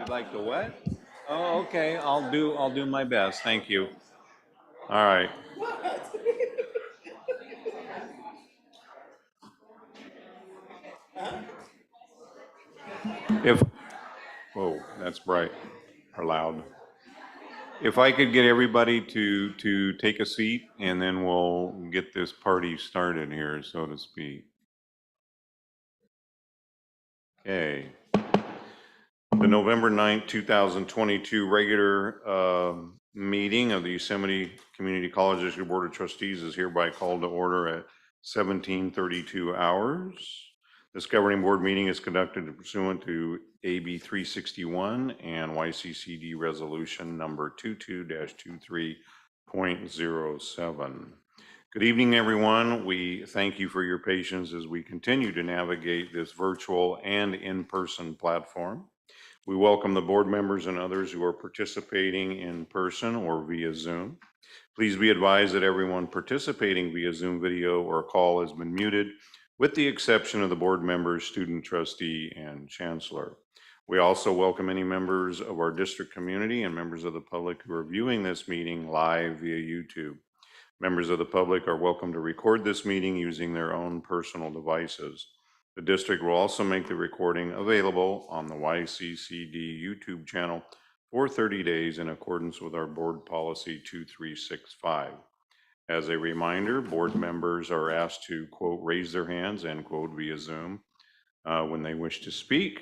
I'd like to what? Oh, okay, I'll do my best, thank you. All right. If, whoa, that's bright or loud. If I could get everybody to take a seat and then we'll get this party started here, so to speak. Okay. The November 9th, 2022 regular meeting of the Yosemite Community College District Board of Trustees is hereby called to order at 17:32 hours. This governing board meeting is conducted pursuant to AB 361 and YCCD resolution number 22-23.07. Good evening, everyone. We thank you for your patience as we continue to navigate this virtual and in-person platform. We welcome the board members and others who are participating in person or via Zoom. Please be advised that everyone participating via Zoom video or call has been muted, with the exception of the board members, student trustee, and chancellor. We also welcome any members of our district community and members of the public who are viewing this meeting live via YouTube. Members of the public are welcome to record this meeting using their own personal devices. The district will also make the recording available on the YCCD YouTube channel for 30 days in accordance with our board policy 2365. As a reminder, board members are asked to, quote, raise their hands, end quote, via Zoom when they wish to speak.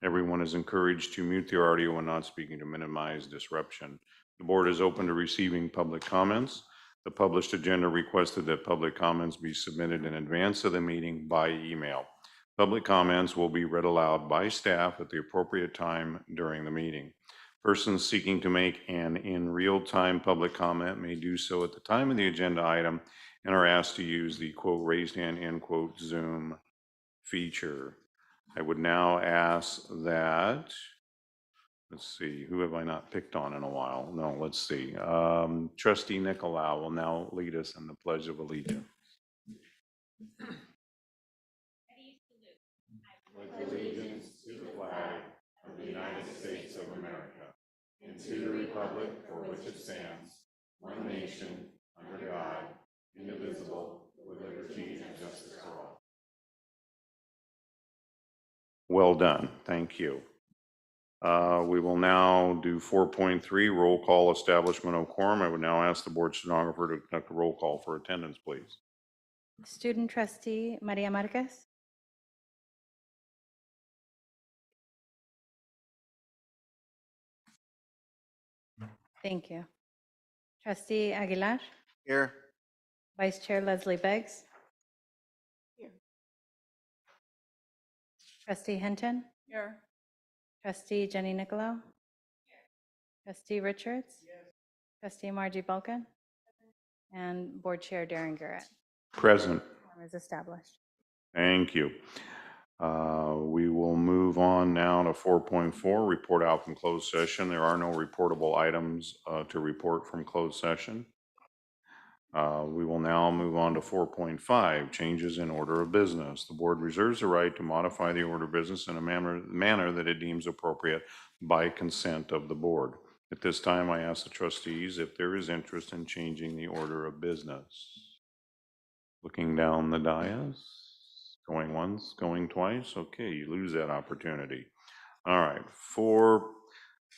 Everyone is encouraged to mute their audio when not speaking to minimize disruption. The board is open to receiving public comments. The published agenda requested that public comments be submitted in advance of the meeting by email. Public comments will be read aloud by staff at the appropriate time during the meeting. Persons seeking to make an in real-time public comment may do so at the time of the agenda item and are asked to use the quote raised hand end quote Zoom feature. I would now ask that, let's see, who have I not picked on in a while? No, let's see. Trustee Nicolau will now lead us in the Pledge of Allegiance. Pledge allegiance to the flag of the United States of America and to the republic for which it stands, one nation, under God, indivisible, with liberty and justice for all. Well done, thank you. We will now do 4.3, roll call establishment of quorum. I would now ask the board stenographer to conduct a roll call for attendance, please. Student trustee Maria Marquez. Thank you. Trustee Aguilar. Here. Vice Chair Leslie Beggs. Here. Trustee Hinton. Here. Trustee Jenny Nicolau. Trustee Richards. Yes. Trustee Margie Balkan. And Board Chair Darren Garrett. Present. Quorum is established. Thank you. We will move on now to 4.4, report out from closed session. There are no reportable items to report from closed session. We will now move on to 4.5, changes in order of business. The board reserves the right to modify the order of business in a manner that it deems appropriate by consent of the board. At this time, I ask the trustees if there is interest in changing the order of business. Looking down the dais, going once, going twice. Okay, you lose that opportunity. All right,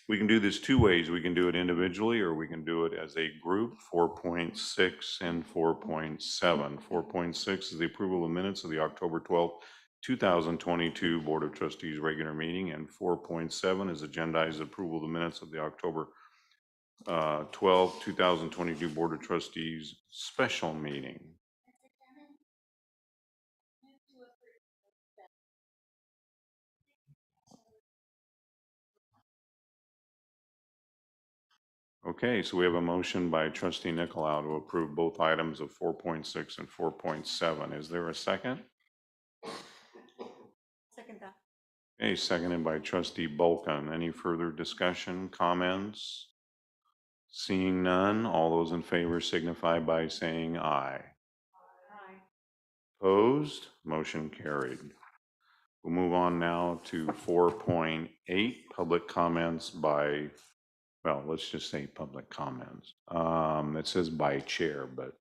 we can do this two ways. We can do it individually or we can do it as a group, 4.6 and 4.7. 4.6 is the approval of minutes of the October 12th, 2022 Board of Trustees regular meeting, and 4.7 is agendized approval of the minutes of the October 12th, 2022 Board of Trustees special meeting. Okay, so we have a motion by Trustee Nicolau to approve both items of 4.6 and 4.7. Is there a second? Second that. Okay, seconded by Trustee Balkan. Any further discussion, comments? Seeing none, all those in favor signify by saying aye. Aye. Opposed? Motion carried. We'll move on now to 4.8, public comments by, well, let's just say public comments. It says by chair, but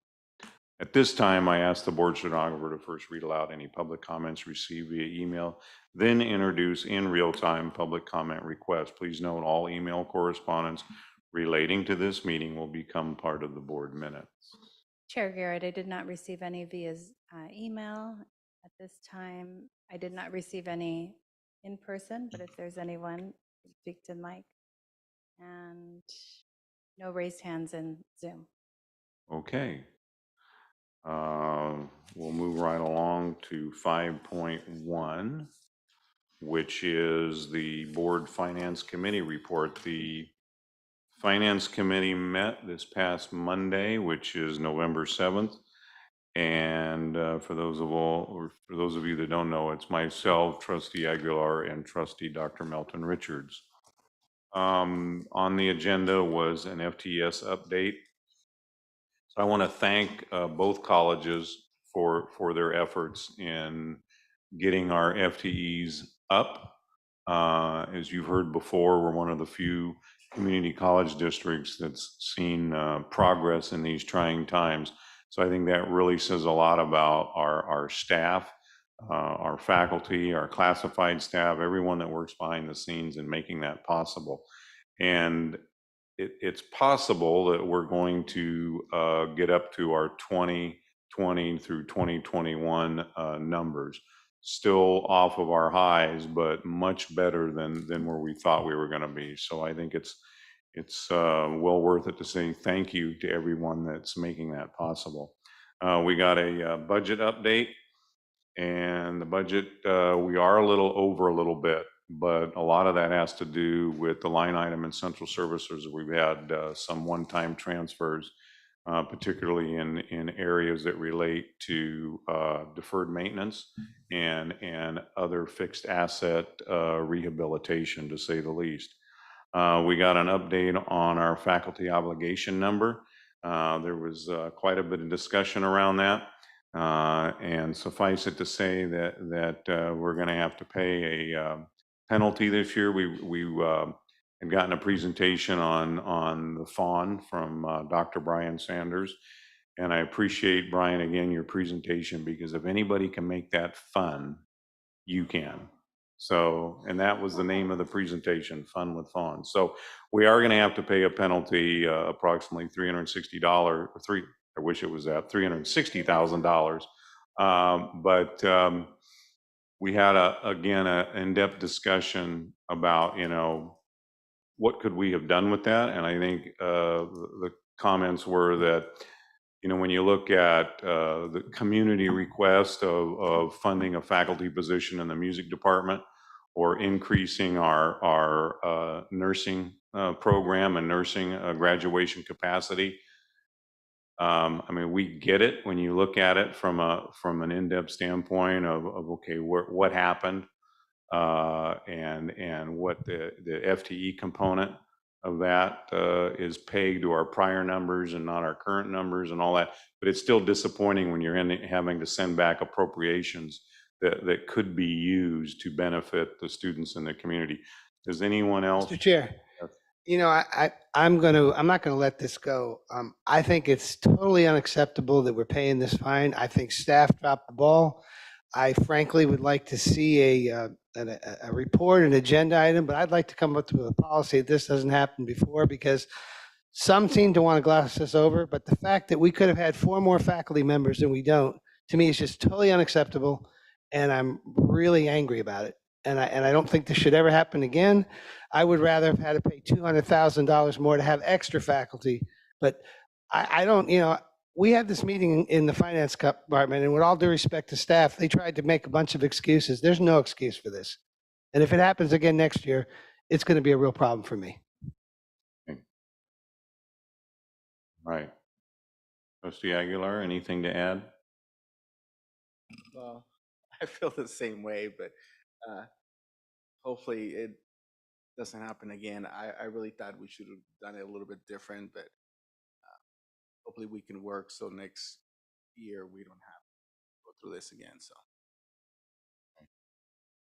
at this time, I ask the board stenographer to first read aloud any public comments received via email, then introduce in real time public comment requests. Please note all email correspondence relating to this meeting will become part of the board minutes. Chair Garrett, I did not receive any via email at this time. I did not receive any in person, but if there's anyone, speak to Mike. And no raised hands in Zoom. Okay. We'll move right along to 5.1, which is the Board Finance Committee report. The Finance Committee met this past Monday, which is November 7th. And for those of you that don't know, it's myself, Trustee Aguilar, and Trustee Dr. Melton Richards. On the agenda was an FTS update. So I want to thank both colleges for their efforts in getting our FTEs up. As you've heard before, we're one of the few community college districts that's seen progress in these trying times. So I think that really says a lot about our staff, our faculty, our classified staff, everyone that works behind the scenes in making that possible. And it's possible that we're going to get up to our 2020 through 2021 numbers. Still off of our highs, but much better than where we thought we were going to be. So I think it's well worth it to say thank you to everyone that's making that possible. We got a budget update, and the budget, we are a little bit, but a lot of that has to do with the line item in central services. We've had some one-time transfers, particularly in areas that relate to deferred maintenance and other fixed asset rehabilitation, to say the least. We got an update on our faculty obligation number. There was quite a bit of discussion around that. And suffice it to say that we're going to have to pay a penalty this year. We had gotten a presentation on the fawn from Dr. Brian Sanders. And I appreciate, Brian, again, your presentation, because if anybody can make that fun, you can. So, and that was the name of the presentation, Fun with Fawns. So we are going to have to pay a penalty, approximately $360, I wish it was at $360,000. But we had again, an in-depth discussion about, what could we have done with that? And I think the comments were that, when you look at the community request of funding a faculty position in the music department, or increasing our nursing program and nursing graduation capacity, I mean, we get it when you look at it from an in-depth standpoint of okay, what happened, and what the FTE component of that is pegged to our prior numbers and not our current numbers and all that. But it's still disappointing when you're having to send back appropriations that could be used to benefit the students in the community. Does anyone else? Mr. Chair, I'm not gonna let this go. I think it's totally unacceptable that we're paying this fine. I think staff dropped the ball. I frankly would like to see a report, an agenda item, but I'd like to come up with a policy that this doesn't happen before, because some seem to want to gloss this over, but the fact that we could have had 4 more faculty members and we don't, to me, is just totally unacceptable, and I'm really angry about it. And I don't think this should ever happen again. I would rather have had to pay $200,000 more to have extra faculty, but I don't, we had this meeting in the finance department, and with all due respect to staff, they tried to make a bunch of excuses. There's no excuse for this. And if it happens again next year, it's going to be a real problem for me. Right. Trustee Aguilar, anything to add? Well, I feel the same way, but hopefully it doesn't happen again. I really thought we should have done it a little bit different, but hopefully we can work so next year we don't have to go through this again. So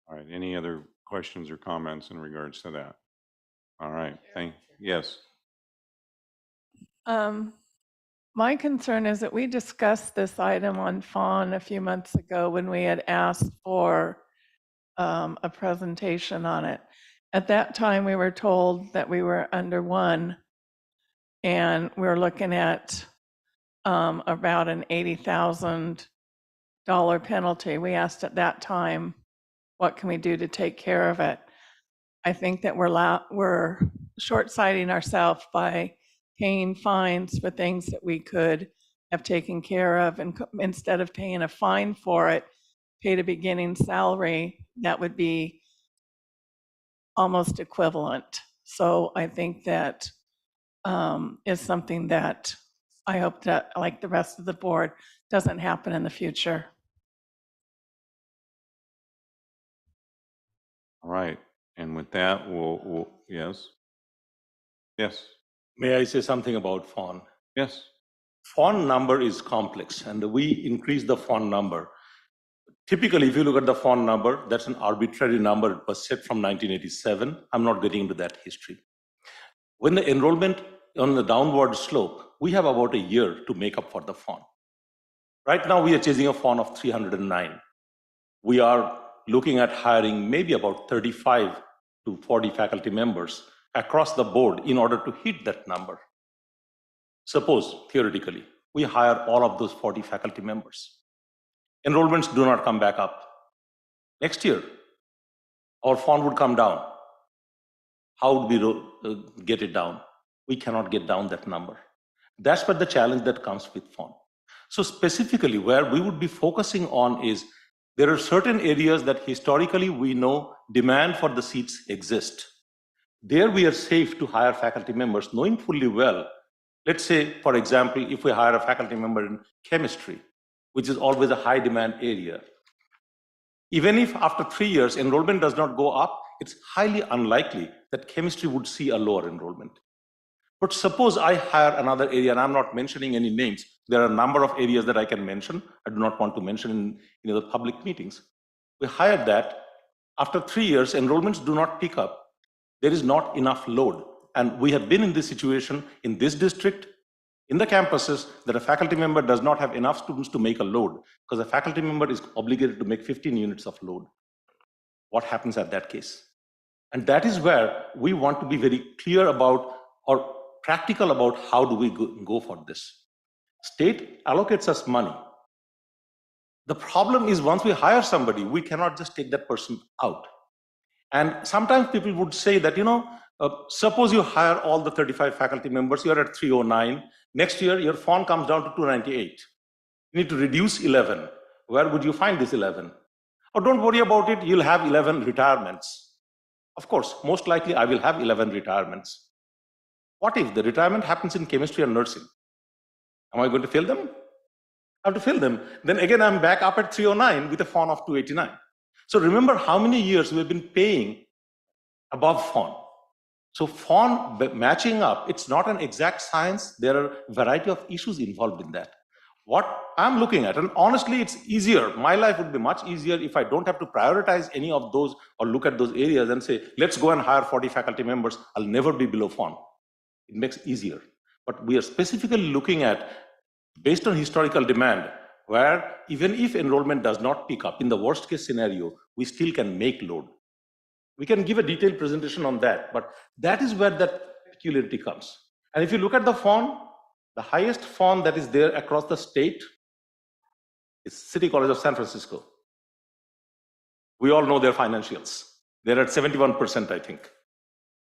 All right, any other questions or comments in regards to that? All right, yes. My concern is that we discussed this item on fawn a few months ago when we had asked for a presentation on it. At that time, we were told that we were under one, and we were looking at about an $80,000 penalty. We asked at that time, what can we do to take care of it? I think that we're short-sighting ourselves by paying fines for things that we could have taken care of, and instead of paying a fine for it, paid a beginning salary that would be almost equivalent. So I think that is something that I hope that, like the rest of the board, doesn't happen in the future. All right, and with that, yes? Yes, May I say something about fawn? yes. Fawn number is complex, and we increase the fawn number. Typically, if you look at the fawn number, that's an arbitrary number. It was set from 1987. I'm not getting into that history. When the enrollment on the downward slope, we have about a year to make up for the fawn. Right now, we are chasing a fawn of 309. We are looking at hiring maybe about 35 to 40 faculty members across the board in order to hit that number. Suppose, theoretically, we hire all of those 40 faculty members. Enrollments do not come back up. Next year, our fawn would come down. How would we get it down? We cannot get down that number. That's what the challenge that comes with fawn. So specifically, where we would be focusing on is there are certain areas that historically we know demand for the seats exist. There we are safe to hire faculty members, knowing fully well. Let's say, for example, if we hire a faculty member in chemistry, which is always a high demand area, even if after 3 years enrollment does not go up, it's highly unlikely that chemistry would see a lower enrollment. But suppose I hire another area, and I'm not mentioning any names. There are a number of areas that I can mention. I do not want to mention in the public meetings. We hired that. After 3 years, enrollments do not pick up. There is not enough load. And we have been in this situation in this district, in the campuses, that a faculty member does not have enough students to make a load, because a faculty member is obligated to make 15 units of load. What happens at that case? And that is where we want to be very clear about, or practical about, how do we go for this. State allocates us money. The problem is, once we hire somebody, we cannot just take that person out. And sometimes people would say that, suppose you hire all the 35 faculty members, you're at 309. Next year, your fawn comes down to 298. You need to reduce 11. Where would you find this 11? Oh, don't worry about it, you'll have 11 retirements. Of course, most likely I will have 11 retirements. What if the retirement happens in chemistry and nursing? Am I going to fail them? I have to fail them. Then again, I'm back up at 309 with a fawn of 289. So remember how many years we've been paying above fawn. So fawn matching up, it's not an exact science. There are a variety of issues involved in that. What I'm looking at, and honestly, it's easier. My life would be much easier if I don't have to prioritize any of those or look at those areas and say, let's go and hire 40 faculty members. I'll never be below fawn. It makes it easier. But we are specifically looking at, based on historical demand, where even if enrollment does not pick up, in the worst case scenario, we still can make load. We can give a detailed presentation on that, but that is where that peculiarity comes. And if you look at the fawn, the highest fawn that is there across the state is City College of San Francisco. We all know their financials. They're at 71%, I think.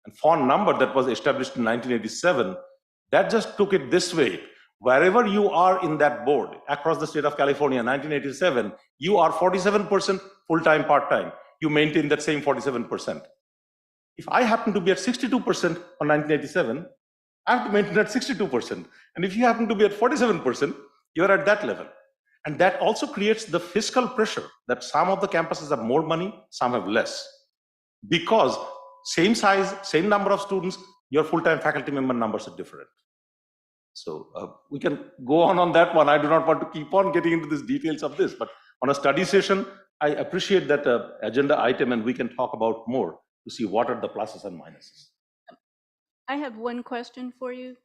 And fawn number that was established in 1987, that just took it this way. Wherever you are in that board across the state of California, 1987, you are 47% full-time, part-time. You maintain that same 47%. If I happen to be at 62% on 1987, I have to maintain that 62%. And if you happen to be at 47%, you're at that level. And that also creates the fiscal pressure that some of the campuses have more money, some have less. Because same size, same number of students, your full-time faculty member numbers are different. So we can go on that one. I do not want to keep on getting into the details of this, but On a study session, I appreciate that agenda item and we can talk about more to see what are the pluses and minuses. I have one question for you.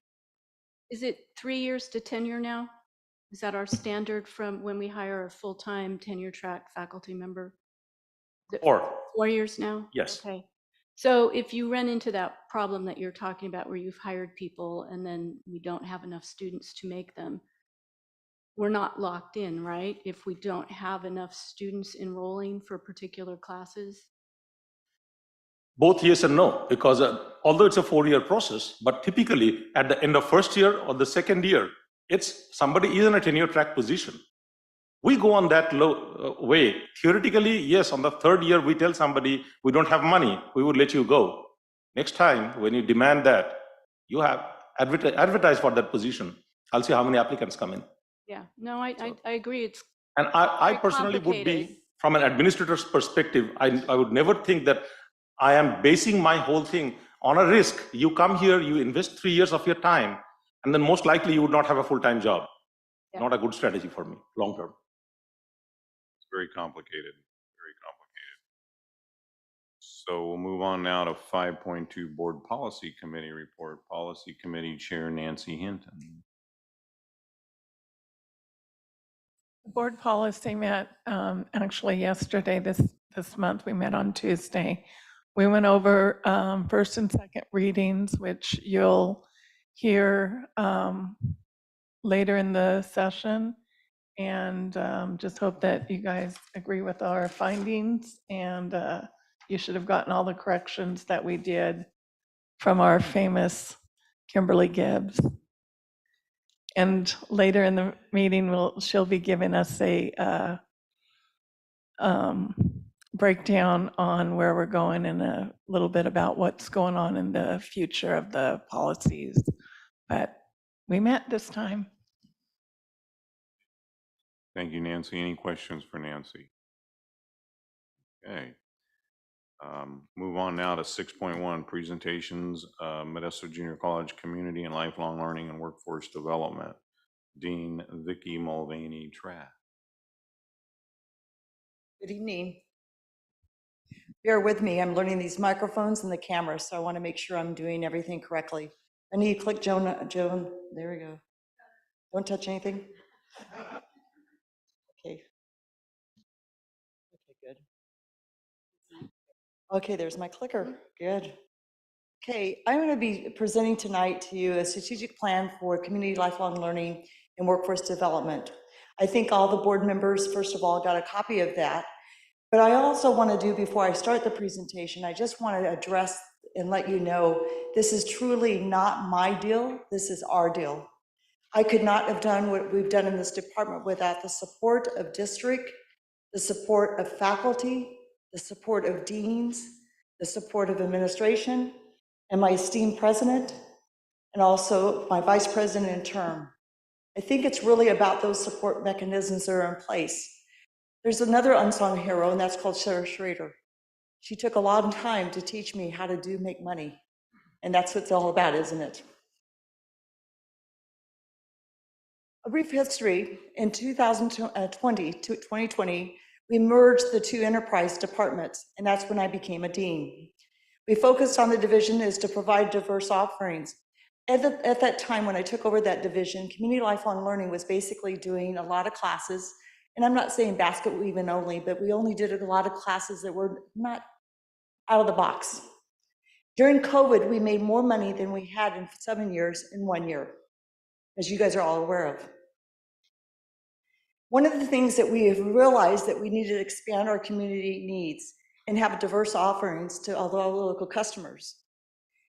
Is it 3 years to tenure now? Is that our standard from when we hire a full-time tenure track faculty member? Is it Or, 4 years now? yes. Okay. So if you run into that problem that you're talking about where you've hired people and then we don't have enough students to make them, we're not locked in, right? If we don't have enough students enrolling for particular classes? Both yes and no, because although it's a 4-year process, but typically at the end of first year or the second year, it's somebody is in a tenure track position. We go on that way. Theoretically, yes, on the third year, we tell somebody, we don't have money, we would let you go. Next time, when you demand that, you have advertise for that position. I'll see how many applicants come in. Yeah, no, I agree. It's And I very personally would be, complicated. from an administrator's perspective, I would never think that I am basing my whole thing on a risk. You come here, you invest 3 years of your time, and then most likely you would not have a full-time job. Yeah. Not a good strategy for me, long term. It's very complicated, very complicated. So we'll move on now to 5.2 Board Policy Committee Report. Policy Committee Chair Nancy Hinton. Board policy met actually yesterday, this month. We met on Tuesday. We went over first and second readings, which you'll hear later in the session. And just hope that you guys agree with our findings. And you should have gotten all the corrections that we did from our famous Kimberly Gibbs. And later in the meeting, she'll be giving us a breakdown on where we're going and a little bit about what's going on in the future of the policies. But we met this time. Thank you, Nancy. Any questions for Nancy? Okay. Move on now to 6.1 presentations, Modesto Junior College Community and Lifelong Learning and Workforce Development. Dean Vicki Mulvaney Trapp. Good evening. Bear with me, I'm learning these microphones and the camera, so I want to make sure I'm doing everything correctly. I need to click Joan, there we go. Don't touch anything. Okay. Okay, good. Okay, there's my clicker, good. Okay, I'm going to be presenting tonight to you a strategic plan for community lifelong learning and workforce development. I think all the board members, first of all, got a copy of that. But I also want to do, before I start the presentation, I just want to address and let you know, this is truly not my deal, this is our deal. I could not have done what we've done in this department without the support of district, the support of faculty, the support of deans, the support of administration, and my esteemed president, and also my vice president in term. I think it's really about those support mechanisms that are in place. There's another unsung hero, and that's called Sarah Schrader. She took a lot of time to teach me how to make money, and that's what it's all about, isn't it? A brief history, in 2020, we merged the two enterprise departments, and that's when I became a dean. We focused on the division is to provide diverse offerings. At that time, when I took over that division, Community Lifelong Learning was basically doing a lot of classes, and I'm not saying basket weaving only, but we only did a lot of classes that were not out of the box. During COVID, we made more money than we had in 7 years in 1 year, as you guys are all aware of. One of the things that we have realized that we needed to expand our community needs and have diverse offerings to all the local customers.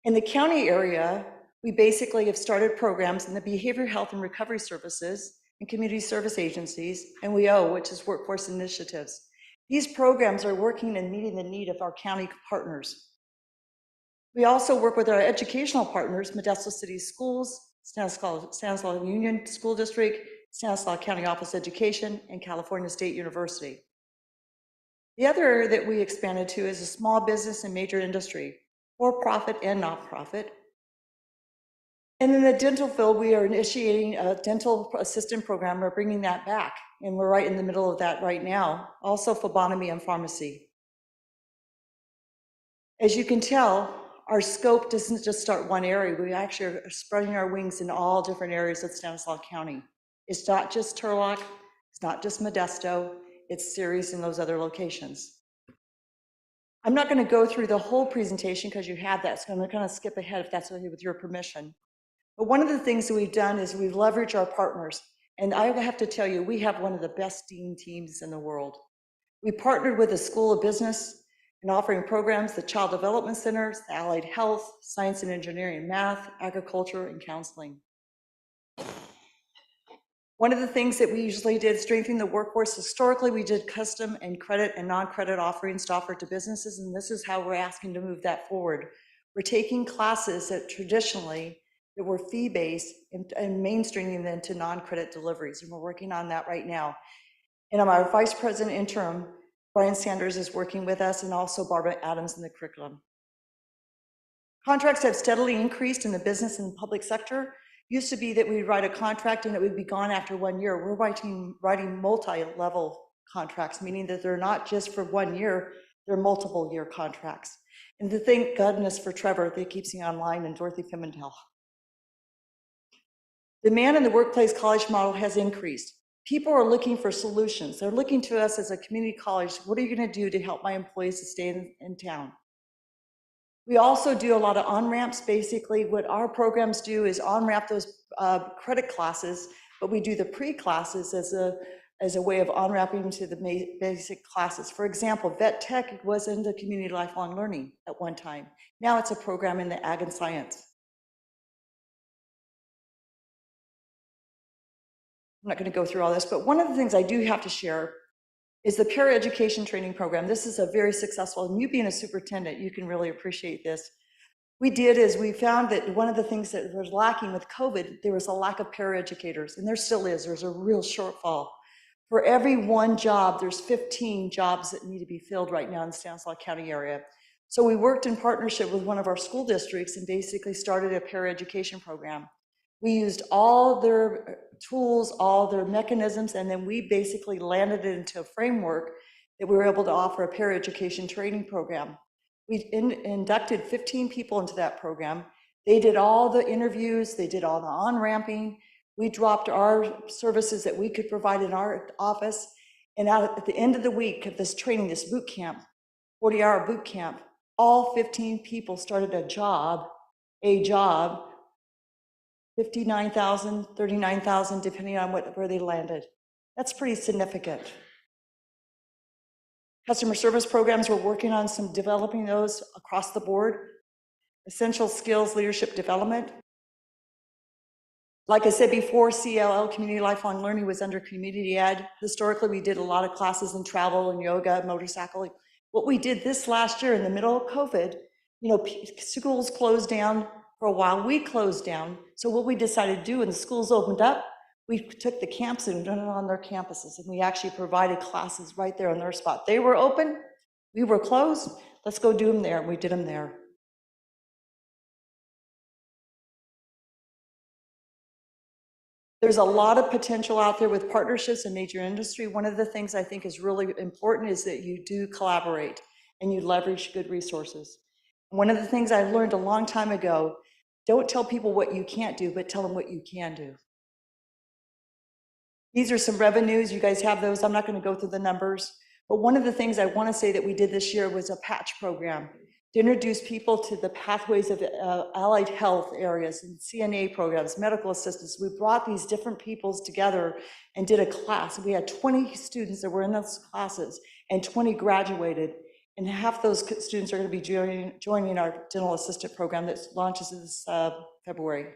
In the county area, we basically have started programs in the behavioral health and recovery services and community service agencies, and WIO, which is workforce initiatives. These programs are working and meeting the need of our county partners. We also work with our educational partners, Modesto City Schools, Stanislaus Union School District, Stanislaus County Office of Education, and California State University. The other area that we expanded to is a small business and major industry, for-profit and not-profit. And in the dental field, we are initiating a dental assistant program. We're bringing that back, and we're right in the middle of that right now. Also phlebotomy and pharmacy. As you can tell, our scope doesn't just start one area. We actually are spreading our wings in all different areas of Stanislaus County. It's not just Turlock, it's not just Modesto, it's Ceres and those other locations. I'm not going to go through the whole presentation because you have that, so I'm going to skip ahead if that's okay with your permission. But one of the things that we've done is we've leveraged our partners. And I have to tell you, we have one of the best dean teams in the world. We partnered with the School of Business in offering programs, the Child Development Centers, the Allied Health, Science and Engineering, Math, Agriculture, and Counseling. One of the things that we usually did, strengthening the workforce, historically we did custom and credit and non-credit offerings to offer to businesses, and this is how we're asking to move that forward. We're taking classes that traditionally that were fee-based and mainstreaming them to non-credit deliveries, and we're working on that right now. And our Vice President interim, Brian Sanders, is working with us, and also Barbara Adams in the curriculum. Contracts have steadily increased in the business and public sector. Used to be that we'd write a contract and it would be gone after 1 year. We're writing multi-level contracts, meaning that they're not just for 1 year, they're multiple year contracts. And to thank goodness for Trevor, that keeps me online, and Dorothy Pimentel. Demand in the workplace college model has increased. People are looking for solutions. They're looking to us as a community college. What are you going to do to help my employees to stay in town? We also do a lot of on-ramps. Basically, what our programs do is on-ramp those credit classes, but we do the pre-classes as a way of on-ramping to the basic classes. For example, Vet Tech was into community lifelong learning at one time. Now it's a program in the ag and science. I'm not going to go through all this, but one of the things I do have to share is the peer education training program. This is a very successful, and you being a superintendent, you can really appreciate this. We found that one of the things that was lacking with COVID, there was a lack of paraeducators, and there still is. There's a real shortfall. For every one job, there's 15 jobs that need to be filled right now in the Stanislaus County area. So we worked in partnership with one of our school districts and basically started a paraeducation program. We used all their tools, all their mechanisms, and then we basically landed it into a framework that we were able to offer a paraeducation training program. We inducted 15 people into that program. They did all the interviews, they did all the on-ramping. We dropped our services that we could provide in our office. And at the end of the week of this training, this boot camp, 40-hour boot camp, all 15 people started a job, $59,000, $39,000, depending on where they landed. That's pretty significant. Customer service programs, we're working on developing those across the board. Essential skills, leadership development. Like I said before, CLL, Community Lifelong Learning, was under community ed. Historically, we did a lot of classes in travel and yoga, motorcycle. What we did this last year in the middle of COVID, schools closed down for a while, we closed down. So what we decided to do when the schools opened up, we took the camps and done it on their campuses, and we actually provided classes right there on their spot. They were open, we were closed, let's go do them there, and we did them there. There's a lot of potential out there with partnerships in major industry. One of the things I think is really important is that you do collaborate and you leverage good resources. One of the things I learned a long time ago, don't tell people what you can't do, but tell them what you can do. These are some revenues. You guys have those. I'm not going to go through the numbers. But one of the things I want to say that we did this year was a patch program to introduce people to the pathways of allied health areas and CNA programs, medical assistants. We brought these different peoples together and did a class. We had 20 students that were in those classes, and 20 graduated. And half those students are going to be joining our dental assistant program that launches this February.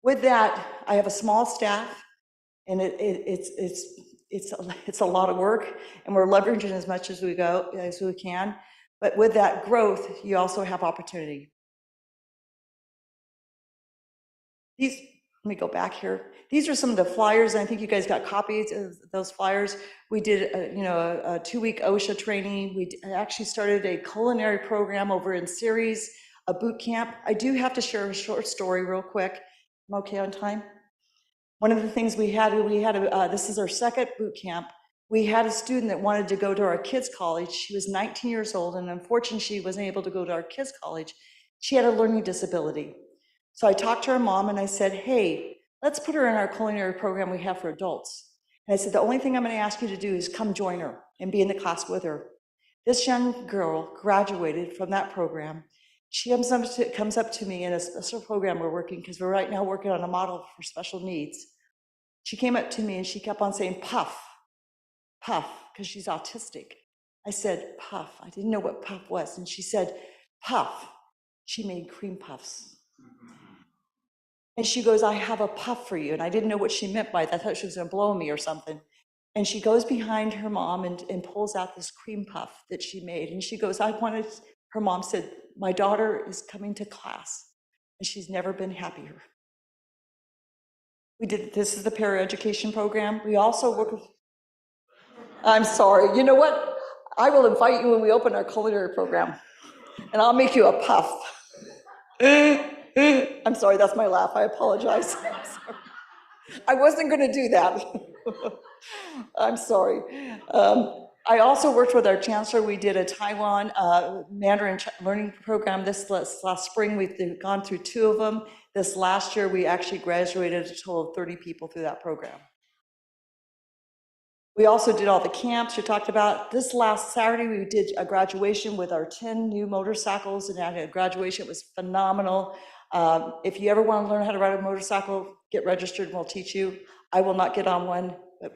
With that, I have a small staff, and it's a lot of work, and we're leveraging as much as we can. But with that growth, you also have opportunity. Let me go back here. These are some of the flyers, and I think you guys got copies of those flyers. We did a 2-week OSHA training. We actually started a culinary program over in Ceres. a boot camp. I do have to share a short story real quick. I'm okay on time? One of the things this is our second boot camp. We had a student that wanted to go to our kids' college. She was 19 years old, and unfortunately, she wasn't able to go to our kids' college. She had a learning disability. So I talked to her mom and I said, hey, let's put her in our culinary program we have for adults. And I said, the only thing I'm going to ask you to do is come join her and be in the class with her. This young girl graduated from that program. She comes up to me in a special program we're working, because we're right now working on a model for special needs. She came up to me and she kept on saying, puff, puff, because she's autistic. I said, puff. I didn't know what puff was. And she said, puff. She made cream puffs. And she goes, I have a puff for you. And I didn't know what she meant by that. I thought she was going to blow me or something. And she goes behind her mom and pulls out this cream puff that she made. And she goes, her mom said, my daughter is coming to class and she's never been happier. This is the paraeducation program. We also work with, I'm sorry, you know what? I will invite you when we open our culinary program and I'll make you a puff. I'm sorry, that's my laugh. I apologize. I wasn't going to do that. I'm sorry. I also worked with our chancellor. We did a Taiwan Mandarin learning program this last spring. We've gone through 2 of them. This last year, we actually graduated a total of 30 people through that program. We also did all the camps you talked about. This last Saturday, we did a graduation with our 10 new motorcycles, and at a graduation, it was phenomenal. If you ever want to learn how to ride a motorcycle, get registered and we'll teach you. I will not get on one, but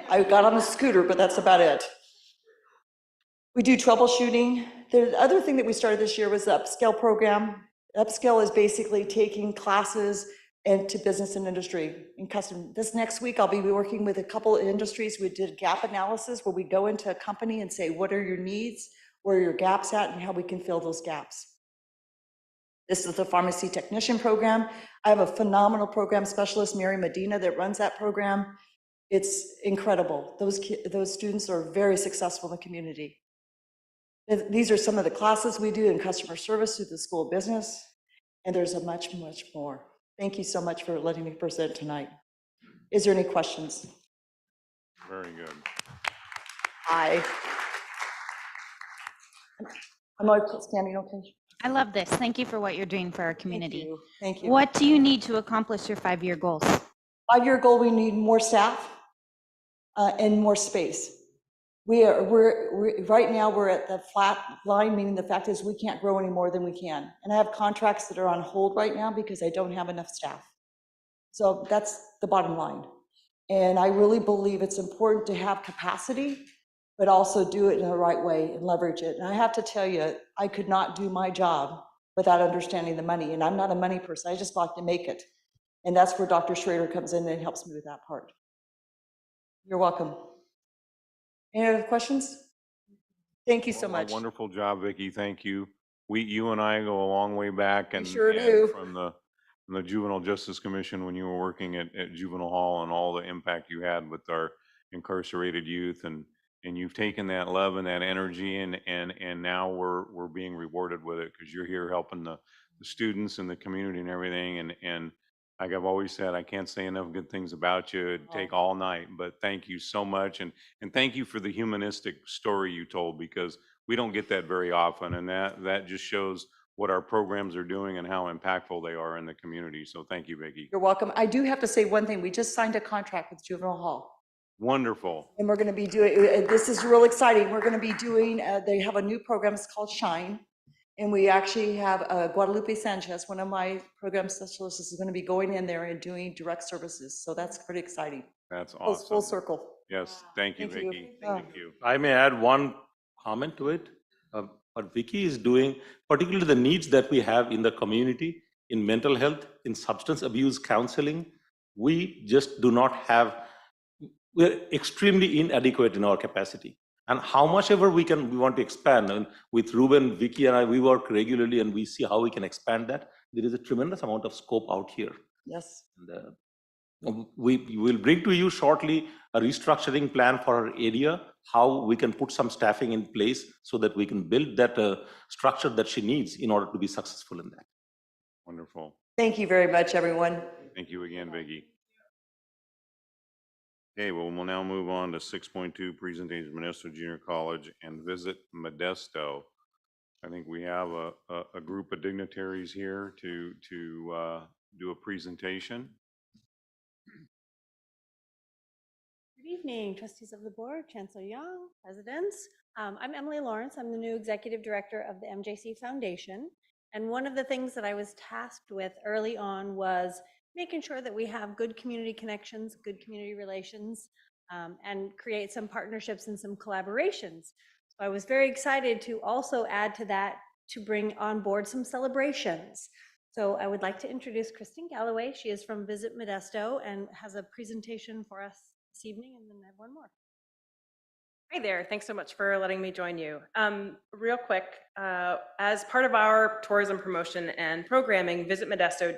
I got on a scooter, but that's about it. We do troubleshooting. The other thing that we started this year was the upscale program. Upscale is basically taking classes into business and industry and custom. This next week, I'll be working with a couple of industries. We did gap analysis where we go into a company and say, what are your needs, where are your gaps at, and how we can fill those gaps. This is the pharmacy technician program. I have a phenomenal program specialist, Mary Medina, that runs that program. It's incredible. Those students are very successful in the community. These are some of the classes we do in customer service through the School of Business, and there's a much, much more. Thank you so much for letting me present tonight. Is there any questions? Very good. Hi. Am I standing okay? I love this. Thank you for what you're doing for our community. Thank you. What do you need to accomplish your 5-year goals? 5-year goal, we need more staff and more space. Right now we're at the flat line, meaning the fact is we can't grow any more than we can. And I have contracts that are on hold right now because I don't have enough staff. So that's the bottom line. And I really believe it's important to have capacity, but also do it in the right way and leverage it. And I have to tell you, I could not do my job without understanding the money. And I'm not a money person. I just like to make it. And that's where Dr. Schrader comes in and helps me with that part. You're welcome. Any other questions? Thank you so Well, much. a wonderful job, Vicki. Thank you. You and I go a long way back, and sure and do. from the Juvenile Justice Commission when you were working at Juvenile Hall and all the impact you had with our incarcerated youth, and you've taken that love and that energy, and now we're being rewarded with it because you're here helping the students and the community and everything. And like I've always said, I can't say enough good things about you. It'd take all night, but thank you so much. And thank you for the humanistic story you told, because we don't get that very often. And that just shows what our programs are doing and how impactful they are in the community. So thank you, Vicki. You're welcome. I do have to say one thing. We just signed a contract with Juvenile Hall. Wonderful. And we're going to be doing, this is real exciting. We're going to be doing, they have a new program, it's called Shine. And we actually have Guadalupe Sanchez, one of my program specialists, is going to be going in there and doing direct services. So that's pretty exciting. That's Full awesome. circle. Yes, thank you, Thank you. Vicki. Oh. Thank you. I may add one comment to it. What Vicki is doing, particularly the needs that we have in the community, in mental health, in substance abuse counseling, we just do not have, we're extremely inadequate in our capacity. And how much ever we want to expand. And with Ruben, Vicki, and I, we work regularly and we see how we can expand that. There is a tremendous amount of scope out here. Yes. And, We will bring to you shortly a restructuring plan for our area, how we can put some staffing in place so that we can build that structure that she needs in order to be successful in that. Wonderful. Thank you very much, everyone. Thank you again, Vicki. Okay, well, we'll now move on to 6.2, presentation Modesto Junior College and visit Modesto. I think we have a group of dignitaries here to do a presentation. Good evening, trustees of the board, Chancellor Young, residents. I'm Emily Lawrence. I'm the new executive director of the MJC Foundation. And one of the things that I was tasked with early on was making sure that we have good community connections, good community relations, and create some partnerships and some collaborations. So I was very excited to also add to that to bring on board some celebrations. So I would like to introduce Christine Galloway. She is from Visit Modesto and has a presentation for us this evening, and then I have one more. Hi there. Thanks so much for letting me join you. Real quick, as part of our tourism promotion and programming, Visit Modesto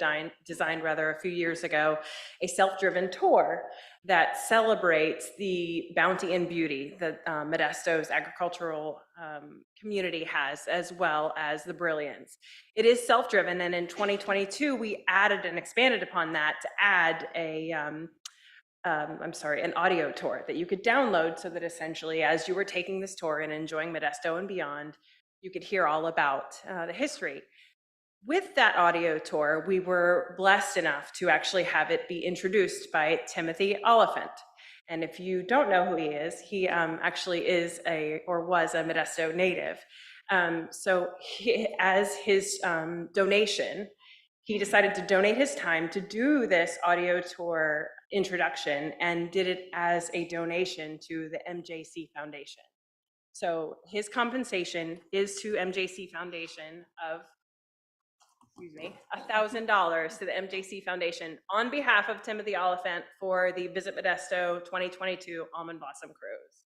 designed a few years ago a self-driven tour that celebrates the bounty and beauty that Modesto's agricultural community has, as well as the brilliance. It is self-driven, and in 2022, we added and expanded upon that to add an audio tour that you could download so that essentially as you were taking this tour and enjoying Modesto and beyond, you could hear all about the history. With that audio tour, we were blessed enough to actually have it be introduced by Timothy Oliphant. And if you don't know who he actually is was a Modesto native. So as his donation, he decided to donate his time to do this audio tour introduction and did it as a donation to the MJC Foundation. So his compensation is to MJC Foundation of, $1,000 to the MJC Foundation on behalf of Timothy Oliphant for the Visit Modesto 2022 Almond Blossom Cruise.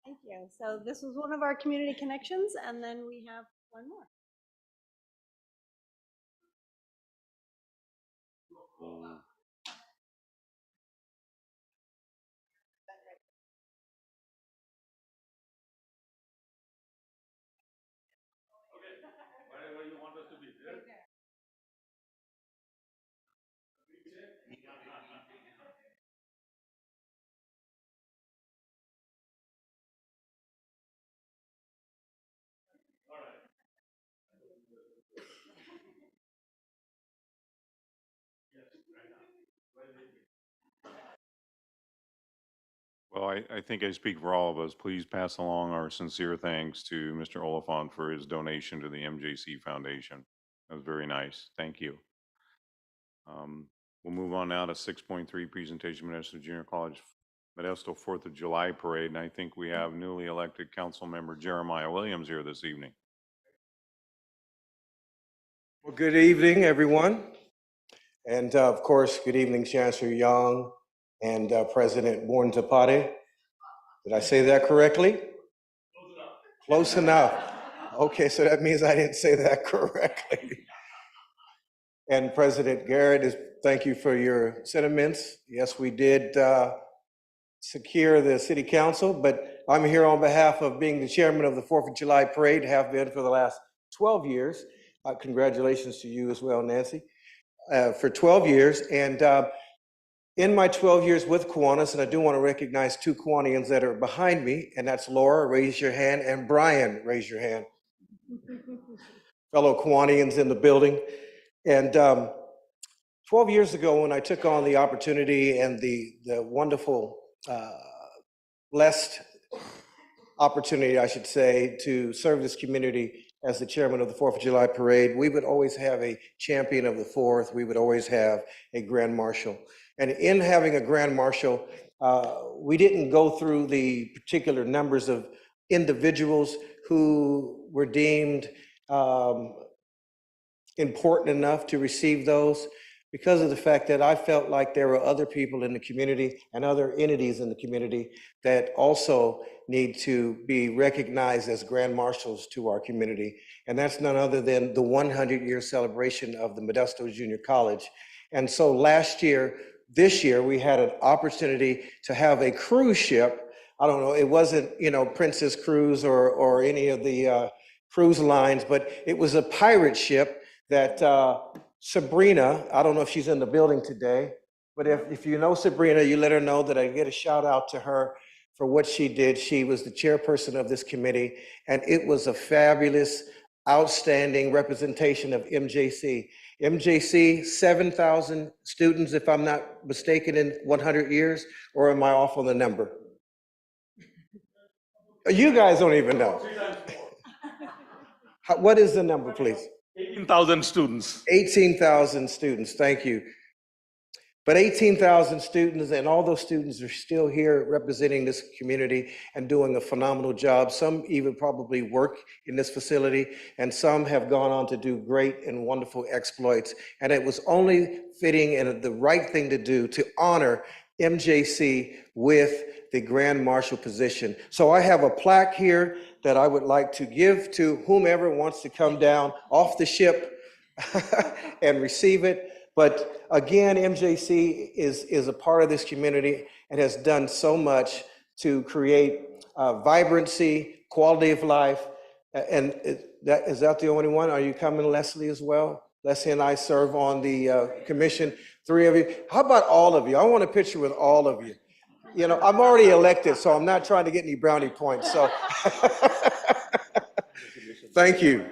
Thank you. So this was one of our community connections, and then we have one more. Well, I think I speak for all of us. Please pass along our sincere thanks to Mr. Oliphant for his donation to the MJC Foundation. That was very nice. Thank you. We'll move on now to 6.3, presentation Modesto Junior College Modesto 4th of July Parade. And I think we have newly elected council member Jeremiah Williams here this evening. Well, good evening, everyone. And of course, good evening, Chancellor Young and President Born Zapata. Did I say that correctly? Close enough. Okay, so that means I didn't say that correctly. And President Garrett, thank you for your sentiments. Yes, we did secure the city council, but I'm here on behalf of being the chairman of the 4th of July Parade, have been for the last 12 years. Congratulations to you as well, Nancy, for 12 years. And in my 12 years with Kiwanis, and I do want to recognize two Kiwanians that are behind me, and that's Laura, raise your hand, and Brian, raise your hand. Fellow Kiwanians in the building. And 12 years ago, when I took on the opportunity and the wonderful, blessed opportunity, I should say, to serve this community as the chairman of the 4th of July Parade, we would always have a champion of the 4th. We would always have a grand marshal. And in having a grand marshal, we didn't go through the particular numbers of individuals who were deemed important enough to receive those. because of the fact that I felt like there were other people in the community and other entities in the community that also need to be recognized as grand marshals to our community. And that's none other than the 100-year celebration of the Modesto Junior College. And so this year, we had an opportunity to have a cruise ship. I don't know, it wasn't, Princess Cruise or any of the cruise lines, but it was a pirate ship that Sabrina, I don't know if she's in the building today, but if you know Sabrina, you let her know that I get a shout out to her for what she did. She was the chairperson of this committee, and it was a fabulous, outstanding representation of MJC. MJC, 7,000 students, if I'm not mistaken, in 100 years, or am I off on the number? You guys don't even know. What is the number, please? 18,000 students. 18,000 students, thank you. But 18,000 students, and all those students are still here representing this community and doing a phenomenal job. Some even probably work in this facility, and some have gone on to do great and wonderful exploits. And it was only fitting and the right thing to do to honor MJC with the Grand Marshal position. So I have a plaque here that I would like to give to whomever wants to come down off the ship and receive it. But again, MJC is a part of this community and has done so much to create vibrancy, quality of life. And is that the only one? Are you coming, Leslie, as well? Leslie and I serve on the commission, 3 of you. How about all of you? I want a picture with all of you. I'm already elected, so I'm not trying to get any brownie points. So thank you.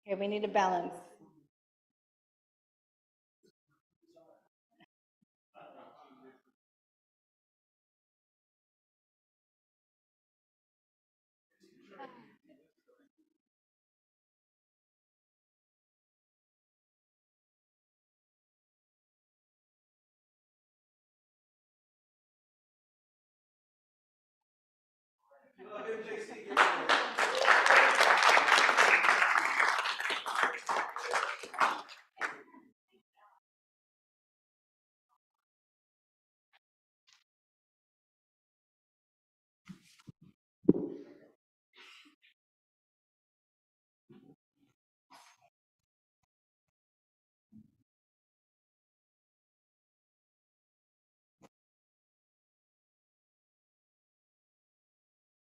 Okay, we need a balance.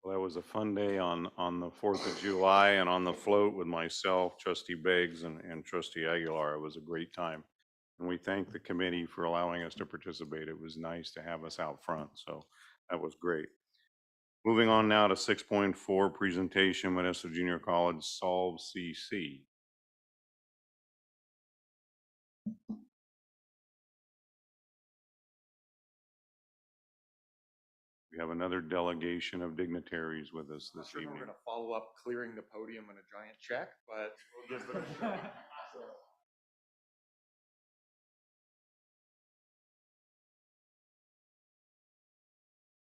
Well, that was a fun day on the 4th of July and on the float with myself, Trustee Beggs, and Trustee Aguilar. It was a great time. And we thank the committee for allowing us to participate. It was nice to have us out front, so that was great. Moving on now to 6.4, presentation, Modesto Junior College Solve CC. We have another delegation of dignitaries with us this Sure, we're evening. going to follow up clearing the podium in a giant check, but we'll give it a shot.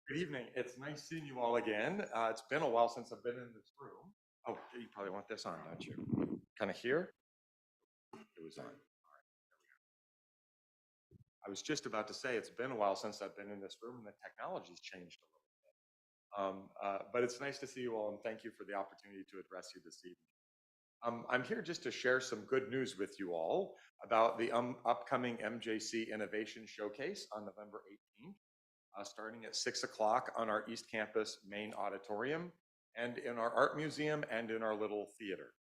Good evening. It's nice seeing you all again. It's been a while since I've been in this room. Oh, you probably want this on, don't you? Kind of here? It was on. All right. There we go. I was just about to say it's been a while since I've been in this room and the technology's changed a little bit. But it's nice to see you all and thank you for the opportunity to address you this evening. I'm here just to share some good news with you all about the upcoming MJC Innovation Showcase on November 18th. Starting at 6 o'clock on our East Campus main auditorium and in our art museum and in our little theater.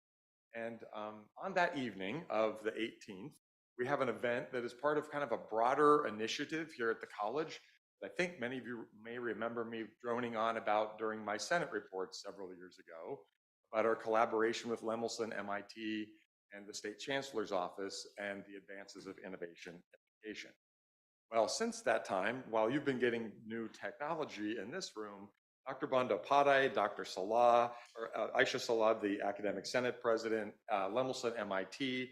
And on that evening of the 18th, we have an event that is part of kind of a broader initiative here at the college that I think many of you may remember me droning on about during my Senate report several years ago about our collaboration with Lemelson, MIT, and the State Chancellor's Office and the advances of innovation education. Well, since that time, while you've been getting new technology in this room, Dr. Bandyopadhyay, Dr. Salah, or Aisha Salah, the Academic Senate President, Lemelson, MIT,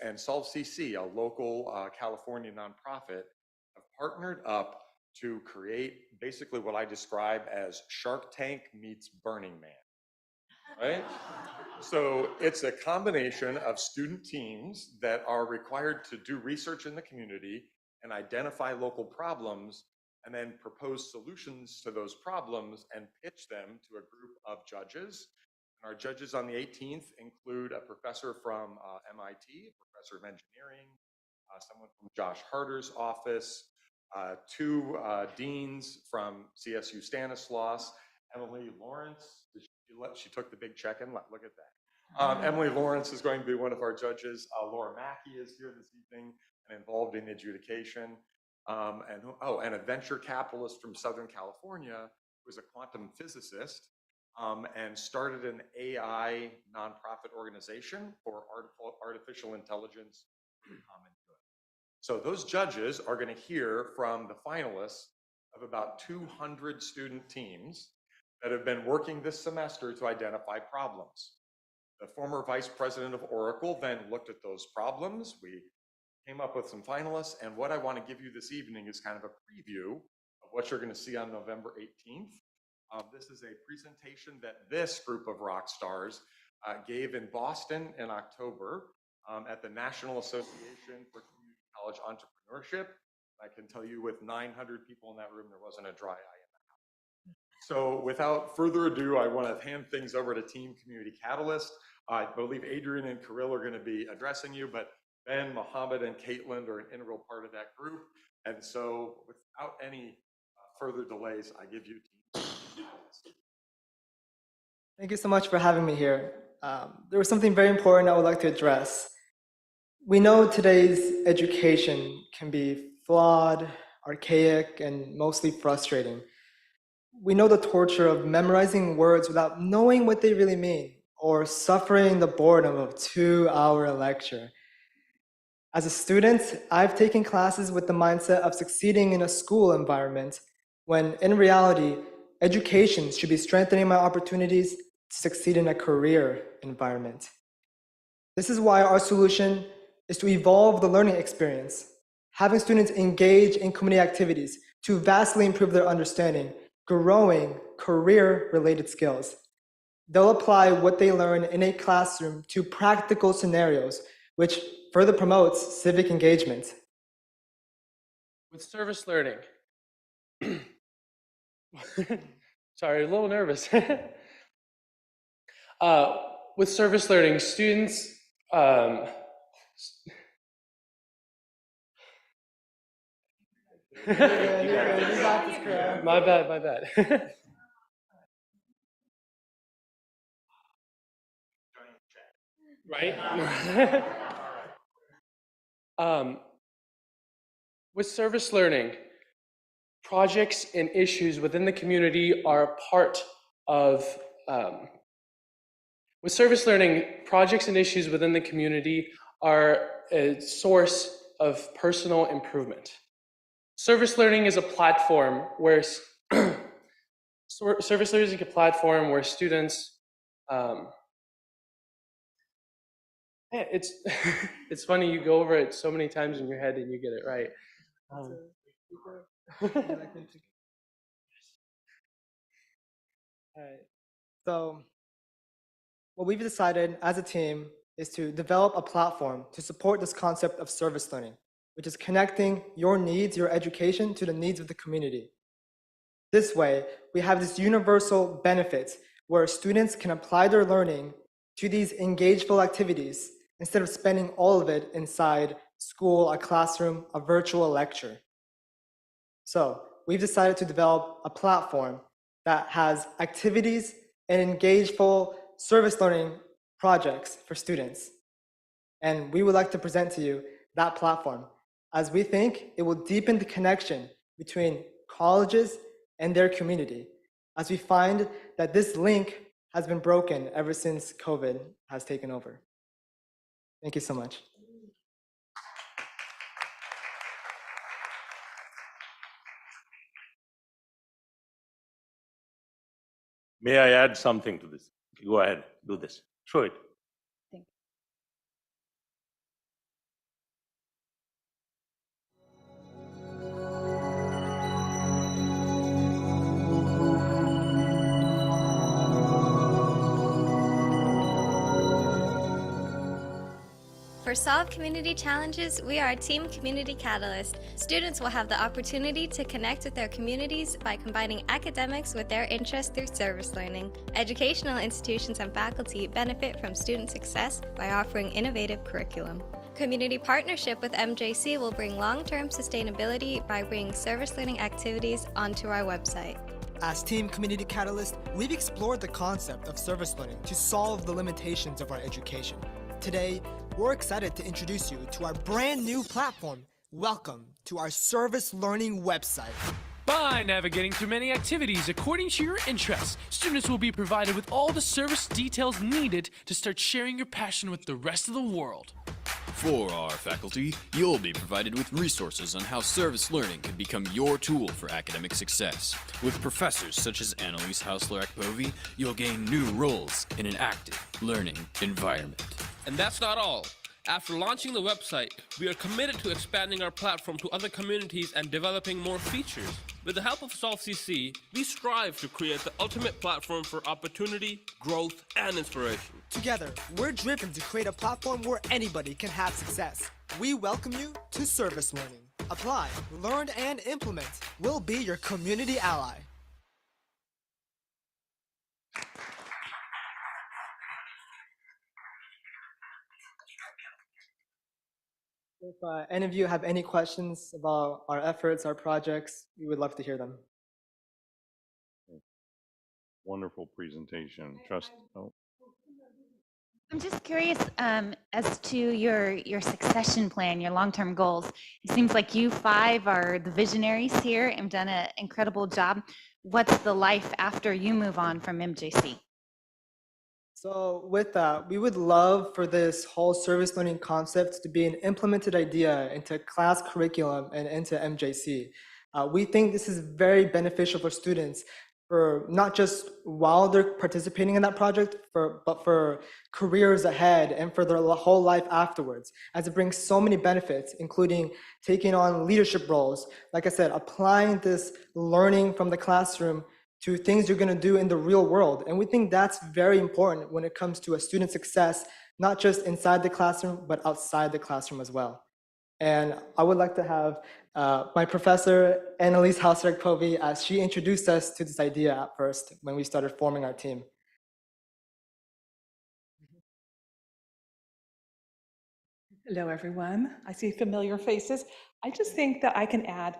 and Solve CC, a local California nonprofit, have partnered up to create basically what I describe as Shark Tank meets Burning Man, right? So it's a combination of student teams that are required to do research in the community and identify local problems and then propose solutions to those problems and pitch them to a group of judges. And our judges on the 18th include a professor from MIT, a professor of engineering, someone from Josh Harder's office, two deans from CSU Stanislaus, Emily Lawrence. She took the big check and look at that. Emily Lawrence is going to be one of our judges. Laura Mackey is here this evening and involved in adjudication. And a venture capitalist from Southern California who is a quantum physicist and started an AI nonprofit organization for artificial intelligence for the common good. So those judges are going to hear from the finalists of about 200 student teams that have been working this semester to identify problems. The former vice president of Oracle then looked at those problems. We came up with some finalists, and what I want to give you this evening is kind of a preview of what you're going to see on November 18th. This is a presentation that this group of rock stars gave in Boston in October at the National Association for Community College Entrepreneurship. I can tell you with 900 people in that room, there wasn't a dry eye in the house. So without further ado, I want to hand things over to Team Community Catalyst. I believe Adrian and Kirill are going to be addressing you, but Ben, Mohammed, and Caitlin are an integral part of that group. And so without any further delays, I give you Team Catalyst. Thank you so much for having me here. There was something very important I would like to address. We know today's education can be flawed, archaic, and mostly frustrating. We know the torture of memorizing words without knowing what they really mean, or suffering the boredom of a 2-hour lecture. As a student, I've taken classes with the mindset of succeeding in a school environment, when in reality, education should be strengthening my opportunities to succeed in a career environment. This is why our solution is to evolve the learning experience, having students engage in community activities to vastly improve their understanding, growing career-related skills. They'll apply what they learn in a classroom to practical scenarios, which further promotes civic engagement. With service learning, sorry, a little nervous. With service learning, students, my bad. Right? With service learning, projects and issues within the community are a part of, with service learning, projects and issues within the community are a source of personal improvement. Service learning is a platform where students, it's it's funny, you go over it so many times in your head and you get it right. So what we've decided as a team is to develop a platform to support this concept of service learning, which is connecting your needs, your education, to the needs of the community. This way, we have this universal benefit where students can apply their learning to these engageful activities instead of spending all of it inside school, a classroom, a virtual lecture. So we've decided to develop a platform that has activities and engageful service learning projects for students. And we would like to present to you that platform, as we think it will deepen the connection between colleges and their community, as we find that this link has been broken ever since COVID has taken over. Thank you so much. May I add something to this? Go ahead, do this. Show it. For Solve Community Challenges, we are Team Community Catalyst. Students will have the opportunity to connect with their communities by combining academics with their interests through service learning. Educational institutions and faculty benefit from student success by offering innovative curriculum. Community partnership with MJC will bring long-term sustainability by bringing service learning activities onto our website. As Team Community Catalyst, we've explored the concept of service learning to solve the limitations of our education. Today, we're excited to introduce you to our brand new platform. Welcome to our service learning website. By navigating through many activities according to your interests, students will be provided with all the service details needed to start sharing your passion with the rest of the world. For our faculty, you'll be provided with resources on how service learning can become your tool for academic success. With professors such as Annalise Hausler-Akpovi, you'll gain new roles in an active learning environment. And that's not all. After launching the website, we are committed to expanding our platform to other communities and developing more features. With the help of SolveCC, we strive to create the ultimate platform for opportunity, growth, and inspiration. Together, we're driven to create a platform where anybody can have success. We welcome you to service learning. Apply, learn, and implement. We'll be your community ally. If any of you have any questions about our efforts, our projects, we would love to hear them. Wonderful presentation. I'm just curious as to your succession plan, your long-term goals. It seems like you five are the visionaries here and done an incredible job. What's the life after you move on from MJC? So with that, we would love for this whole service learning concept to be an implemented idea into class curriculum and into MJC. We think this is very beneficial for students, for not just while they're participating in that project, but for careers ahead and for their whole life afterwards, as it brings so many benefits, including taking on leadership roles. Like I said, applying this learning from the classroom to things you're going to do in the real world. And we think that's very important when it comes to a student success, not just inside the classroom, but outside the classroom as well. And I would like to have my professor, Annalise Hausler-Akpovi, as she introduced us to this idea at first when we started forming our team. Hello, everyone. I see familiar faces. I just think that I can add,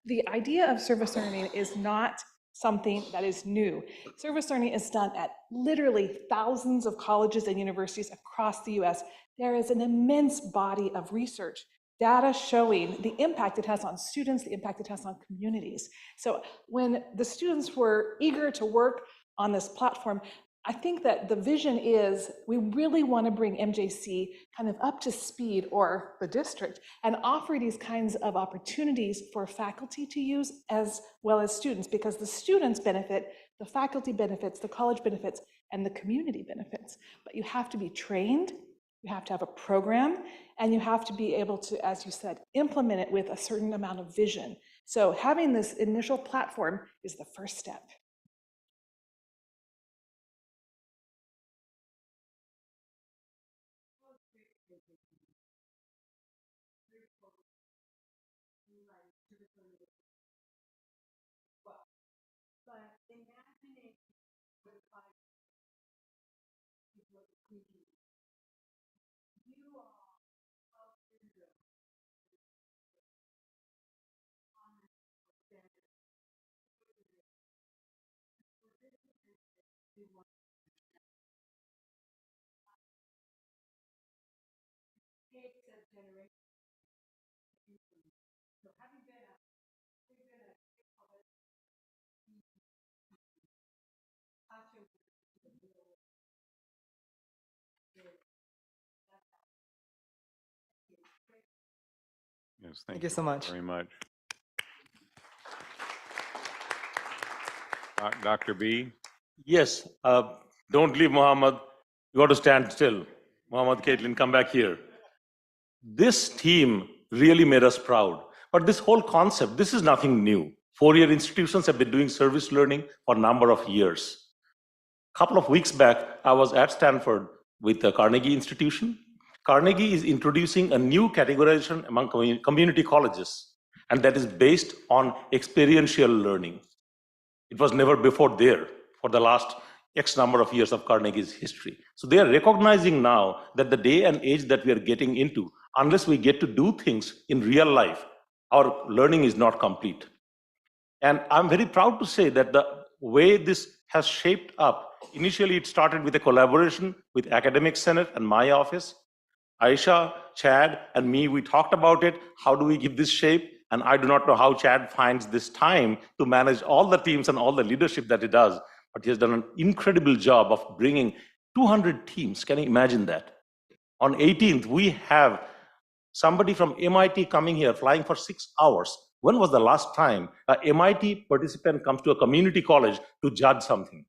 the idea of service learning is not something that is new. Service learning is done at literally thousands of colleges and universities across the US. There is an immense body of research, data showing the impact it has on students, the impact it has on communities. So when the students were eager to work on this platform, I think that the vision is we really want to bring MJC kind of up to speed, or the district, and offer these kinds of opportunities for faculty to use as well as students, because the students benefit, the faculty benefits, the college benefits, and the community benefits. But you have to be trained, you have to have a program, and you have to be able to, as you said, implement it with a certain amount of vision. So having this initial platform is the first step. Yes, Thank you so much. very much. Dr. B? Yes, don't leave, Mohammed. You got to stand still. Mohammed, Caitlin, come back here. This team really made us proud. But this whole concept, this is nothing new. Four-year institutions have been doing service learning for a number of years. A couple of weeks back, I was at Stanford with the Carnegie Institution. Carnegie is introducing a new categorization among community colleges, and that is based on experiential learning. It was never before there for the last X number of years of Carnegie's history. So they are recognizing now that the day and age that we are getting into, unless we get to do things in real life, our learning is not complete. And I'm very proud to say that the way this has shaped up, initially it started with a collaboration with Academic Senate and my office. Aisha, Chad, and me, we talked about it. How do we give this shape? And I do not know how Chad finds this time to manage all the teams and all the leadership that he does. But he has done an incredible job of bringing 200 teams. Can you imagine that? On 18th, we have somebody from MIT coming here, flying for 6 hours. When was the last time a MIT participant comes to a community college to judge something?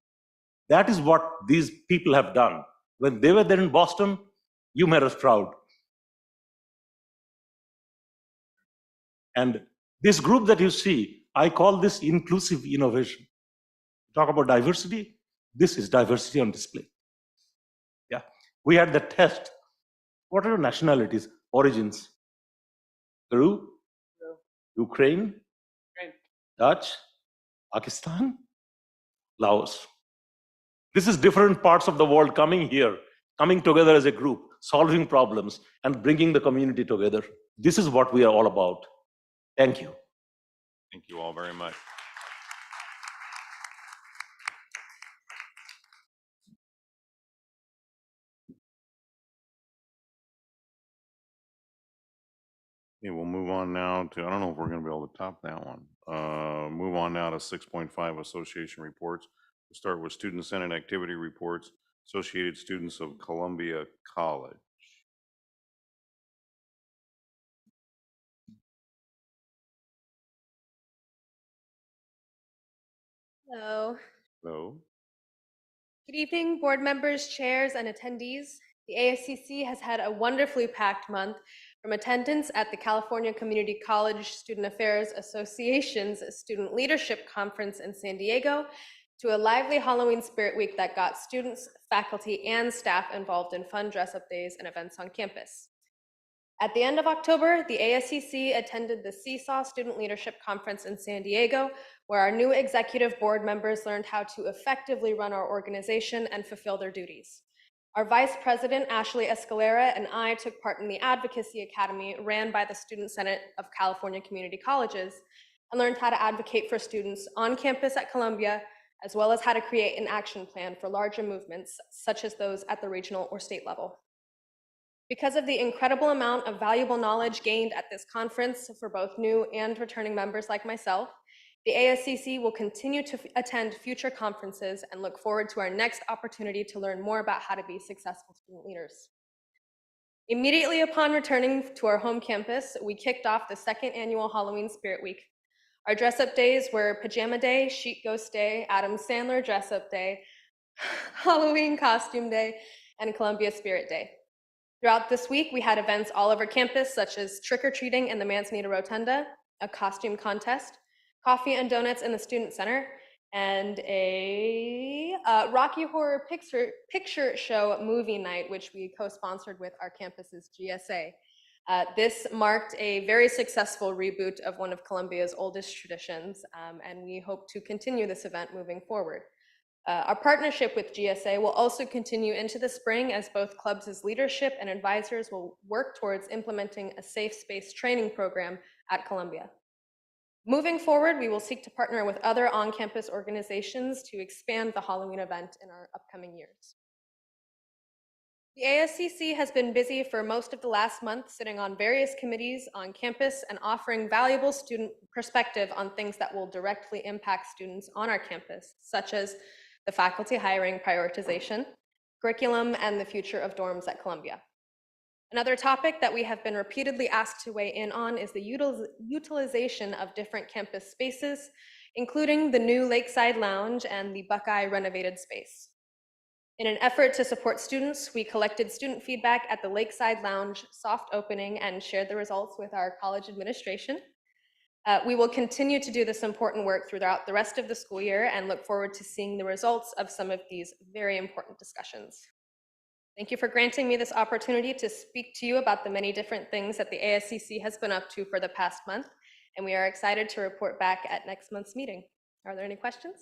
That is what these people have done. When they were there in Boston, you made us proud. And this group that you see, I call this inclusive innovation. Talk about diversity. This is diversity on display. Yeah, we had the test. What are your nationalities, origins? Peru, Ukraine, Dutch, Pakistan, Laos. This is different parts of the world coming here, coming together as a group, solving problems and bringing the community together. This is what we are all about. Thank you. Thank you all very much. Okay, we'll move on now to, I don't know if we're going to be able to top that one. Move on now to 6.5 association reports. We'll start with Student Senate activity reports, Associated Students of Columbia College. Hello. So, Good evening, board members, chairs, and attendees. The ASCC has had a wonderfully packed month, from attendance at the California Community College Student Affairs Association's Student Leadership Conference in San Diego to a lively Halloween Spirit Week that got students, faculty, and staff involved in fun dress-up days and events on campus. At the end of October, the ASCC attended the Seesaw Student Leadership Conference in San Diego, where our new executive board members learned how to effectively run our organization and fulfill their duties. Our Vice President, Ashley Escalera, and I took part in the Advocacy Academy ran by the Student Senate of California Community Colleges and learned how to advocate for students on campus at Columbia, as well as how to create an action plan for larger movements, such as those at the regional or state level. Because of the incredible amount of valuable knowledge gained at this conference for both new and returning members like myself, the ASCC will continue to attend future conferences and look forward to our next opportunity to learn more about how to be successful student leaders. Immediately upon returning to our home campus, we kicked off the second annual Halloween Spirit Week. Our dress-up days were Pajama Day, Sheet Ghost Day, Adam Sandler Dress-Up Day, Halloween Costume Day, and Columbia Spirit Day. Throughout this week, we had events all over campus, such as trick-or-treating in the Manzanita Rotunda, a costume contest, coffee and donuts in the Student Center, and a Rocky Horror Picture Show movie night, which we co-sponsored with our campus's GSA. This marked a very successful reboot of one of Columbia's oldest traditions, and we hope to continue this event moving forward. Our partnership with GSA will also continue into the spring, as both clubs' leadership and advisors will work towards implementing a safe space training program at Columbia. Moving forward, we will seek to partner with other on-campus organizations to expand the Halloween event in our upcoming years. The ASCC has been busy for most of the last month, sitting on various committees on campus and offering valuable student perspective on things that will directly impact students on our campus, such as the faculty hiring prioritization, curriculum, and the future of dorms at Columbia. Another topic that we have been repeatedly asked to weigh in on is the utilization of different campus spaces, including the new Lakeside Lounge and the Buckeye renovated space. In an effort to support students, we collected student feedback at the Lakeside Lounge soft opening and shared the results with our college administration. We will continue to do this important work throughout the rest of the school year and look forward to seeing the results of some of these very important discussions. Thank you for granting me this opportunity to speak to you about the many different things that the ASCC has been up to for the past month, and we are excited to report back at next month's meeting. Are there any questions?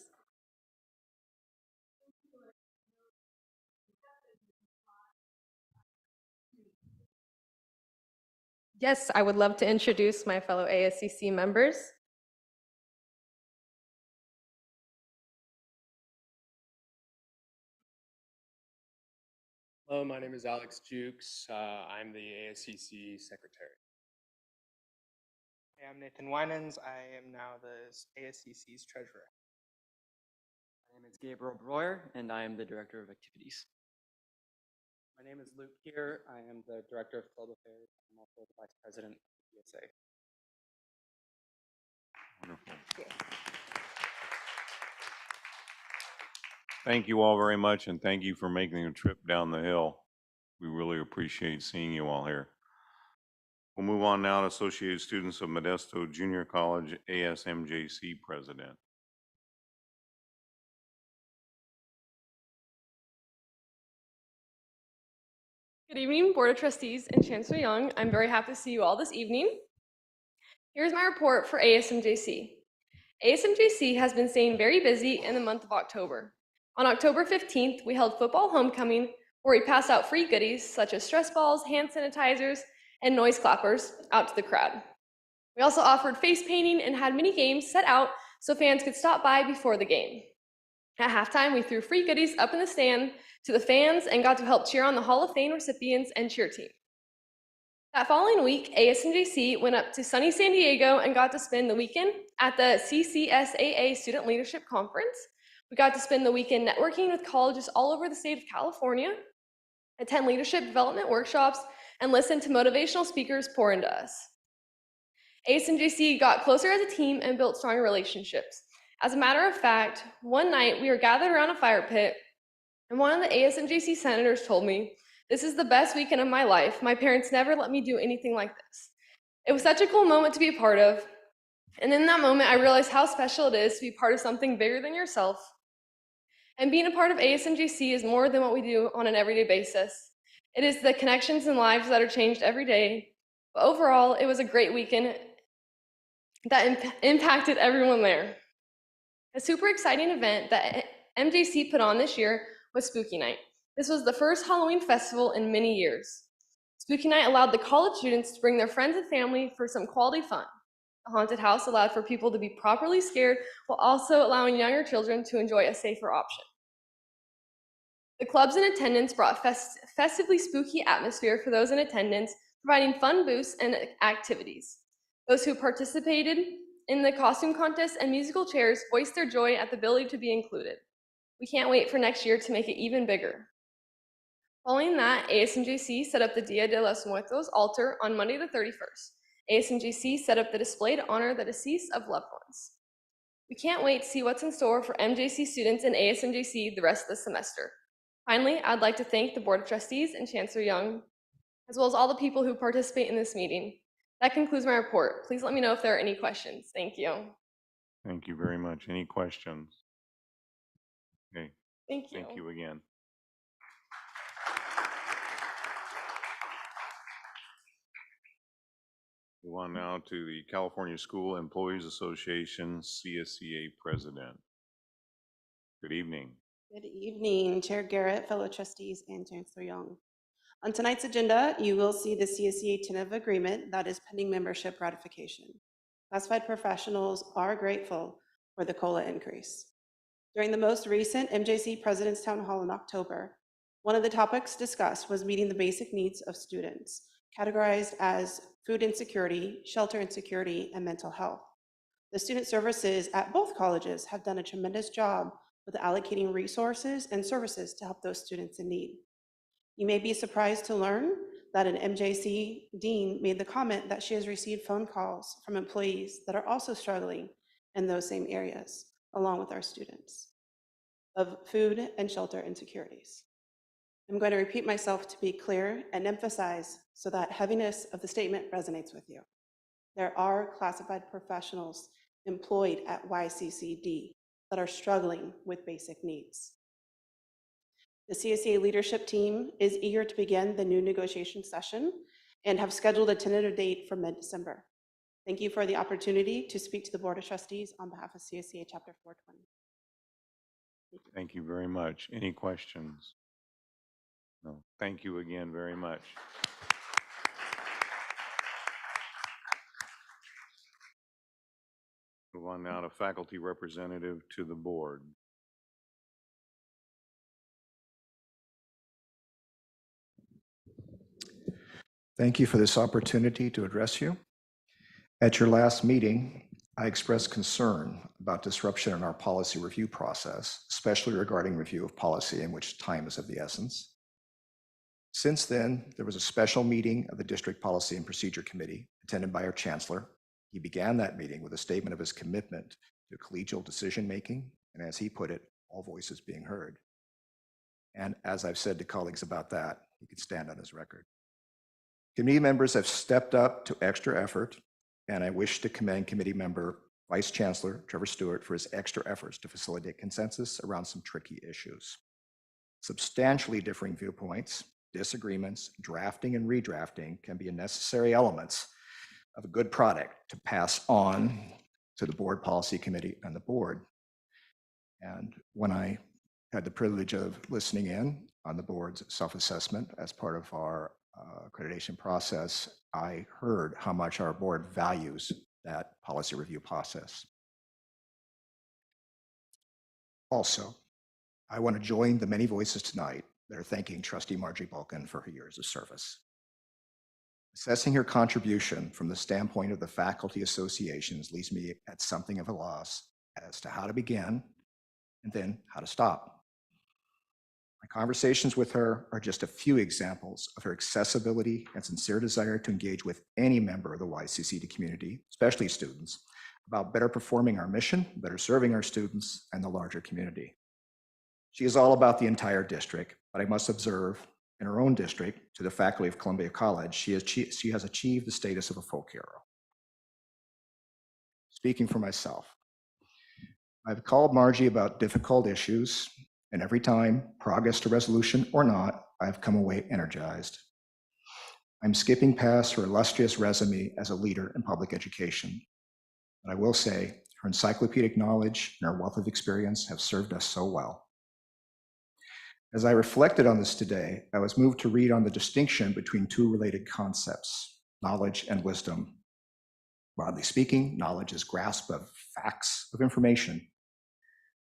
Yes, I would love to introduce my fellow ASCC members. Hello, my name is Alex Jukes. I'm the ASCC secretary. Hey, I'm Nathan Winans. I am now the ASCC's treasurer. My name is Gabriel Breuer, and I am the director of activities. My name is Luke Keir. I am the Director of Club Affairs. I'm also the Vice President of the PSA. Wonderful. Thank you all very much, and thank you for making the trip down the hill. We really appreciate seeing you all here. We'll move on now to Associated Students of Modesto Junior College, ASMJC President. Good evening, Board of Trustees and Chancellor Young. I'm very happy to see you all this evening. Here's my report for ASMJC. ASMJC has been staying very busy in the month of October. On October 15th, we held football homecoming where we passed out free goodies such as stress balls, hand sanitizers, and noise clappers out to the crowd. We also offered face painting and had mini games set out so fans could stop by before the game. At halftime, we threw free goodies up in the stand to the fans and got to help cheer on the Hall of Fame recipients and cheer team. That following week, ASMJC went up to sunny San Diego and got to spend the weekend at the CCSAA Student Leadership Conference. We got to spend the weekend networking with colleges all over the state of California, attend leadership development workshops, and listen to motivational speakers pour into us. ASMJC got closer as a team and built stronger relationships. As a matter of fact, one night we were gathered around a fire pit, and one of the ASMJC senators told me, "This is the best weekend of my life. My parents never let me do anything like this." It was such a cool moment to be a part of. And in that moment, I realized how special it is to be part of something bigger than yourself. And being a part of ASMJC is more than what we do on an everyday basis. It is the connections and lives that are changed every day. But overall, it was a great weekend that impacted everyone there. A super exciting event that MJC put on this year was Spooky Night. This was the first Halloween festival in many years. Spooky Night allowed the college students to bring their friends and family for some quality fun. The haunted house allowed for people to be properly scared while also allowing younger children to enjoy a safer option. The clubs in attendance brought festively spooky atmosphere for those in attendance, providing fun booths and activities. Those who participated in the costume contest and musical chairs voiced their joy at the ability to be included. We can't wait for next year to make it even bigger. Following that, ASMJC set up the Dia de los Muertos altar on Monday the 31st. ASMJC set up the display to honor the deceased of loved ones. We can't wait to see what's in store for MJC students and ASMJC the rest of the semester. Finally, I'd like to thank the Board of Trustees and Chancellor Young, as well as all the people who participate in this meeting. That concludes my report. Please let me know if there are any questions. Thank you. Thank you very much. Any questions? Okay. Thank you. Thank you again. Move on now to the California School Employees Association, CSCA President. Good evening. Good evening, Chair Garrett, fellow trustees, and Chancellor Young. On tonight's agenda, you will see the CSCA tentative agreement that is pending membership ratification. Classified professionals are grateful for the COLA increase. During the most recent MJC President's Town Hall in October, one of the topics discussed was meeting the basic needs of students, categorized as food insecurity, shelter insecurity, and mental health. The student services at both colleges have done a tremendous job with allocating resources and services to help those students in need. You may be surprised to learn that an MJC dean made the comment that she has received phone calls from employees that are also struggling in those same areas, along with our students, of food and shelter insecurities. I'm going to repeat myself to be clear and emphasize so that heaviness of the statement resonates with you. There are classified professionals employed at YCCD that are struggling with basic needs. The CSEA leadership team is eager to begin the new negotiation session and have scheduled a tentative date for mid-December. Thank you for the opportunity to speak to the Board of Trustees on behalf of CSEA Chapter 420. Thank you very much. Any questions? No. Thank you again very much. Move on now to faculty representative to the board. Thank you for this opportunity to address you. At your last meeting, I expressed concern about disruption in our policy review process, especially regarding review of policy in which time is of the essence. Since then, there was a special meeting of the District Policy and Procedure Committee attended by our Chancellor. He began that meeting with a statement of his commitment to collegial decision-making, and as he put it, all voices being heard. And as I've said to colleagues about that, he could stand on his record. Committee members have stepped up to extra effort, and I wish to commend committee member Vice Chancellor Trevor Stewart for his extra efforts to facilitate consensus around some tricky issues. Substantially differing viewpoints, disagreements, drafting and redrafting can be necessary elements of a good product to pass on to the board policy committee and the board. And when I had the privilege of listening in on the board's self-assessment as part of our accreditation process, I heard how much our board values that policy review process. Also, I want to join the many voices tonight that are thanking Trustee Margie Balkin for her years of service. Assessing her contribution from the standpoint of the faculty associations leaves me at something of a loss as to how to begin and then how to stop. My conversations with her are just a few examples of her accessibility and sincere desire to engage with any member of the YCCD community, especially students, about better performing our mission, better serving our students, and the larger community. She is all about the entire district, but I must observe in her own district, to the faculty of Columbia College, she has achieved the status of a folk hero. Speaking for myself, I've called Margie about difficult issues, and every time, progress to resolution or not, I've come away energized. I'm skipping past her illustrious resume as a leader in public education, but I will say her encyclopedic knowledge and her wealth of experience have served us so well. As I reflected on this today, I was moved to read on the distinction between two related concepts, knowledge and wisdom. Broadly speaking, knowledge is grasp of facts of information.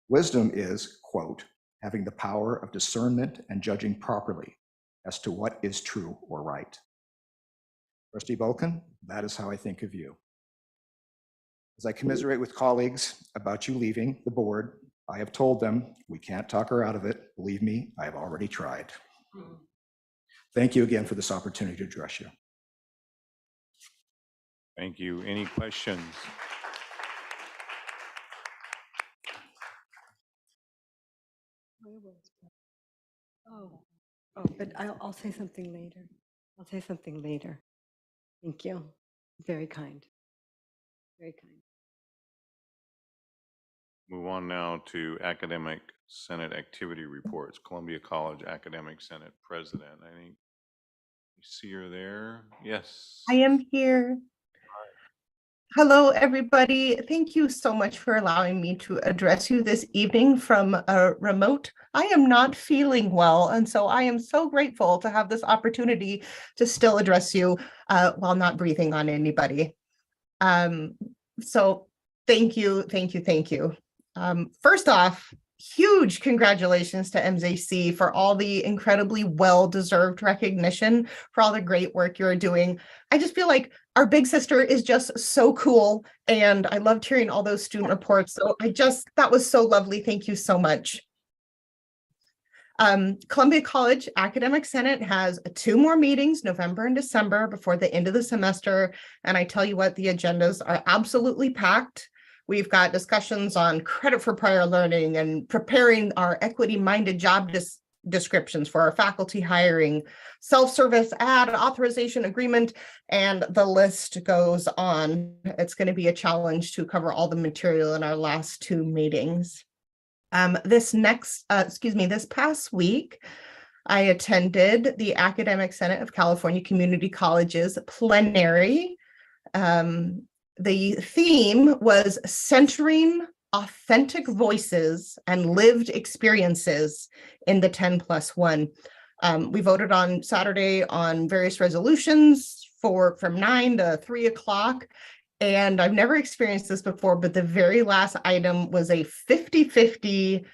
Wisdom is, quote, having the power of discernment and judging properly as to what is true or right. Trustee Balkin, that is how I think of you. As I commiserate with colleagues about you leaving the board, I have told them we can't talk her out of it. Believe me, I have already tried. Thank you again for this opportunity to address you. Thank you. Any questions? But I'll say something later. I'll say something later. Thank you. Very kind. Very kind. Move on now to Academic Senate activity reports. Columbia College Academic Senate President. I think you see her there. Yes. I am here. Hello, everybody. Thank you so much for allowing me to address you this evening from a remote. I am not feeling well, and so I am so grateful to have this opportunity to still address you while not breathing on anybody. So thank you, thank you, thank you. First off, huge congratulations to MJC for all the incredibly well-deserved recognition for all the great work you're doing. I just feel like our big sister is just so cool, and I loved hearing all those student reports. So that was so lovely. Thank you so much. Columbia College Academic Senate has 2 more meetings, November and December, before the end of the semester. And I tell you what, the agendas are absolutely packed. We've got discussions on credit for prior learning and preparing our equity-minded job descriptions for our faculty hiring, self-service ad authorization agreement, and the list goes on. It's going to be a challenge to cover all the material in our last 2 meetings. This past week, I attended the Academic Senate of California Community Colleges plenary. The theme was centering authentic voices and lived experiences in the 10+1. We voted on Saturday on various resolutions from 9 to 3 o'clock. And I've never experienced this before, but the very last item was a 50-50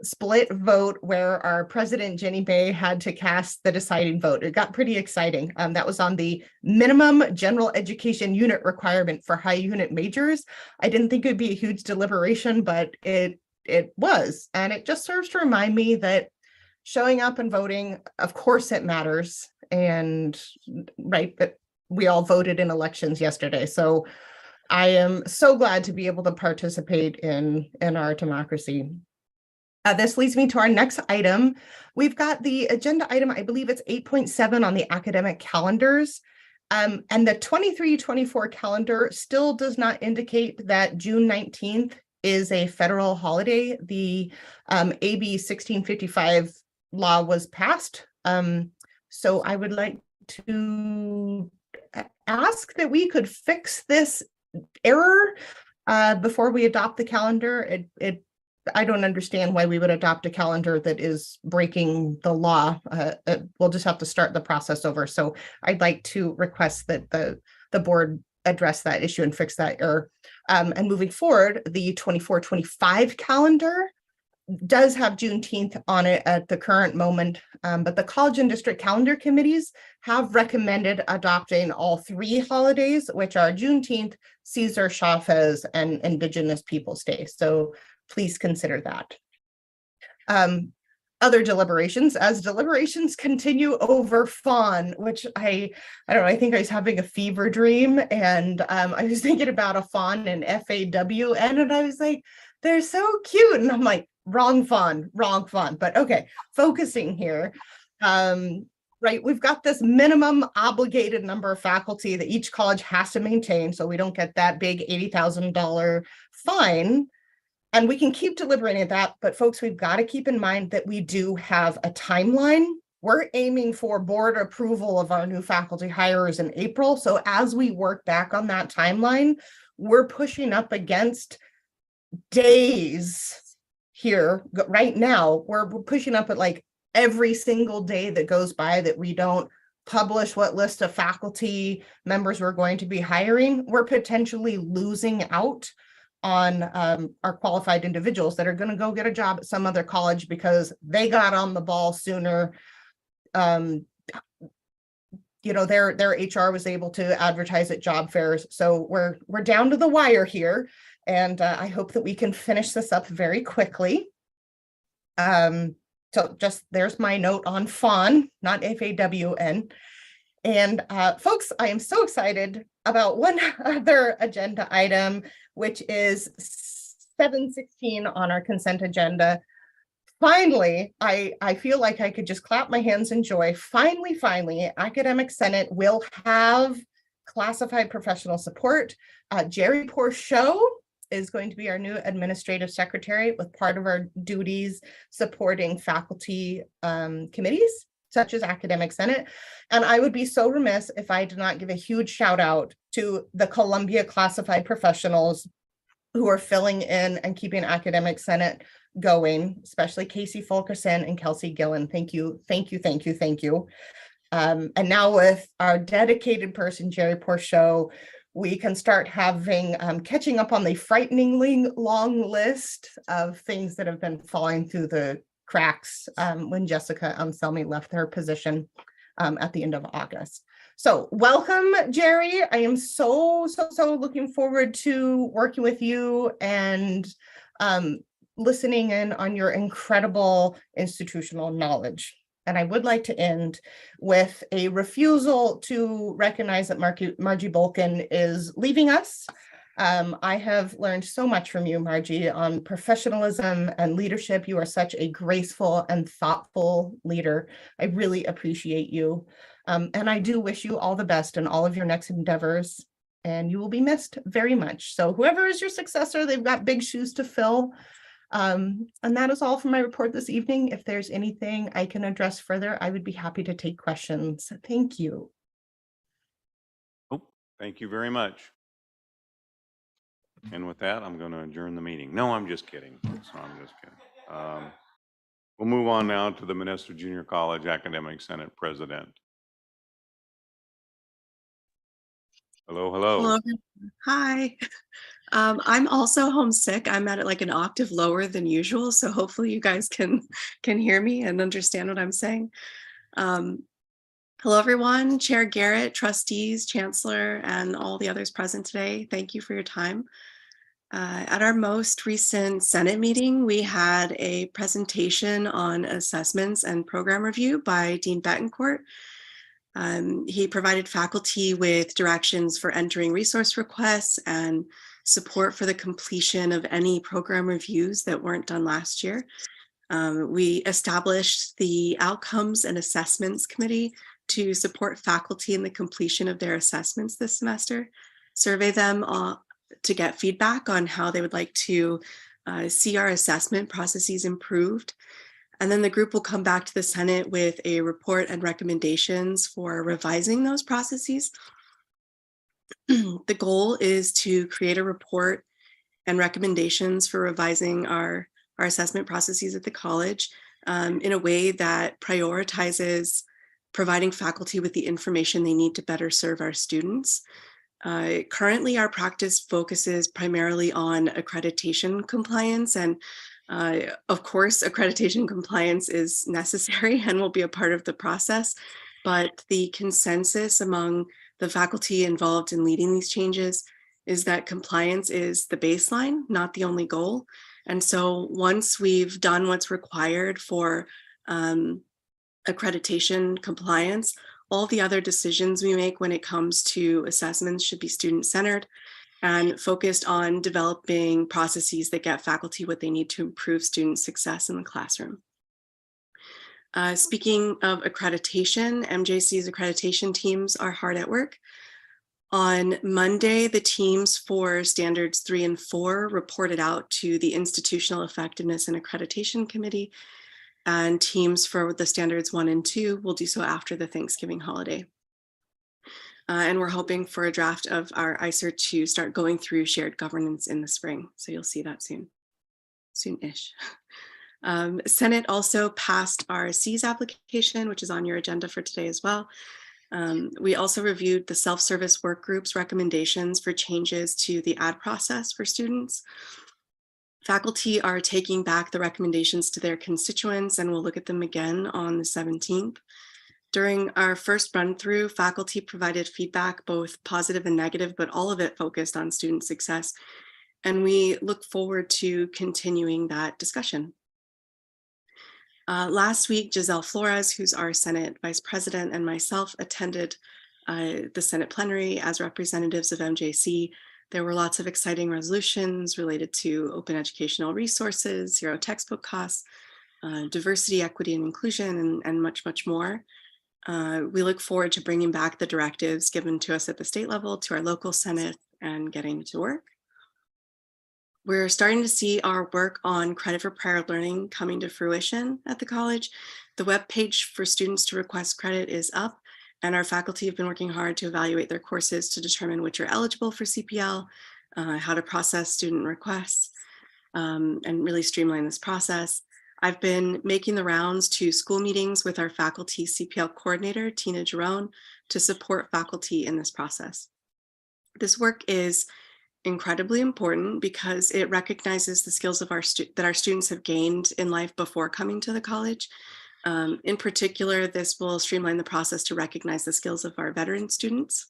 split vote where our president, Jenny Bay, had to cast the deciding vote. It got pretty exciting. That was on the minimum general education unit requirement for high unit majors. I didn't think it'd be a huge deliberation, but it was. And it just serves to remind me that showing up and voting, of course it matters. And right, but we all voted in elections yesterday. So I am so glad to be able to participate in our democracy. This leads me to our next item. We've got the agenda item, I believe it's 8.7 on the academic calendars. And the 23-24 calendar still does not indicate that June 19th is a federal holiday. The AB 1655 law was passed. So I would like to ask that we could fix this error before we adopt the calendar. I don't understand why we would adopt a calendar that is breaking the law. We'll just have to start the process over. So I'd like to request that the board address that issue and fix that error. And moving forward, the 24-25 calendar does have Juneteenth on it at the current moment, but the college and district calendar committees have recommended adopting all 3 holidays, which are Juneteenth, Cesar Chavez, and Indigenous Peoples Day. So please consider that. Other deliberations, as deliberations continue over fawn, which I don't know, I think I was having a fever dream, and I was thinking about a fawn and FAWN, and I was like, they're so cute. And I'm like, wrong fawn, but okay, focusing here. Right, we've got this minimum obligated number of faculty that each college has to maintain, so we don't get that big $80,000 fine. And we can keep deliberating that, but folks, we've got to keep in mind that we do have a timeline. We're aiming for board approval of our new faculty hires in April. So as we work back on that timeline, we're pushing up against days here. Right now, we're pushing up at like every single day that goes by that we don't publish what list of faculty members we're going to be hiring, we're potentially losing out on our qualified individuals that are going to go get a job at some other college because they got on the ball sooner. You know, their HR was able to advertise at job fairs. So we're down to the wire here. And I hope that we can finish this up very quickly. So just there's my note on fawn, not FAWN. And folks, I am so excited about one other agenda item, which is 7:16 on our consent agenda. Finally, I feel like I could just clap my hands in joy. Finally, Academic Senate will have classified professional support. Jerry Porchot is going to be our new administrative secretary with part of our duties supporting faculty committees such as Academic Senate. And I would be so remiss if I did not give a huge shout out to the Columbia classified professionals who are filling in and keeping Academic Senate going, especially Casey Fulkerson and Kelsey Gillen. Thank you. And now with our dedicated person, Jerry Porchot, we can start having catching up on the frighteningly long list of things that have been falling through the cracks when Jessica Anselmi left her position at the end of August. So welcome, Jerry. I am so looking forward to working with you and listening in on your incredible institutional knowledge. And I would like to end with a refusal to recognize that Margie Bolkin is leaving us. I have learned so much from you, Margie, on professionalism and leadership. You are such a graceful and thoughtful leader. I really appreciate you. And I do wish you all the best in all of your next endeavors, and you will be missed very much. So whoever is your successor, they've got big shoes to fill. And that is all for my report this evening. If there's anything I can address further, I would be happy to take questions. Thank you. Oh, thank you very much. And with that, I'm going to adjourn the meeting. No, I'm just kidding. So I'm just kidding. We'll move on now to the Modesto Junior College Academic Senate President. Hello, hello. Hello. Hi. I'm also homesick. I'm at like an octave lower than usual, so hopefully you guys can hear me and understand what I'm saying. Hello, everyone. Chair Garrett, trustees, chancellor, and all the others present today. Thank you for your time. At our most recent Senate meeting, we had a presentation on assessments and program review by Dean Betancourt. He provided faculty with directions for entering resource requests and support for the completion of any program reviews that weren't done last year. We established the Outcomes and Assessments Committee to support faculty in the completion of their assessments this semester, survey them to get feedback on how they would like to see our assessment processes improved. And then the group will come back to the Senate with a report and recommendations for revising those processes. The goal is to create a report and recommendations for revising our assessment processes at the college in a way that prioritizes providing faculty with the information they need to better serve our students. Currently, our practice focuses primarily on accreditation compliance, and of course, accreditation compliance is necessary and will be a part of the process, but the consensus among the faculty involved in leading these changes is that compliance is the baseline, not the only goal. And so once we've done what's required for accreditation compliance, all the other decisions we make when it comes to assessments should be student-centered and focused on developing processes that get faculty what they need to improve student success in the classroom. Speaking of accreditation, MJC's accreditation teams are hard at work. On Monday, the teams for standards 3 and 4 reported out to the Institutional Effectiveness and Accreditation Committee, and teams for the standards 1 and 2 will do so after the Thanksgiving holiday. And we're hoping for a draft of our ICER to start going through shared governance in the spring. So you'll see that soon-ish. Senate also passed our SEAS application, which is on your agenda for today as well. We also reviewed the self-service work group's recommendations for changes to the ad process for students. Faculty are taking back the recommendations to their constituents and we'll look at them again on the 17th. During our first run through, faculty provided feedback, both positive and negative, but all of it focused on student success. And we look forward to continuing that discussion. Last week, Giselle Flores, who's our Senate Vice President, and myself attended the Senate plenary as representatives of MJC. There were lots of exciting resolutions related to open educational resources, zero textbook costs, diversity, equity, and inclusion, and much, much more. We look forward to bringing back the directives given to us at the state level to our local Senate and getting to work. We're starting to see our work on credit for prior learning coming to fruition at the college. The webpage for students to request credit is up, and our faculty have been working hard to evaluate their courses to determine which are eligible for CPL, how to process student requests, and really streamline this process. I've been making the rounds to school meetings with our faculty CPL coordinator, Tina Jerome, to support faculty in this process. This work is incredibly important because it recognizes the skills of that our students have gained in life before coming to the college. In particular, this will streamline the process to recognize the skills of our veteran students.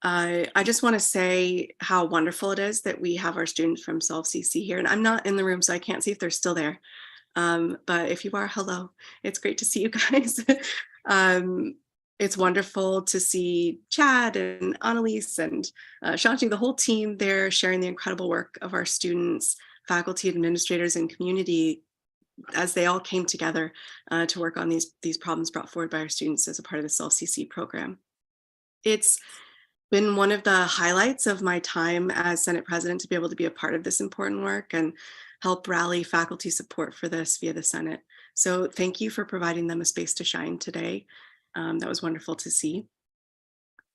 I just want to say how wonderful it is that we have our students from SolveCC here, and I'm not in the room, so I can't see if they're still there. But if you are, hello, it's great to see you guys. It's wonderful to see Chad and Annalise and Shanti, the whole team there sharing the incredible work of our students, faculty, administrators, and community as they all came together to work on these problems brought forward by our students as a part of the SolveCC program. It's been one of the highlights of my time as Senate President to be able to be a part of this important work and help rally faculty support for this via the Senate. So thank you for providing them a space to shine today. That was wonderful to see.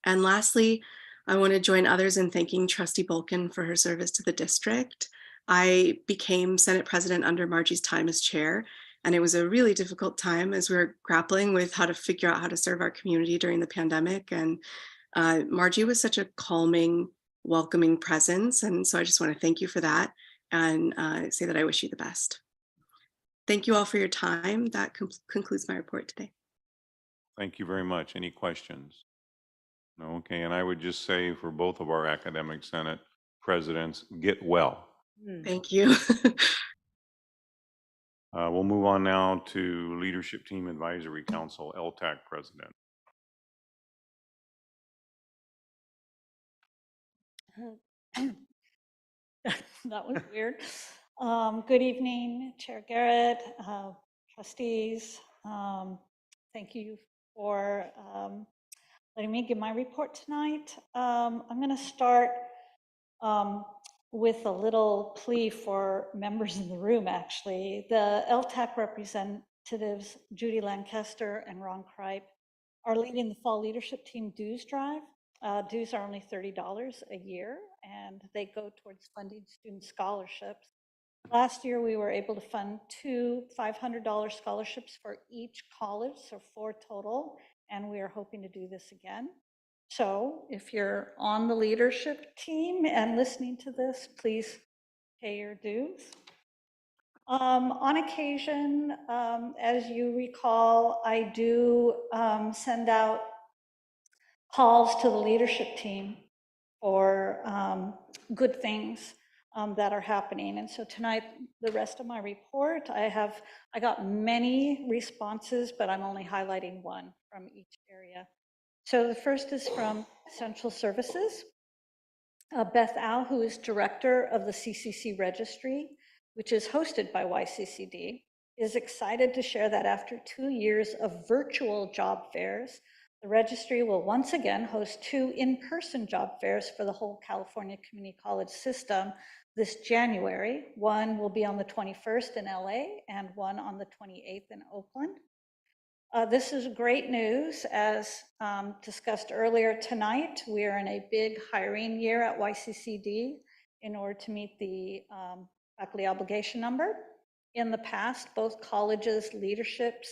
And lastly, I want to join others in thanking Trustee Bolkin for her service to the district. I became Senate President under Margie's time as chair, and it was a really difficult time as we were grappling with how to figure out how to serve our community during the pandemic. And Margie was such a calming, welcoming presence. And so I just want to thank you for that and say that I wish you the best. Thank you all for your time. That concludes my report today. Thank you very much. Any questions? No, okay, and I would just say for both of our academic senate presidents, get well. Thank you. We'll move on now to Leadership Team Advisory Council, LTAC President. That was weird. Good evening, Chair Garrett, trustees. Thank you for letting me give my report tonight. I'm going to start with a little plea for members in the room, actually. The LTAC representatives, Judy Lancaster and Ron Kripe, are leading the Fall Leadership Team Dues Drive. Dues are only $30 a year, and they go towards funding student scholarships. Last year, we were able to fund 2 $500 scholarships for each college, so 4 total, and we are hoping to do this again. So if you're on the leadership team and listening to this, please pay your dues. On occasion, as you recall, I do send out calls to the leadership team for good things that are happening. And so tonight, the rest of my report, I got many responses, but I'm only highlighting one from each area. So the first is from Central Services. Beth Au, who is director of the CCC Registry, which is hosted by YCCD, is excited to share that after 2 years of virtual job fairs, the registry will once again host 2 in-person job fairs for the whole California Community College system this January. One will be on the 21st in LA and one on the 28th in Oakland. This is great news. As discussed earlier tonight, we are in a big hiring year at YCCD in order to meet the faculty obligation number. In the past, both colleges' leadership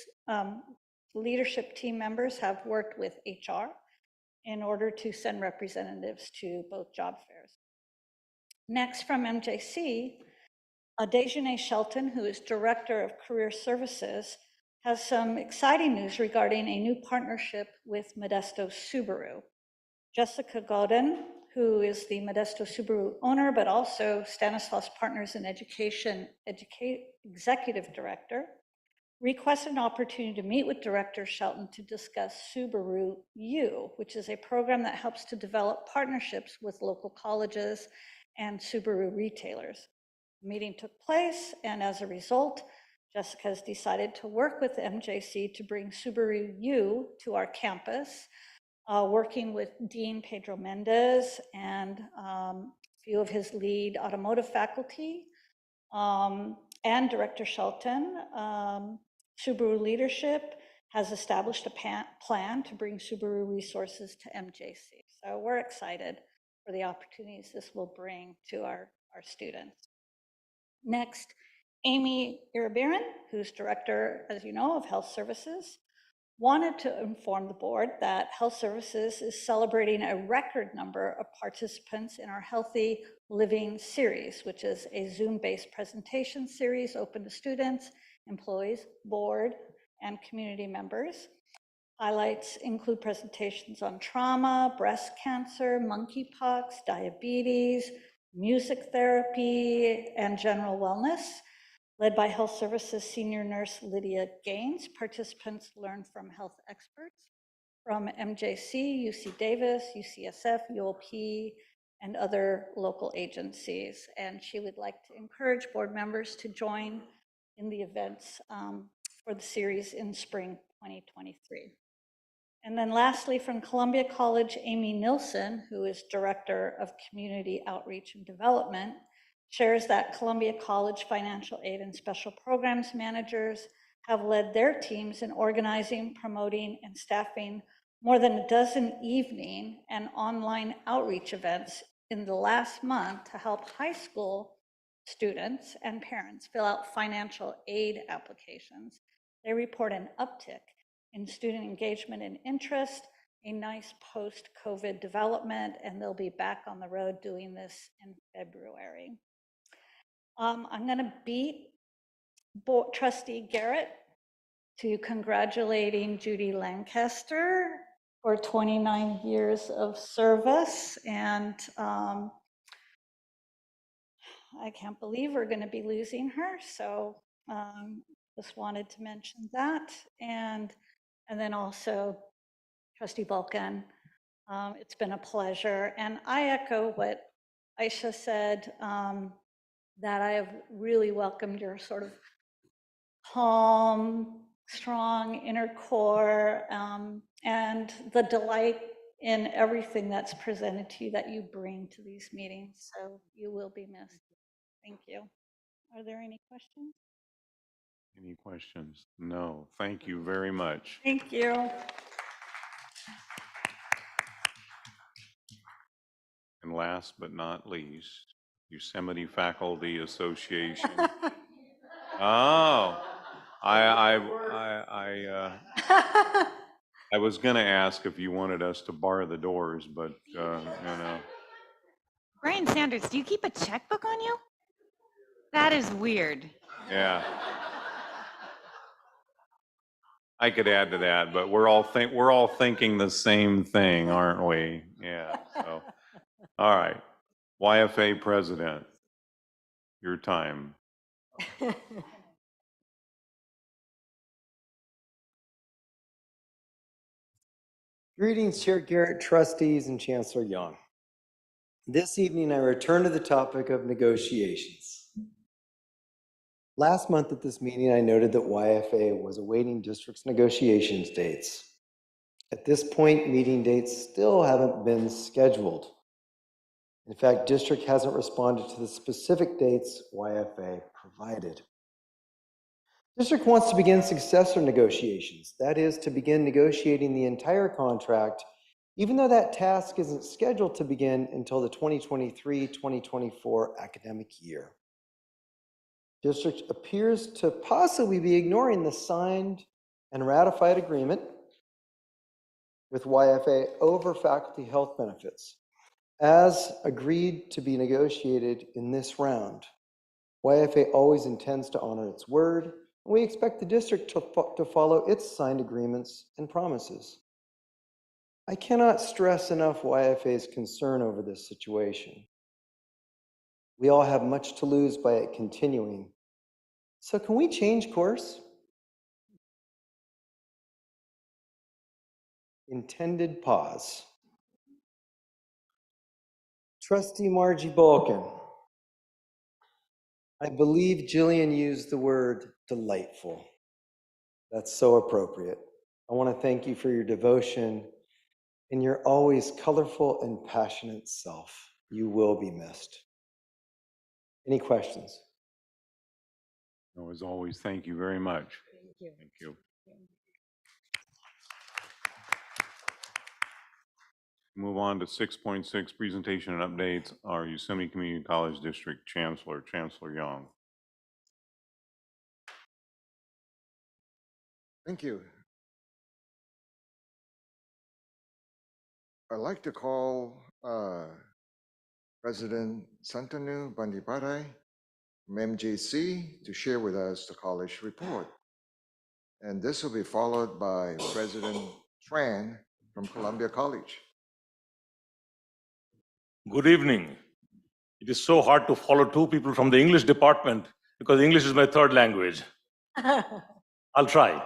team members have worked with HR in order to send representatives to both job fairs. Next, from MJC, Dejanae Shelton, who is Director of Career Services, has some exciting news regarding a new partnership with Modesto Subaru. Jessica Godin, who is the Modesto Subaru owner, but also Stanislaus Partners in Education Executive Director, requested an opportunity to meet with Director Shelton to discuss Subaru U, which is a program that helps to develop partnerships with local colleges and Subaru retailers. The meeting took place, and as a result, Jessica has decided to work with MJC to bring Subaru U to our campus, working with Dean Pedro Mendez and a few of his lead automotive faculty and Director Shelton. Subaru leadership has established a plan to bring Subaru resources to MJC. So we're excited for the opportunities this will bring to our students. Next, Amy Iribiran, who's Director, as you know, of Health Services, wanted to inform the board that Health Services is celebrating a record number of participants in our Healthy Living series, which is a Zoom-based presentation series open to students, employees, board, and community members. Highlights include presentations on trauma, breast cancer, monkeypox, diabetes, music therapy, and general wellness. Led by Health Services Senior Nurse Lydia Gaines, participants learn from health experts from MJC, UC Davis, UCSF, UOP, and other local agencies. And she would like to encourage board members to join in the events for the series in spring 2023. And then lastly, from Columbia College, Amy Nilsson, who is Director of Community Outreach and Development, shares that Columbia College financial aid and special programs managers have led their teams in organizing, promoting, and staffing more than a dozen evening and online outreach events in the last month to help high school students and parents fill out financial aid applications. They report an uptick in student engagement and interest, a nice post-COVID development, and they'll be back on the road doing this in February. I'm going to beat Trustee Garrett to congratulating Judy Lancaster for 29 years of service. And I can't believe we're going to be losing her. So just wanted to mention that. And then also Trustee Vulcan, it's been a pleasure. And I echo what Aisha said, that I have really welcomed your sort of calm, strong inner core, and the delight in everything that's presented to you that you bring to these meetings. So you will be missed. Thank you. Are there any questions? Any questions? No. Thank you very much. Thank you. And last but not least, Yosemite Faculty Association. Oh, I was going to ask if you wanted us to bar the doors, but you know. Brian Sanders, do you keep a checkbook on you? That is weird. Yeah. I could add to that, but we're all thinking the same thing, aren't we? Yeah. So, all right. YFA President, your time. Greetings, Chair Garrett, trustees, and Chancellor Young. This evening, I return to the topic of negotiations. Last month at this meeting, I noted that YFA was awaiting district's negotiations dates. At this point, meeting dates still haven't been scheduled. In fact, district hasn't responded to the specific dates YFA provided. District wants to begin successor negotiations. That is, to begin negotiating the entire contract, even though that task isn't scheduled to begin until the 2023-2024 academic year. District appears to possibly be ignoring the signed and ratified agreement with YFA over faculty health benefits, as agreed to be negotiated in this round. YFA always intends to honor its word, and we expect the district to follow its signed agreements and promises. I cannot stress enough YFA's concern over this situation. We all have much to lose by it continuing. So can we change course? Intended pause. Trustee Margie Balkin. I believe Jillian used the word delightful. That's so appropriate. I want to thank you for your devotion and your always colorful and passionate self. You will be missed. Any questions? No, as always, thank you very much. Thank you. Thank you. Move on to 6.6, presentation and updates. Our Yosemite Community College District Chancellor, Chancellor Young. Thank you. I'd like to call President Santanu Bandiparai from MJC to share with us the college report. And this will be followed by President Tran from Columbia College. Good evening. It is so hard to follow two people from the English department because English is my third language. I'll try.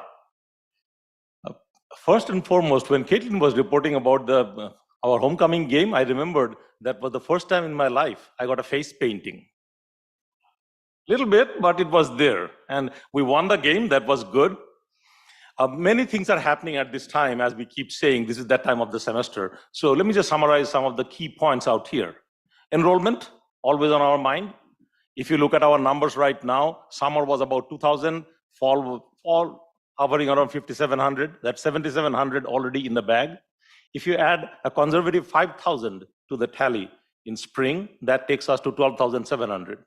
First and foremost, when Caitlin was reporting about our homecoming game, I remembered that was the first time in my life I got a face painting. Little bit, but it was there. And we won the game. That was good. Many things are happening at this time, as we keep saying, this is that time of the semester. So let me just summarize some of the key points out here. Enrollment, always on our mind. If you look at our numbers right now, summer was about 2,000, fall hovering around 5,700. That's 7,700 already in the bag. If you add a conservative 5,000 to the tally in spring, that takes us to 12,700.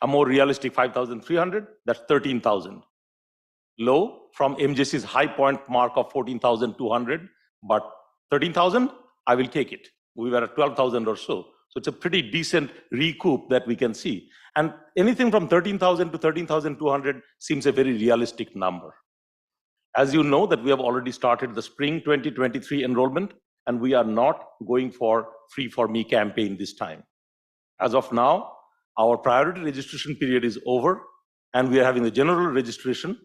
A more realistic 5,300, that's 13,000. Low from MJC's high point mark of 14,200, but 13,000, I will take it. We were at 12,000 or so. So it's a pretty decent recoup that we can see. And anything from 13,000 to 13,200 seems a very realistic number. As you know that we have already started the spring 2023 enrollment, and we are not going for Free for Me campaign this time. As of now, our priority registration period is over, and we are having the general registration.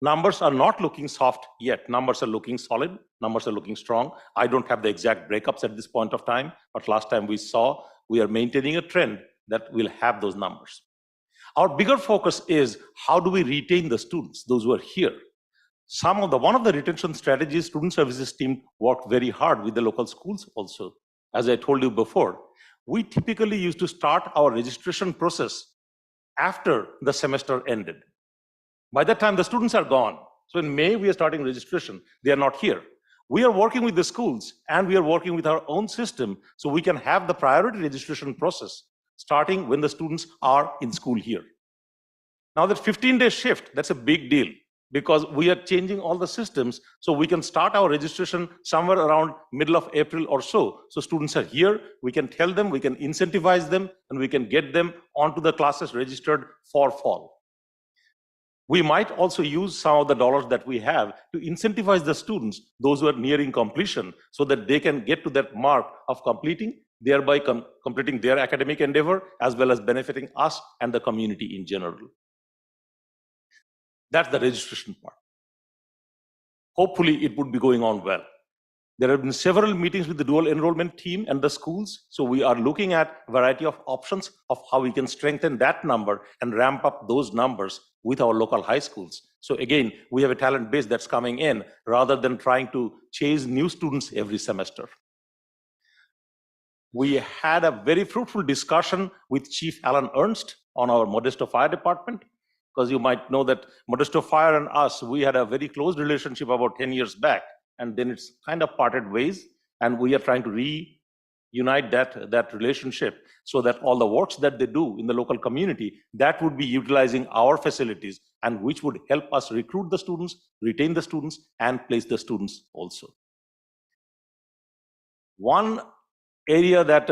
Numbers are not looking soft yet. Numbers are looking solid. Numbers are looking strong. I don't have the exact breakups at this point of time, but last time we saw we are maintaining a trend that will have those numbers. Our bigger focus is how do we retain the students, those who are here. One of the retention strategies, student services team worked very hard with the local schools also. As I told you before, we typically used to start our registration process after the semester ended. By that time, the students are gone. So in May, we are starting registration. They are not here. We are working with the schools and we are working with our own system so we can have the priority registration process starting when the students are in school here. Now that 15-day shift, that's a big deal because we are changing all the systems so we can start our registration somewhere around middle of April or so. So students are here, we can tell them, we can incentivize them, and we can get them onto the classes registered for fall. We might also use some of the dollars that we have to incentivize the students, those who are nearing completion, so that they can get to that mark of completing, thereby completing their academic endeavor, as well as benefiting us and the community in general. That's the registration part. Hopefully, it would be going on well. There have been several meetings with the dual enrollment team and the schools, so we are looking at a variety of options of how we can strengthen that number and ramp up those numbers with our local high schools. So again, we have a talent base that's coming in rather than trying to chase new students every semester. We had a very fruitful discussion with Chief Alan Ernst on our Modesto Fire Department, because you might know that Modesto Fire and us, we had a very close relationship about 10 years back, and then it's kind of parted ways, and we are trying to reunite that relationship so that all the works that they do in the local community, that would be utilizing our facilities and which would help us recruit the students, retain the students, and place the students also. One area that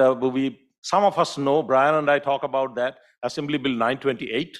some of us know, Brian and I talk about that, Assembly Bill 928.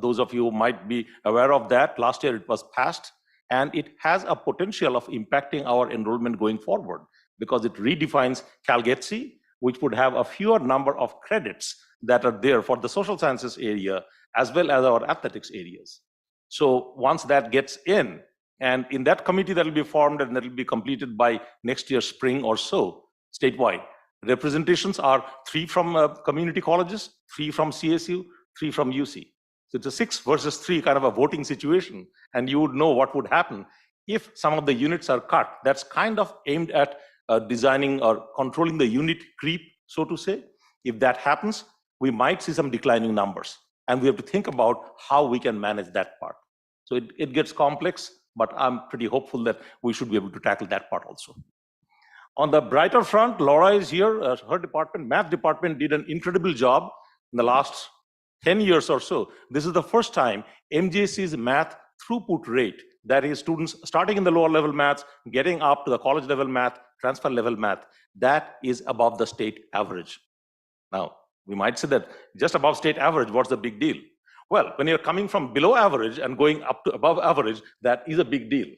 Those of you who might be aware of that, last year it was passed, and it has a potential of impacting our enrollment going forward because it redefines CalGETC, which would have a fewer number of credits that are there for the social sciences area as well as our athletics areas. So once that gets in, and in that committee that will be formed and that will be completed by next year spring or so, statewide, representations are 3 from community colleges, 3 from CSU, 3 from UC. So it's a 6 versus 3 kind of a voting situation, and you would know what would happen if some of the units are cut. That's kind of aimed at designing or controlling the unit creep, so to say. If that happens, we might see some declining numbers, and we have to think about how we can manage that part. So it gets complex, but I'm pretty hopeful that we should be able to tackle that part also. On the brighter front, Laura is here. Her department, math department, did an incredible job in the last 10 years or so. This is the first time MJC's math throughput rate, that is students starting in the lower level maths, getting up to the college level math, transfer level math, that is above the state average. Now, we might say that just above state average, what's the big deal? Well, when you're coming from below average and going up to above average, that is a big deal.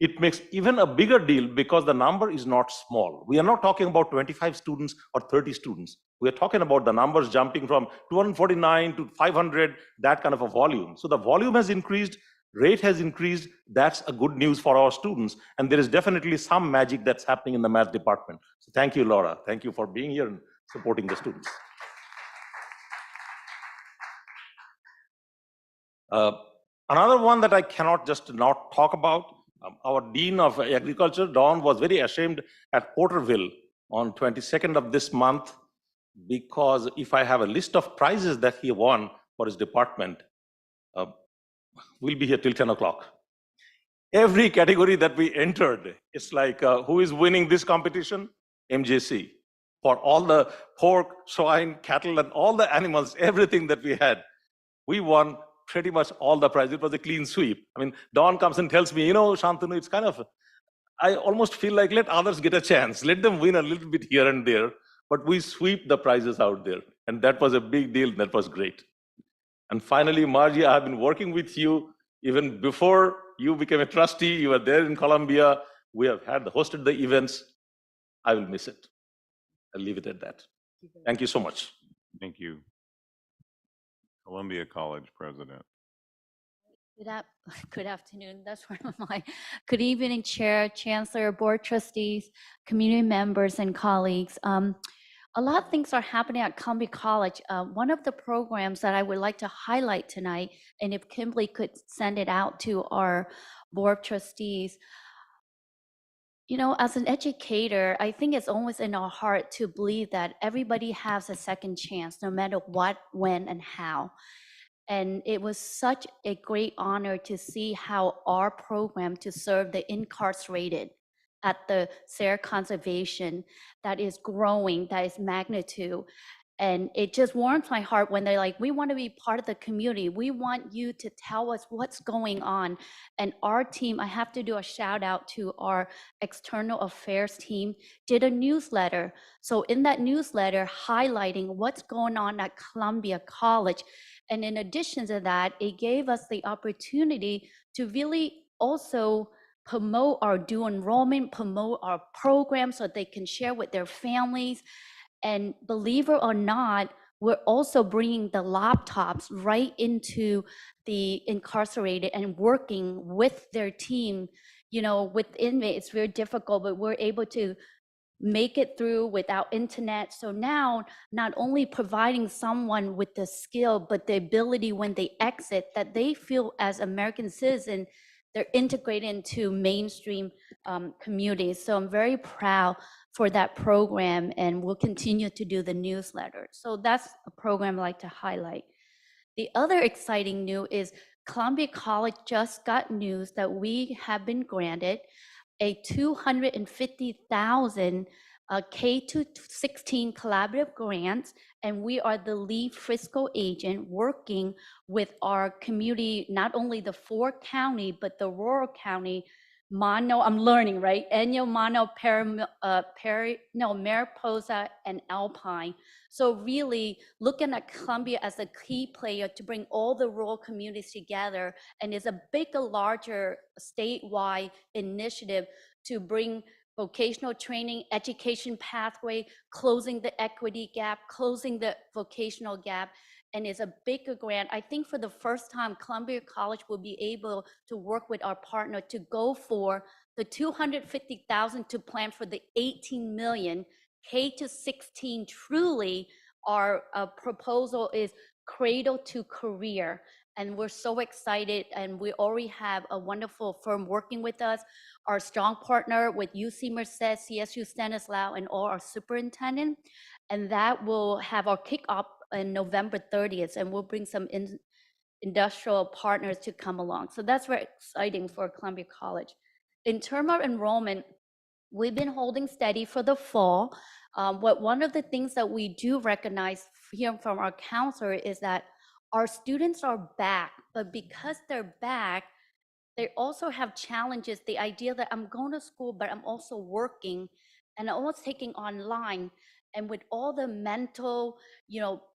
It makes even a bigger deal because the number is not small. We are not talking about 25 students or 30 students. We are talking about the numbers jumping from 249 to 500, that kind of a volume. So the volume has increased, rate has increased. That's a good news for our students. And there is definitely some magic that's happening in the math department. So thank you, Laura. Thank you for being here and supporting the students. Another one that I cannot just not talk about, Our Dean of Agriculture, Don, was very ashamed at Porterville on 22nd of this month, because if I have a list of prizes that he won for his department, we'll be here till 10 o'clock. Every category that we entered, it's like, who is winning this competition? MJC. For all the pork, swine, cattle, and all the animals, everything that we had, we won pretty much all the prizes. It was a clean sweep. I mean, Don comes and tells me, Shantanu, it's kind of, I almost feel like let others get a chance. Let them win a little bit here and there, but we sweep the prizes out there. And that was a big deal. That was great. And finally, Margie, I have been working with you even before you became a trustee. You were there in Columbia. We have hosted the events. I will miss it. I'll leave it at that. Thank you so much. Thank you. Columbia College President. Good afternoon. That's one of my. Good evening, Chair, Chancellor, Board Trustees, community members, and colleagues. A lot of things are happening at Columbia College. One of the programs that I would like to highlight tonight, and if Kimberly could send it out to our Board Trustees. As an educator, I think it's always in our heart to believe that everybody has a second chance, no matter what, when, and how. And it was such a great honor to see how our program to serve the incarcerated at the Sarah Conservation that is growing, that is magnitude. And it just warms my heart when they're like, we want to be part of the community. We want you to tell us what's going on. And our team, I have to do a shout out to our external affairs team, did a newsletter. So in that newsletter, highlighting what's going on at Columbia College. And in addition to that, it gave us the opportunity to really also promote our dual enrollment, promote our programs so they can share with their families. And believe it or not, we're also bringing the laptops right into the incarcerated and working with their team. With inmates, it's very difficult, but we're able to make it through without internet. So now, not only providing someone with the skill, but the ability when they exit, that they feel as American citizens, they're integrated into mainstream communities. So I'm very proud for that program, and we'll continue to do the newsletter. So that's a program I'd like to highlight. The other exciting news is Columbia College just got news that we have been granted a $250,000 K-16 collaborative grants, and we are the lead fiscal agent working with our community, not only the Ford County, but the rural county, I'm learning, right? Enyo, Mono, Mariposa, and Alpine. So really looking at Columbia as a key player to bring all the rural communities together, and is a bigger, larger statewide initiative to bring vocational training, education pathway, closing the equity gap, closing the vocational gap, and is a bigger grant. I think for the first time, Columbia College will be able to work with our partner to go for the $250,000 to plan for the 18 million K-16. Truly, our proposal is cradle to career. And we're so excited, and we already have a wonderful firm working with us. Our strong partner with UC Merced, CSU Stanislaus, and all our superintendent. And that will have our kickoff on November 30th, and we'll bring some industrial partners to come along. So that's very exciting for Columbia College. In terms of enrollment, we've been holding steady for the fall. One of the things that we do recognize here from our counselor is that our students are back, but because they're back, they also have challenges. The idea that I'm going to school, but I'm also working, and I'm almost taking online. And with all the mental,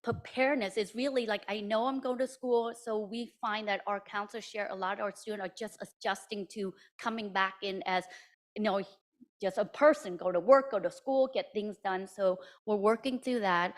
preparedness, it's really like, I know I'm going to school. So we find that our counselors share a lot of our students are just adjusting to coming back in as, just a person, go to work, go to school, get things done. So we're working through that.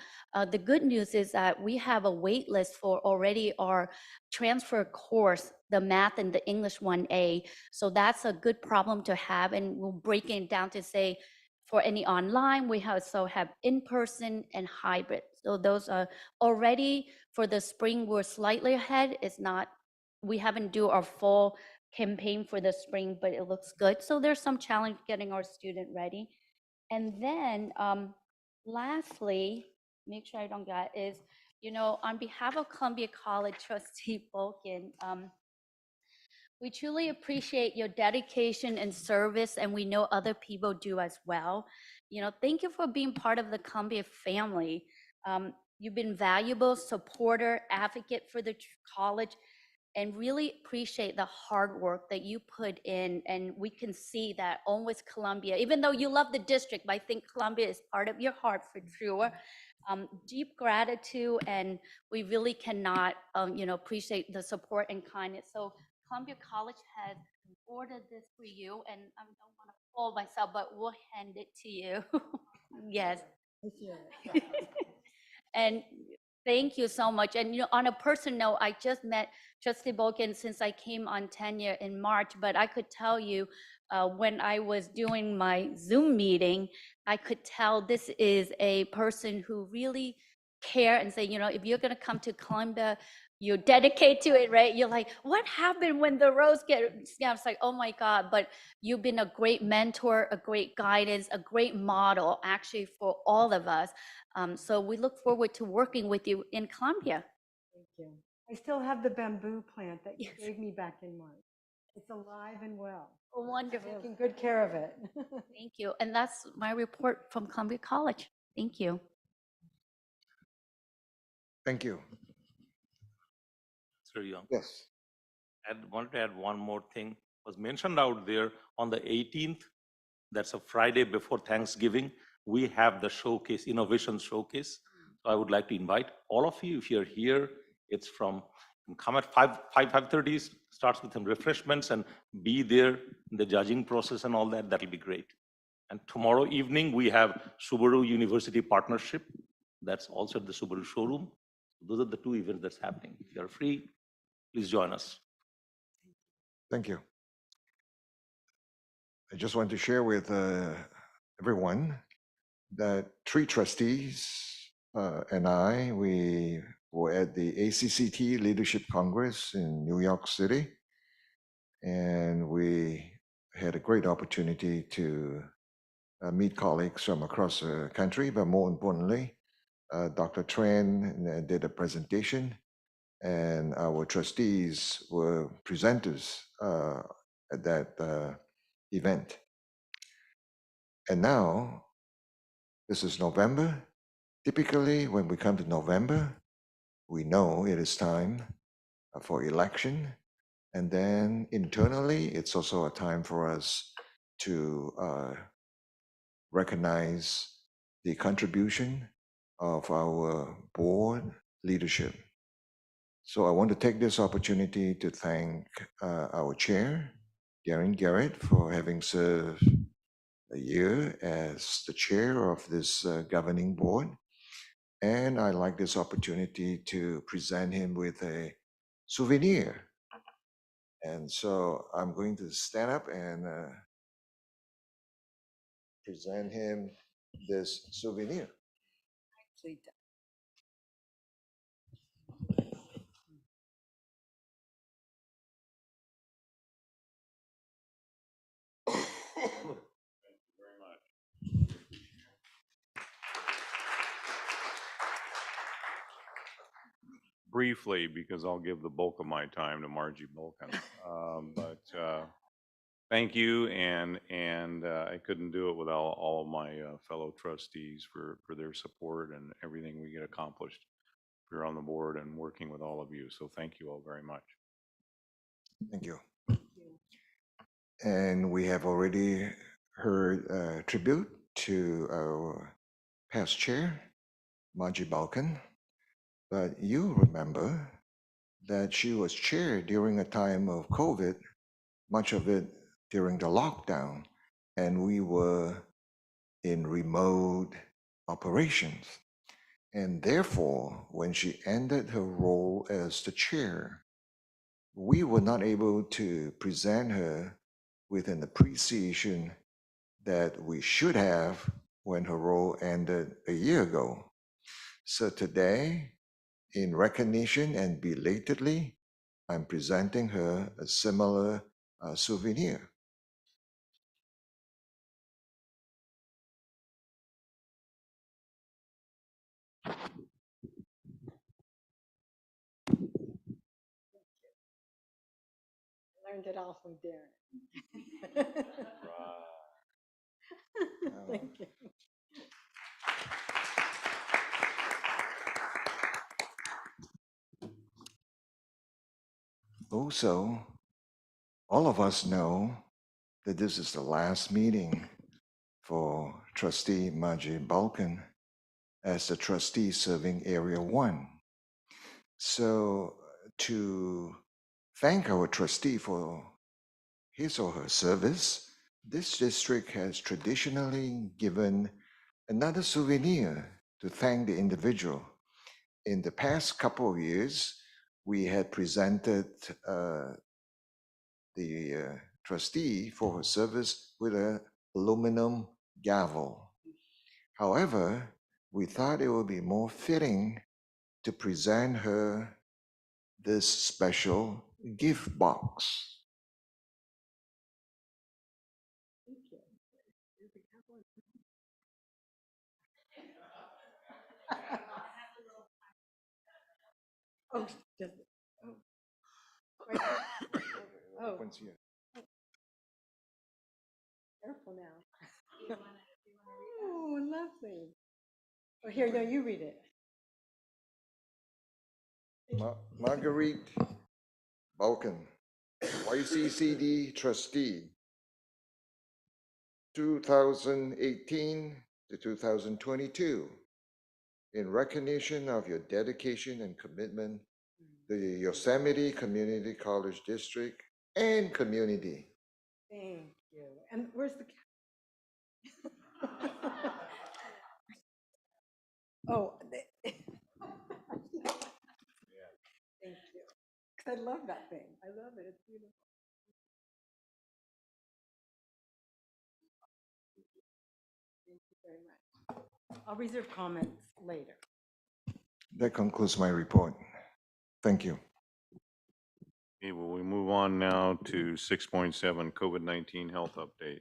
The good news is that we have a wait list for already our transfer course, the math and the English 1A. So that's a good problem to have. And we'll break it down to say, for any online, we also have in-person and hybrid. So those are already for the spring, we're slightly ahead. We haven't do our full campaign for the spring, but it looks good. So there's some challenge getting our student ready. And then lastly, make sure I don't get is, on behalf of Columbia College Trustee Bolkin, we truly appreciate your dedication and service, and we know other people do as well. Thank you for being part of the Columbia family. You've been valuable supporter, advocate for the college, and really appreciate the hard work that you put in. And we can see that always Columbia, even though you love the district, but I think Columbia is part of your heart for sure. Deep gratitude, and we really cannot, appreciate the support and kindness. So Columbia College has ordered this for you, and I don't want to call myself, but we'll hand it to you. Yes. And thank you so much. And on a personal note, I just met Trustee Bolkin since I came on tenure in March, but I could tell you when I was doing my Zoom meeting, I could tell this is a person who really care and say, if you're going to come to Columbia, you dedicate to it, right? You're like, what happened when the roads get scammed? It's like, oh my God, but you've been a great mentor, a great guidance, a great model actually for all of us. So we look forward to working with you in Columbia. Thank you. I still have the bamboo plant that you gave me back in March. It's alive and well. Wonderful. Taking good care of it. Thank you. And that's my report from Columbia College. Thank you. Thank you. Sir Young. Yes. I wanted to add one more thing. Was mentioned out there on the 18th, that's a Friday before Thanksgiving, we have the showcase, innovation showcase. So I would like to invite all of you, if you're here, it's from, come at 5:30, starts with some refreshments and be there in the judging process and all that, that'll be great. And tomorrow evening, we have Subaru University partnership. That's also at the Subaru showroom. Those are the two events that's happening. If you're free, please join us. Thank you. I just want to share with everyone that 3 trustees and we were at the ACCT Leadership Congress in New York City, and we had a great opportunity to meet colleagues from across the country, but more importantly, Dr. Tran did a presentation, and our trustees were presenters at that event. And now, this is November. Typically, when we come to November, we know it is time for election. And then internally, it's also a time for us to recognize the contribution of our board leadership. So I want to take this opportunity to thank our chair, Darren Garrett, for having served a year as the chair of this governing board. And I like this opportunity to present him with a souvenir. And so I'm going to stand up and present him this souvenir. Briefly, because I'll give the bulk of my time to Margie Bolkin. Thank you, and I couldn't do it without all of my fellow trustees for their support and everything we get accomplished here on the board and working with all of you. So thank you all very much. Thank you. And we have already heard a tribute to our past chair, Margie Balkan. But you remember that she was chair during a time of COVID, much of it during the lockdown, and we were in remote operations. And therefore, when she ended her role as the chair, we were not able to present her with an appreciation that we should have when her role ended a year ago. So today, in recognition and belatedly, I'm presenting her a similar souvenir. Learned it all from Darren. Thank you. Also, all of us know that this is the last meeting for Trustee Margie Balkan as the trustee serving Area 1. So to thank our trustee for his or her service, this district has traditionally given another souvenir to thank the individual. In the past couple of years, we had presented the trustee for her service with an aluminum gavel. However, we thought it would be more fitting to present her this special gift box. Oh, does it? Oh. Right there. Oh. Opens here. Careful now. Oh, lovely. Oh, here, no, you read it. Marguerite Balkan, YCCD trustee, 2018 to 2022. In recognition of your dedication and commitment to the Yosemite Community College District and community. Thank you. And where's the oh, thank you. Because I love that thing. I love it. It's beautiful. Thank you very much. I'll reserve comments later. That concludes my report. Thank you. Okay, well, we move on now to 6.7 COVID-19 health update.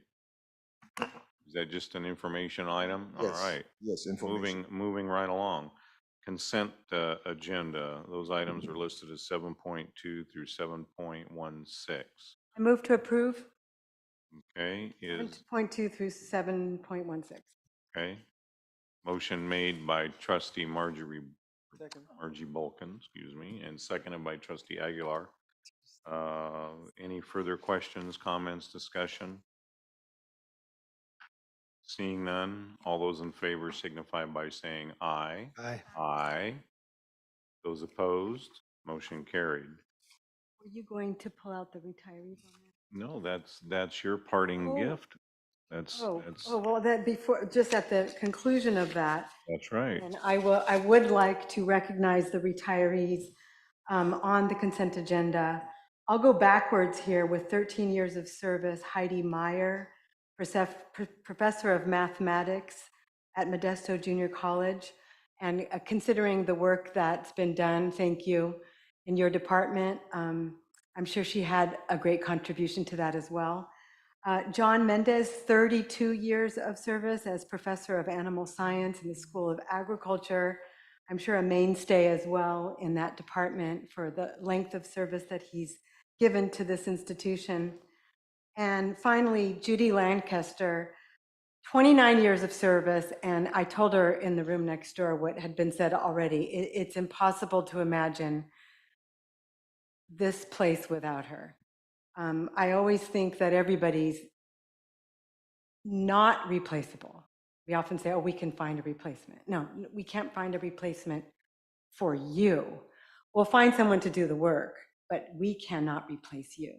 Is that just an information item? All Yes, right. yes, information. Moving right along. Consent agenda. Those items are listed as 7.2 through 7.16. I move to approve Okay, is, 7.2 through 7.16. okay. Motion made by trustee Margie Balkan, and seconded by trustee Aguilar. Any further questions, comments, discussion? Seeing none, all those in favor signify by saying aye. Aye. Aye. Those opposed, motion carried. Were you going to pull out the retirees on that? No, that's your parting Oh. gift. That's Well, that before, just at the conclusion of that, that's right. and I would like to recognize the retirees on the consent agenda. I'll go backwards here with 13 years of service. Heidi Meyer, professor of mathematics at Modesto Junior College. And considering the work that's been done, thank you, in your department. I'm sure she had a great contribution to that as well. John Mendez, 32 years of service as professor of animal science in the School of Agriculture. I'm sure a mainstay as well in that department for the length of service that he's given to this institution. And finally, Judy Lancaster, 29 years of service. And I told her in the room next door what had been said already. It's impossible to imagine this place without her. I always think that everybody's not replaceable. We often say, oh, we can find a replacement. No, we can't find a replacement for you. We'll find someone to do the work, but we cannot replace you.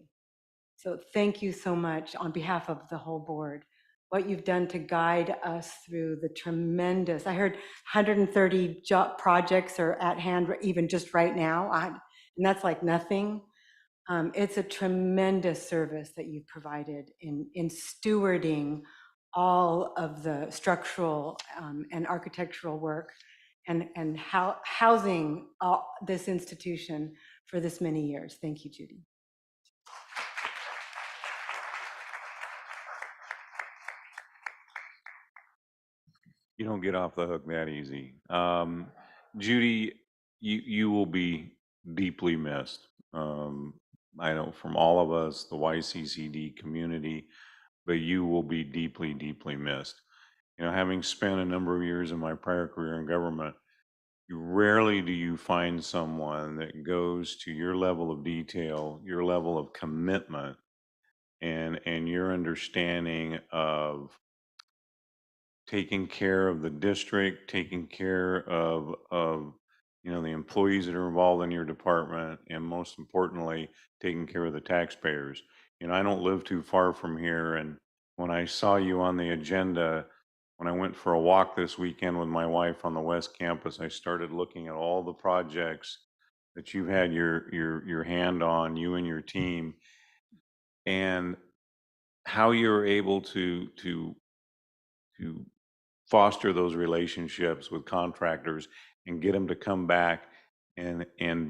So thank you so much on behalf of the whole board, what you've done to guide us through the tremendous, I heard 130 projects are at hand even just right now, and that's like nothing. It's a tremendous service that you've provided in stewarding all of the structural and architectural work and housing this institution for this many years. Thank you, Judy. You don't get off the hook that easy. Judy, you will be deeply missed. I know from all of us, the YCCD community, but you will be deeply, deeply missed. You know, having spent a number of years in my prior career in government, rarely do you find someone that goes to your level of detail, your level of commitment, and your understanding of taking care of the district, taking care of the employees that are involved in your department, and most importantly, taking care of the taxpayers. You know, I don't live too far from here, and when I saw you on the agenda, when I went for a walk this weekend with my wife on the West Campus, I started looking at all the projects that you've had your hand on, you and your team, and how you're able to foster those relationships with contractors and get them to come back and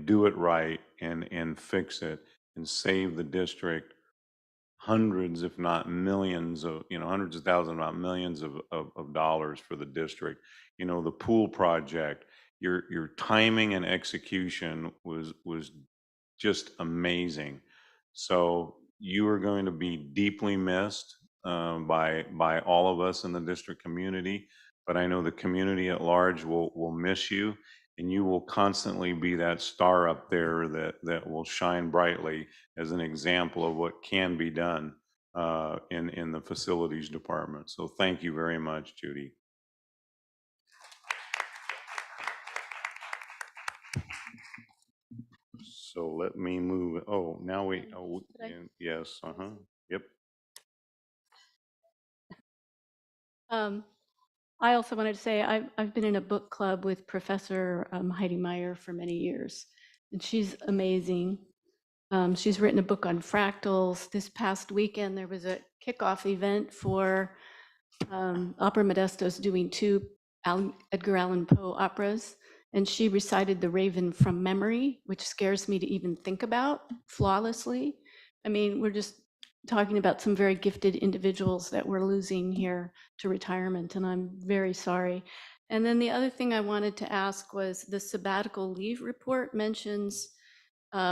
do it right and fix it and save the district hundreds, if not millions of, hundreds of thousands, not millions of dollars for the district. You know, the pool project, your timing and execution was just amazing. So you are going to be deeply missed by all of us in the district community, but I know the community at large will miss you, and you will constantly be that star up there that will shine brightly as an example of what can be done in the facilities department. So thank you very much, Judy. So let me move. Oh, now yes, yep. I also wanted to say I've been in a book club with Professor Heidi Meyer for many years, and she's amazing. She's written a book on fractals. This past weekend, there was a kickoff event for Opera Modesto's doing 2 Edgar Allan Poe operas, and she recited The Raven from memory, which scares me to even think about, flawlessly. I mean, we're just talking about some very gifted individuals that we're losing here to retirement, and I'm very sorry. And then the other thing I wanted to ask was the sabbatical leave report mentions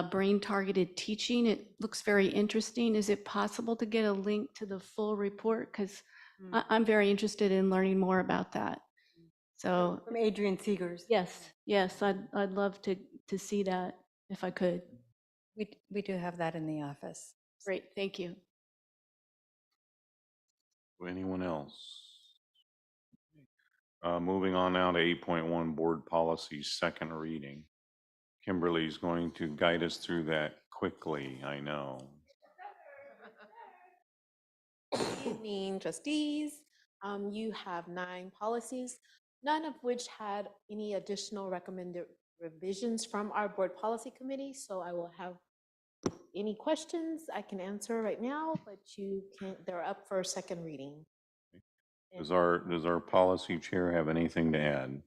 brain-targeted teaching. It looks very interesting. Is it possible to get a link to the full report? Because I'm very interested in learning more about that. So From Adrian Seegers. yes, I'd love to see that if I could. We do have that in the office. Great, thank you. Anyone else? Moving on now to 8.1 board policy, second reading. Kimberly's going to guide us through that quickly, I know. Good evening, trustees. You have 9 policies, none of which had any additional recommended revisions from our board policy committee. So I will have any questions I can answer right now, but they're up for second reading. Does our policy chair have anything to add?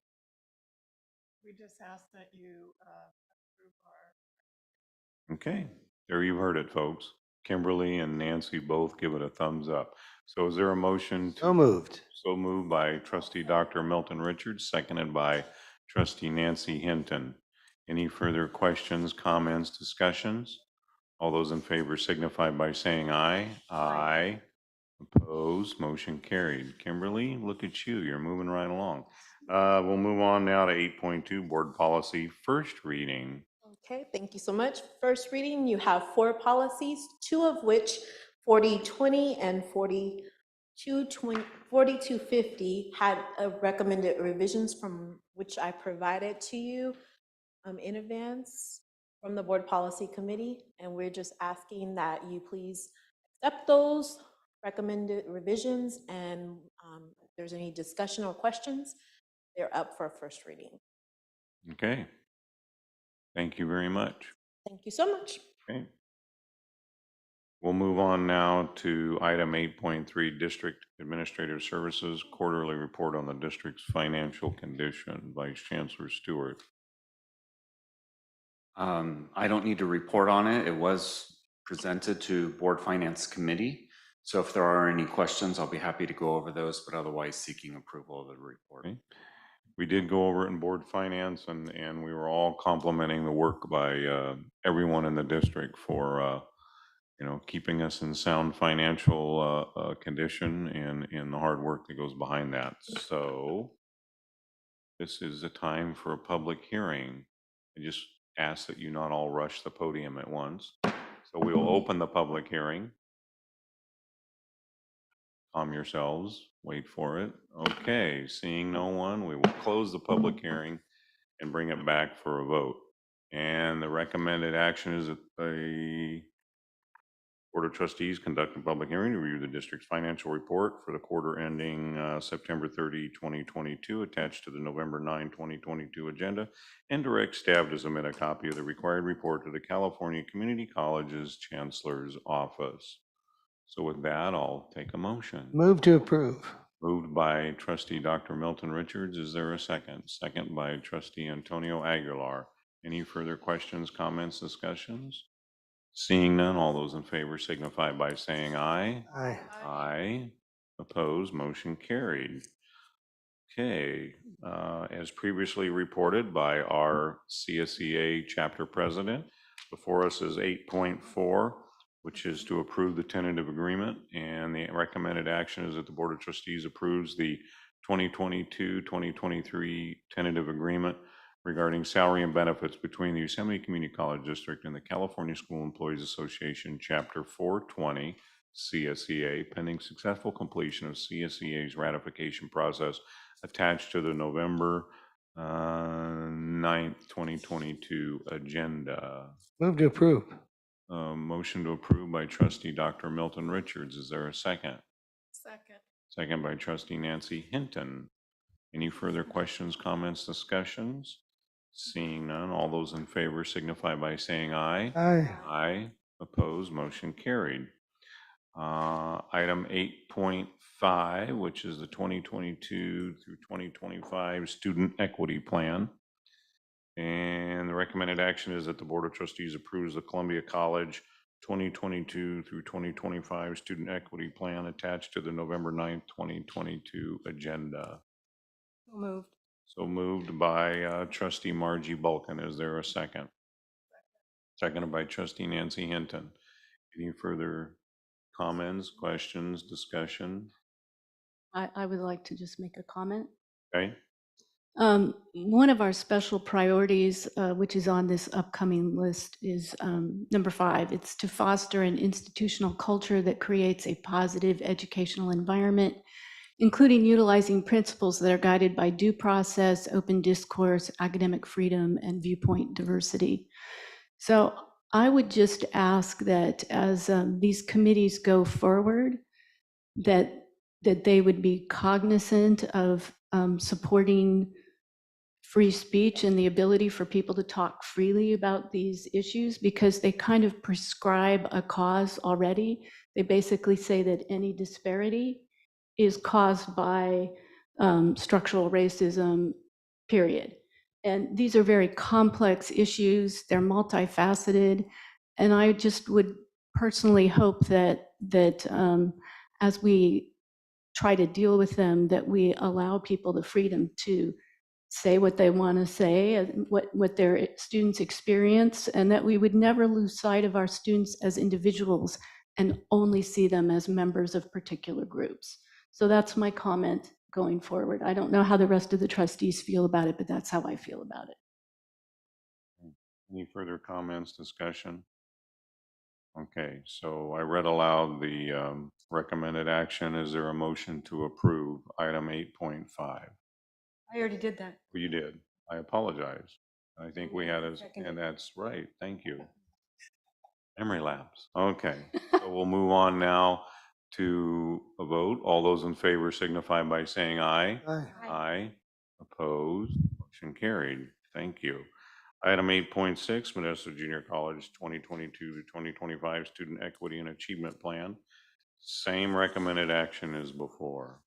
We just ask that you approve our. Okay, there you've heard it, folks. Kimberly and Nancy both give it a thumbs up. So is there a motion? So moved. So moved by trustee Dr. Milton Richards, seconded by trustee Nancy Hinton. Any further questions, comments, discussions? All those in favor signify by saying aye. Aye. Opposed, motion carried. Kimberly, look at you, you're moving right along. We'll move on now to 8.2 board policy, first reading. Okay, thank you so much. First reading, you have 4 policies, 2 of which 4020 and 4250 had recommended revisions from which I provided to you in advance from the board policy committee. And we're just asking that you please accept those recommended revisions, and if there's any discussion or questions, they're up for first reading. Okay. Thank you very much. Thank you so much. Okay. We'll move on now to item 8.3, District Administrative Services Quarterly Report on the District's Financial Condition. Vice Chancellor Stewart. I don't need to report on it. It was presented to Board Finance Committee. So if there are any questions, I'll be happy to go over those, but otherwise seeking approval of the report. Okay. We did go over it in board finance, and we were all complimenting the work by everyone in the district for keeping us in sound financial condition and the hard work that goes behind that. So this is a time for a public hearing. I just ask that you not all rush the podium at once. So we will open the public hearing. Calm yourselves, wait for it. Okay, seeing no one, we will close the public hearing and bring it back for a vote. And the recommended action is that the Board of Trustees conduct a public hearing to review the district's financial report for the quarter ending September 30, 2022, attached to the November 9, 2022 agenda, and direct staff to submit a copy of the required report to the California Community College's Chancellor's Office. So with that, I'll take a motion. Move to approve. Moved by Trustee Dr. Milton Richards. Is there a second? Second by Trustee Antonio Aguilar. Any further questions, comments, discussions? Seeing none, all those in favor signify by saying aye. Aye. Aye. Opposed, motion carried. Okay, as previously reported by our CSEA chapter president, before us is 8.4, which is to approve the tentative agreement, and the recommended action is that the Board of Trustees approves the 2022-2023 tentative agreement regarding salary and benefits between the Yosemite Community College District and the California School Employees Association, Chapter 420, CSEA, pending successful completion of CSEA's ratification process attached to the November 9th, 2022 agenda. Move to approve. Motion to approve by Trustee Dr. Milton Richards. Is there a second? Second. Second by Trustee Nancy Hinton. Any further questions, comments, discussions? Seeing none, all those in favor signify by saying aye. Aye. Aye. Opposed, motion carried. Item 8.5, which is the 2022 through 2025 Student Equity Plan. And the recommended action is that the Board of Trustees approves the Columbia College 2022 through 2025 Student Equity Plan attached to the November 9th, 2022 agenda. So moved. So moved by Trustee Margie Bulkin. Is there a second? Seconded by Trustee Nancy Hinton. Any further comments, questions, discussion? I would like to just make a comment. Okay. One of our special priorities, which is on this upcoming list, is number 5. It's to foster an institutional culture that creates a positive educational environment, including utilizing principles that are guided by due process, open discourse, academic freedom, and viewpoint diversity. So I would just ask that as these committees go forward, that they would be cognizant of supporting free speech and the ability for people to talk freely about these issues, because they kind of prescribe a cause already. They basically say that any disparity is caused by structural racism, period. And these are very complex issues. They're multifaceted. And I just would personally hope that as we try to deal with them, that we allow people the freedom to say what they want to say, and what their students experience, and that we would never lose sight of our students as individuals and only see them as members of particular groups. So that's my comment going forward. I don't know how the rest of the trustees feel about it, but that's how I feel about it. Any further comments, discussion? Okay, so I read aloud the recommended action. Is there a motion to approve item 8.5? I already did that. Well, you did. I apologize. I think we had a, and that's right. Thank you. Memory lapse. Okay, so we'll move on now to a vote. All those in favor signify by saying aye. Aye. Aye. Opposed? Motion carried. Thank you. Item 8.6, Modesto Junior College 2022 to 2025 Student Equity and Achievement Plan. Same recommended action as before.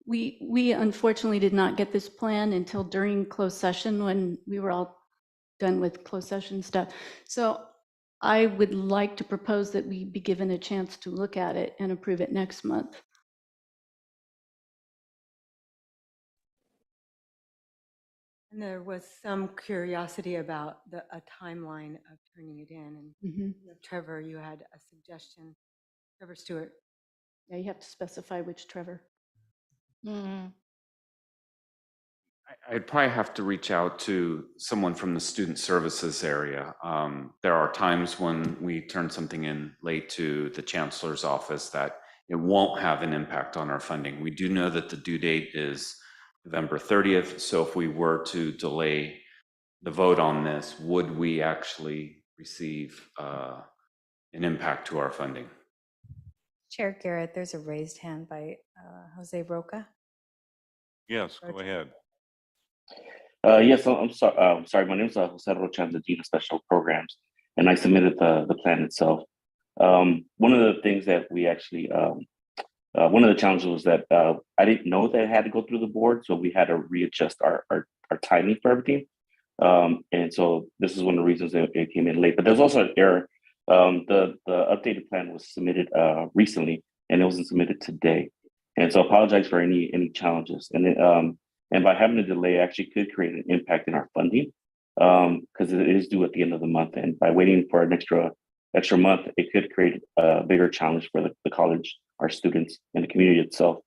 We unfortunately did not get this plan until during closed session when we were all done with closed session stuff. So I would like to propose that we be given a chance to look at it and approve it next month. And there was some curiosity about a timeline of turning it in. And Mhm. Trevor, you had a suggestion. Trevor Stewart. Yeah, you have to specify which Trevor. I'd probably have to reach out to someone from the student services area. There are times when we turn something in late to the chancellor's office that it won't have an impact on our funding. We do know that the due date is November 30th. So if we were to delay the vote on this, would we actually receive an impact to our funding? Chair Garrett, there's a raised hand by Jose Roca. Yes, go ahead. Yes, I'm sorry. My name is Jose Rocha. I'm the Dean of Special Programs, and I submitted the plan itself. One of the things that we actually, one of the challenges was that I didn't know that it had to go through the board, so we had to readjust our timing for everything. And so this is one of the reasons that it came in late. But there's also an error. The updated plan was submitted recently, and it wasn't submitted today. And so I apologize for any challenges. And by having a delay, actually could create an impact in our funding because it is due at the end of the month. And by waiting for an extra month, it could create a bigger challenge for the college, our students, and the community itself.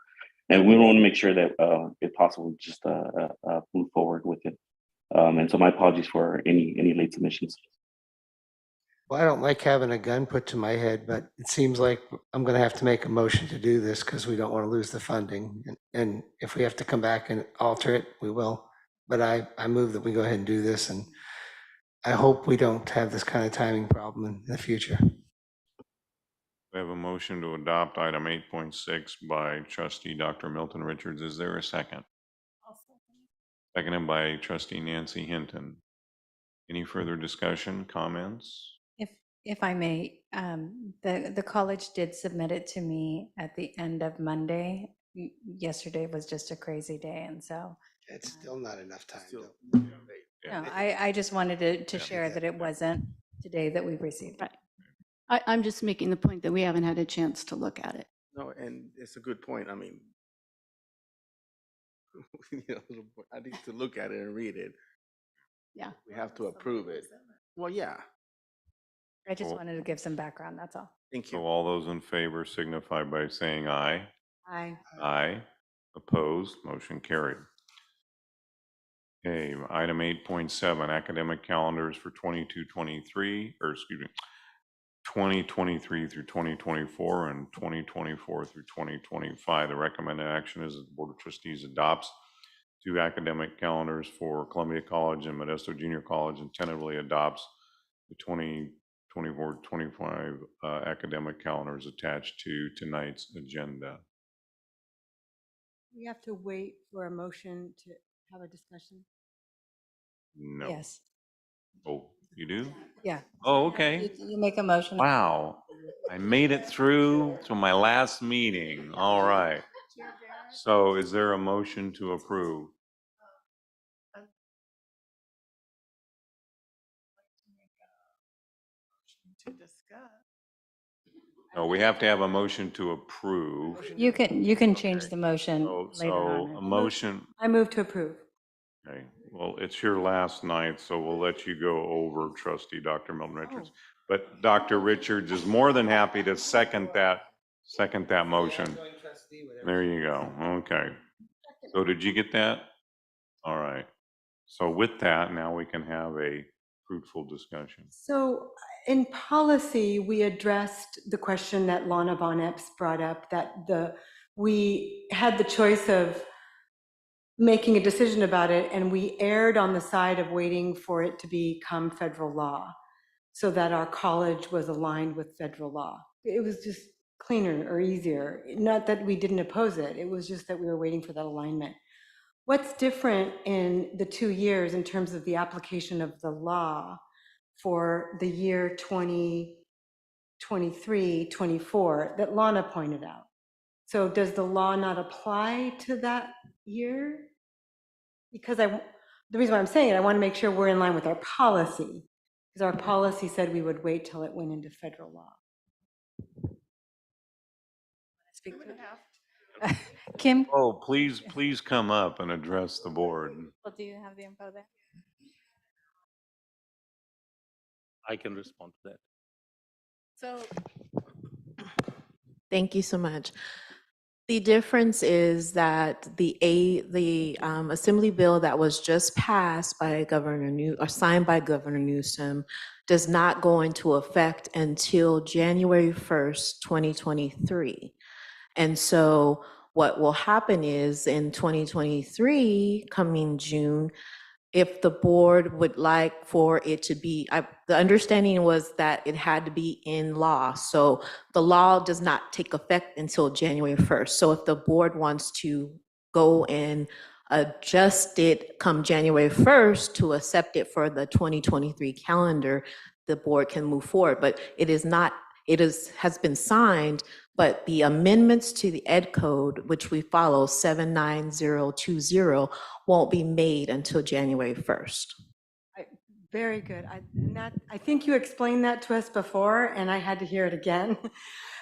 And we want to make sure that, if possible, just move forward with it. And so my apologies for any late submissions. Well, I don't like having a gun put to my head, but it seems like I'm going to have to make a motion to do this because we don't want to lose the funding. And if we have to come back and alter it, we will. But I move that we go ahead and do this. And I hope we don't have this kind of timing problem in the future. We have a motion to adopt item 8.6 by trustee Dr. Milton Richards. Is there a second? Seconded by trustee Nancy Hinton. Any further discussion, comments? If I may, the college did submit it to me at the end of Monday. Yesterday was just a crazy day, and so. It's still not enough time. No, I just wanted to share that it wasn't today that we received it. I'm just making the point that we haven't had a chance to look at it. No, and it's a good point. I mean, I need to look at it and read it. Yeah. We have to approve it. Well, yeah. I just wanted to give some background, that's all. Thank you. So all those in favor signify by saying aye. Aye. Aye. Opposed, motion carried. Okay, item 8.7, academic calendars for 2023 through 2024 and 2024 through 2025. The recommended action is that the Board of Trustees adopts 2 academic calendars for Columbia College and Modesto Junior College and tentatively adopts the 2024-25 academic calendars attached to tonight's agenda. We have to wait for a motion to have a discussion. No. Yes. Oh, you do? Yeah. Oh, okay. You make a motion. Wow. I made it through to my last meeting. All right. So is there a motion to approve? No, we have to have a motion to approve. You can change the motion later So on. a motion, I move to approve. okay, well, it's your last night, so we'll let you go over, trustee Dr. Milton Richards. But Dr. Richards is more than happy to second that motion. There you go. Okay. So did you get that? All right. So with that, now we can have a fruitful discussion. So in policy, we addressed the question that Lana Von Epps brought up, that we had the choice of making a decision about it, and we erred on the side of waiting for it to become federal law so that our college was aligned with federal law. It was just cleaner or easier. Not that we didn't oppose it, it was just that we were waiting for that alignment. What's different in the 2 years in terms of the application of the law for the year 2023, 24 that Lana pointed out? So does the law not apply to that year? Because the reason why I'm saying it, I want to make sure we're in line with our policy. because our policy said we would wait till it went into federal law. Speak to it. Kim? Oh, please come up and address the board. Well, do you have the info there? I can respond to that. So, thank you so much. The difference is that the Assembly bill that was just passed by Governor New, or signed by Governor Newsom, does not go into effect until January 1st, 2023. And so what will happen is in 2023, coming June, if the board would like for it to be, the understanding was that it had to be in law. So the law does not take effect until January 1st. So if the board wants to go and adjust it come January 1st to accept it for the 2023 calendar, the board can move forward. But it is not, has been signed, but the amendments to the Ed Code, which we follow, 79020, won't be made until January 1st. Very good. I think you explained that to us before, and I had to hear it again.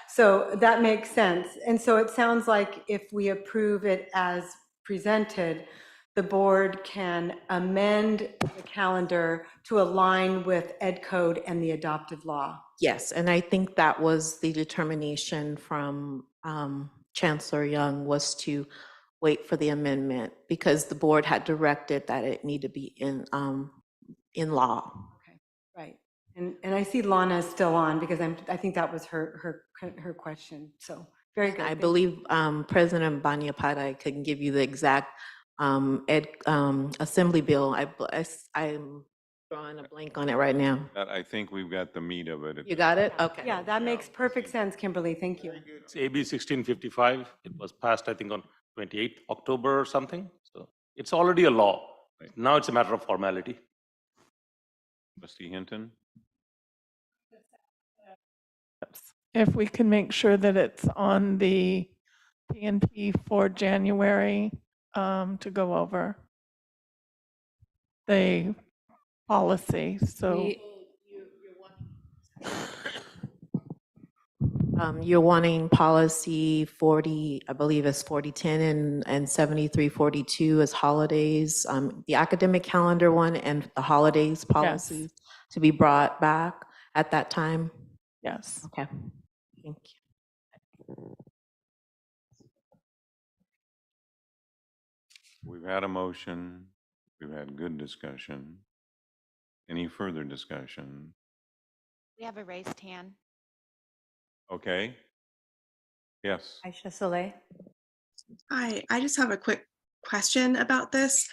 So that makes sense. And so it sounds like if we approve it as presented, the board can amend the calendar to align with Ed Code and the adopted law. Yes, and I think that was the determination from Chancellor Young, was to wait for the amendment because the board had directed that it need to be in law. Okay, right. And I see Lana is still on because I think that was her question. So very good. I believe President Banyapaday can give you the exact Assembly bill. I'm drawing a blank on it right now. I think we've got the meat of it. You got it? Okay. Yeah, that makes perfect sense, Kimberly. Thank you. It's AB 1655. It was passed, I think, on 28th October or something. So it's already a law. Now it's a matter of formality. Trustee Hinton? If we can make sure that it's on the PNP for January to go over the policy, so. You're wanting policy 40, I believe it's 4010 and 7342 as holidays, the academic calendar one and the holidays policy to be brought back at that time? Yes. Okay, thank you. We've had a motion. We've had good discussion. Any further discussion? We have a raised hand. Okay. Yes. Aisha Soleil. Hi, I just have a quick question about this.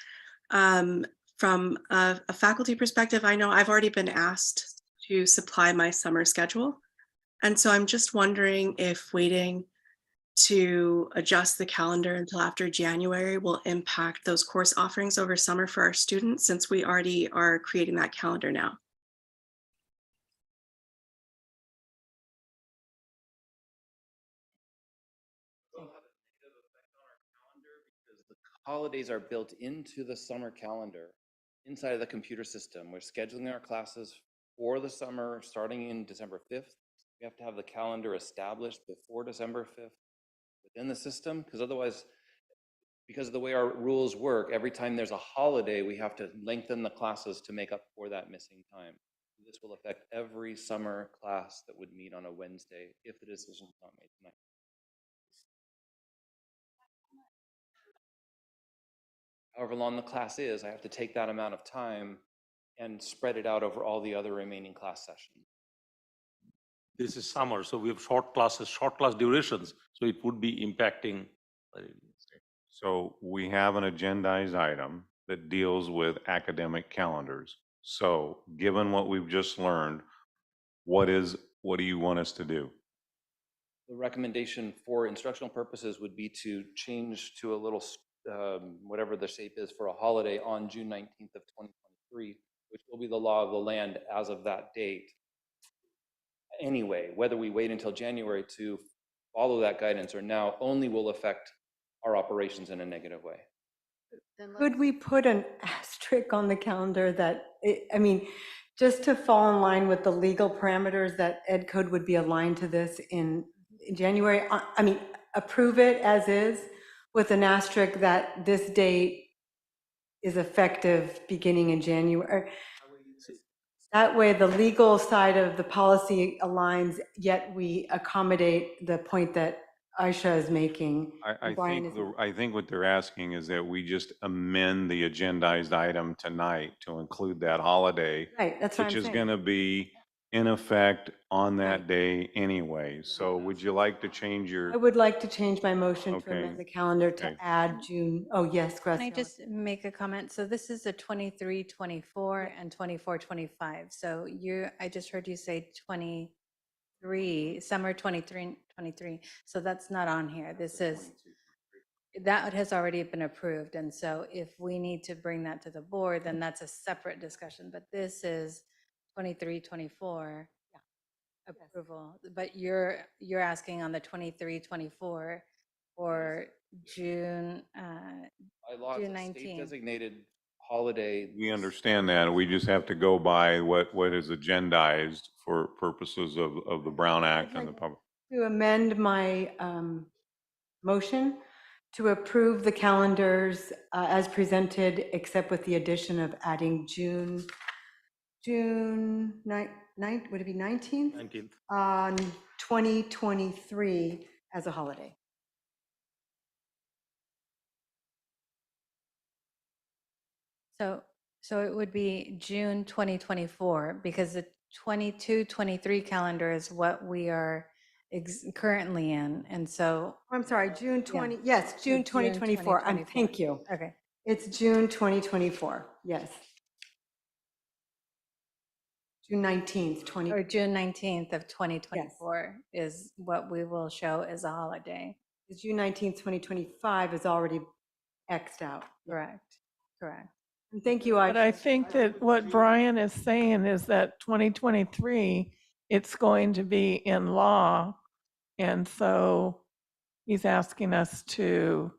From a faculty perspective, I know I've already been asked to supply my summer schedule. And so I'm just wondering if waiting to adjust the calendar until after January will impact those course offerings over summer for our students, since we already are creating that calendar now. Holidays are built into the summer calendar inside of the computer system. We're scheduling our classes for the summer starting in December 5th. We have to have the calendar established before December 5th within the system, because otherwise, because of the way our rules work, every time there's a holiday, we have to lengthen the classes to make up for that missing time. This will affect every summer class that would meet on a Wednesday if the decision is not made tonight. However long the class is, I have to take that amount of time and spread it out over all the other remaining class sessions. This is summer, so we have short classes, short class durations, so it would be impacting. So we have an agendized item that deals with academic calendars. So given what we've just learned, what do you want us to do? The recommendation for instructional purposes would be to change to a little, whatever the shape is for a holiday on June 19th of 2023, which will be the law of the land as of that date. Anyway, whether we wait until January to follow that guidance or now only will affect our operations in a negative way. Could we put an asterisk on the calendar that, just to fall in line with the legal parameters that Ed Code would be aligned to this in January, I mean, approve it as is with an asterisk that this date is effective beginning in January. That way, the legal side of the policy aligns, yet we accommodate the point that Aisha is making. and Brian is I think what they're asking is that we just amend the agendized item tonight to include that holiday, Right, that's what which I'm is saying. going to be in effect on that day anyway. So would you like to change I your, would like to change my motion to Okay, amend the calendar to okay. add June, oh, yes, Can I Graciela. just make a comment? So this is a 23, 24, and 24, 25. So I just heard you say 23, summer 23, 23. So that's not on here. That has already been approved. And so if we need to bring that to the board, then that's a separate discussion. But this is 23, 24 approval. But you're asking on the 23, 24 for June, By law, June it's a state 19th. designated holiday. We understand that. We just have to go by what is agendized for purposes of the Brown Act and the public. To amend my motion to approve the calendars as presented, except with the addition of adding June 9th, would it be 19th? 19th. On 2023 as a holiday. So it would be June 2024, because the 22, 23 calendar is what we are currently in. And so, I'm sorry, June 20, Yeah. yes, So June June 2024. 2024. Thank you. okay. It's June 2024, yes. June 19th, 20. Or June 19th of 2024 is what we will show as a holiday. June 19th, 2025 is already Xed out. Correct, correct. And thank you, But I Aisha. think that what Brian is saying is that 2023, it's going to be in law. And so he's asking us to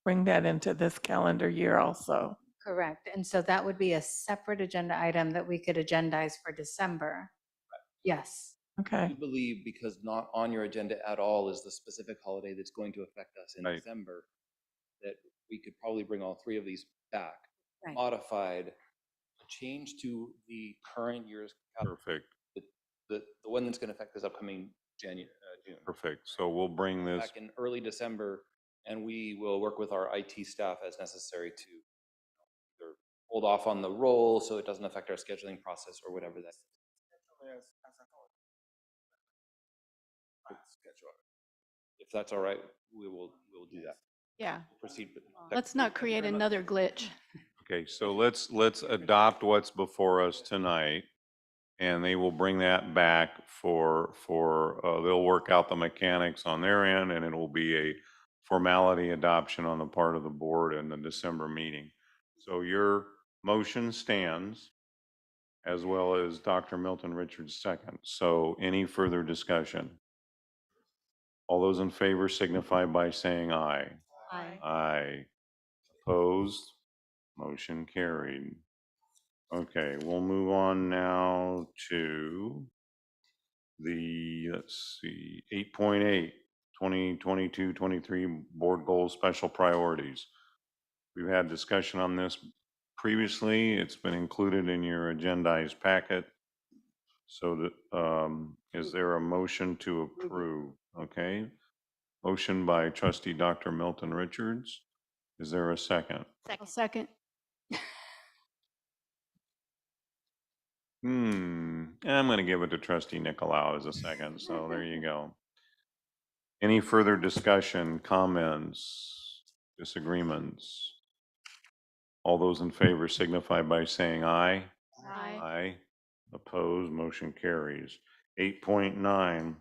bring that into this calendar year also. Correct. And so that would be a separate agenda item that we could agendize for December. Yes. Okay. I believe because not on your agenda at all is the specific holiday that's going to affect us in Right. December, that we could probably bring all three of these back, Right. modified, change to the current year's calendar, Perfect, the one that's going to affect this upcoming June. perfect. So we'll bring this, Back in early December, and we will work with our IT staff as necessary to either hold off on the roll so it doesn't affect our scheduling process or whatever that is. If that's all right, we'll do that. Yeah, Proceed. with- let's not create another glitch. okay, so let's adopt what's before us tonight. And they will bring that back for they'll work out the mechanics on their end, and it'll be a formality adoption on the part of the board in the December meeting. So your motion stands, as well as Dr. Milton Richards' second. So any further discussion? All those in favor signify by saying aye. Aye. Aye. Opposed? Motion carried. Okay, we'll move on now to the, let's see, 8.8, 2022-23 Board Goals Special Priorities. We've had discussion on this previously. It's been included in your agendized packet. So is there a motion to approve? Okay. Motion by trustee Dr. Milton Richards. Is there a second? Second. I'm going to give it to trustee Nicolau as a second, so there you go. Any further discussion, comments, disagreements? All those in favor signify by saying aye. Aye. Aye. Opposed, motion carries. 8.9,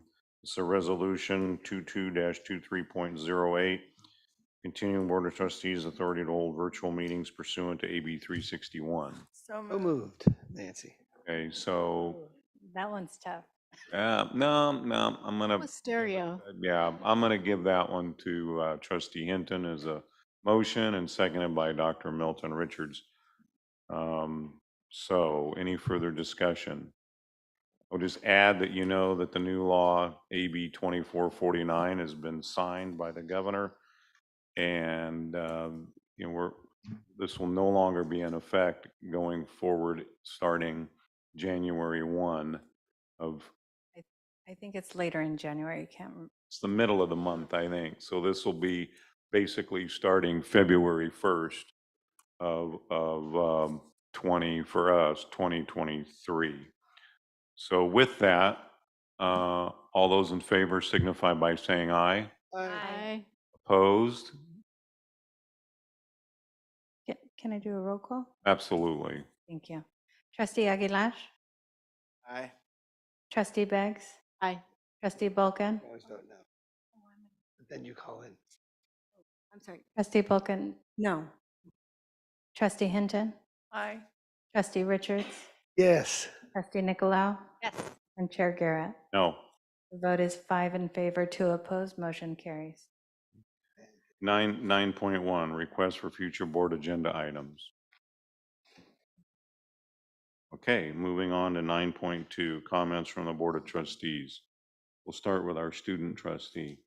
it's a resolution 22-23.08, continuing Board of Trustees authority to hold virtual meetings pursuant to AB 361. So moved, Nancy. Okay, so, That one's tough. no, I'm gonna, With stereo. yeah, I'm gonna give that one to trustee Hinton as a motion and seconded by Dr. Milton Richards. So any further discussion? I'll just add that you know that the new law, AB 2449, has been signed by the governor. And, this will no longer be in effect going forward, starting January 1 of, I think it's later in January. I can't. it's the middle of the month, I think. So this will be basically starting February 1st of 2023. So with that, all those in favor signify by saying aye. Aye. Opposed? Can I do a roll call? Absolutely. Thank you. Trustee Aguilar? Aye. Trustee Beggs? Aye. Trustee Bulkin? I always don't know. But then you call in. I'm sorry. Trustee Bulkin? No. Trustee Hinton? Aye. Trustee Richards? Yes. Trustee Nicolau? Yes. And Chair Garrett? No. The vote is 5 in favor, 2 opposed, motion carries. 9.1, request for future board agenda items. Okay, moving on to 9.2, comments from the Board of Trustees. We'll start with our student trustee.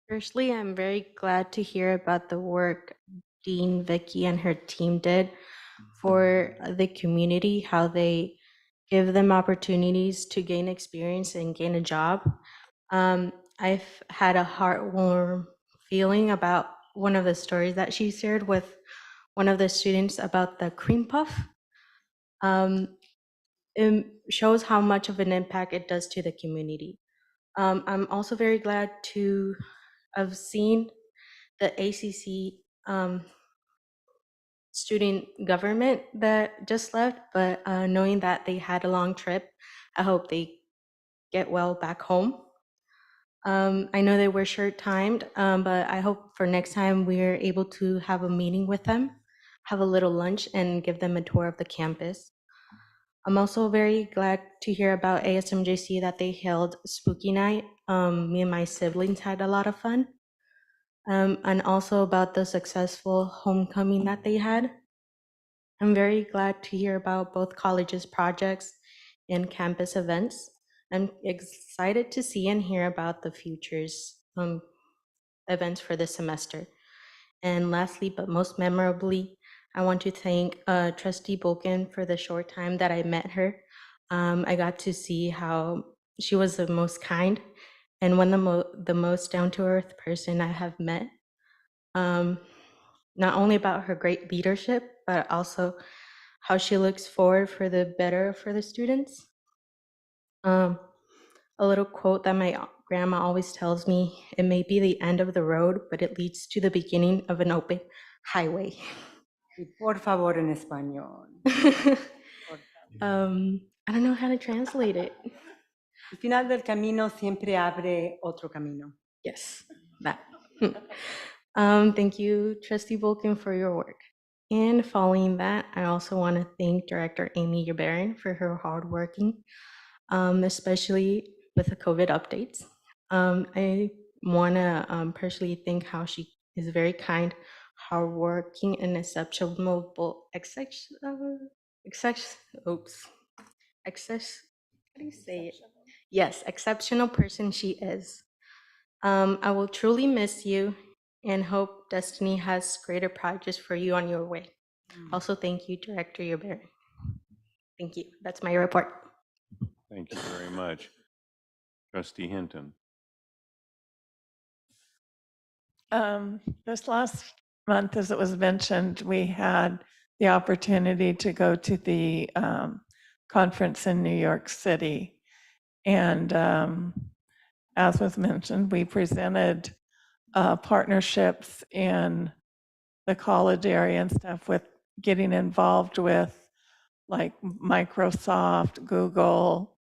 Firstly, I'm very glad to hear about the work Dean Vicky and her team did for the community, how they give them opportunities to gain experience and gain a job. I've had a heartwarming feeling about one of the stories that she shared with one of the students about the cream puff. It shows how much of an impact it does to the community. I'm also very glad to have seen the ACC student government that just left, but knowing that they had a long trip, I hope they get well back home. I know they were short-timed, but I hope for next time we're able to have a meeting with them, have a little lunch, and give them a tour of the campus. I'm also very glad to hear about ASMJC that they held Spooky Night. Me and my siblings had a lot of fun. And also about the successful homecoming that they had. I'm very glad to hear about both colleges' projects and campus events. I'm excited to see and hear about the future's events for this semester. And lastly, but most memorably, I want to thank Trustee Bulkin for the short time that I met her. I got to see how she was the most kind and the most down-to-earth person I have met. Not only about her great leadership, but also how she looks forward for the better for the students. A little quote that my grandma always tells me, it may be the end of the road, but it leads to the beginning of an open highway. Por favor en español. I don't know how to translate it. El final del camino siempre abre otro camino. Yes, that. Thank you, Trustee Bulkin, for your work. And following that, I also want to thank Director Amy Yabarin for her hard working, especially with the COVID updates. I want to personally thank how she is very kind, hardworking, and exceptional. How do you say it? Yes, exceptional person she is. I will truly miss you and hope Destiny has greater projects for you on your way. Also, thank you, Director Yabarin. Thank you. That's my report. Thank you very much. Trustee Hinton. This last month, as it was mentioned, we had the opportunity to go to the conference in New York City. And as was mentioned, we presented partnerships in the college area and stuff with getting involved with like Microsoft, Google,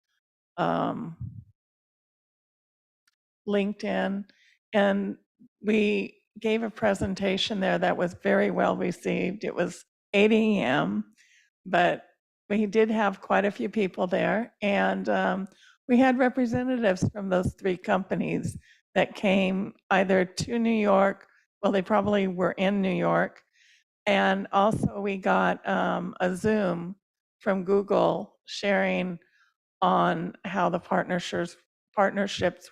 LinkedIn, and we gave a presentation there that was very well received. It was 8 a.m., but we did have quite a few people there, and we had representatives from those 3 companies that came either to New York, well, they probably were in New York, And also we got a Zoom from Google sharing on how the partnerships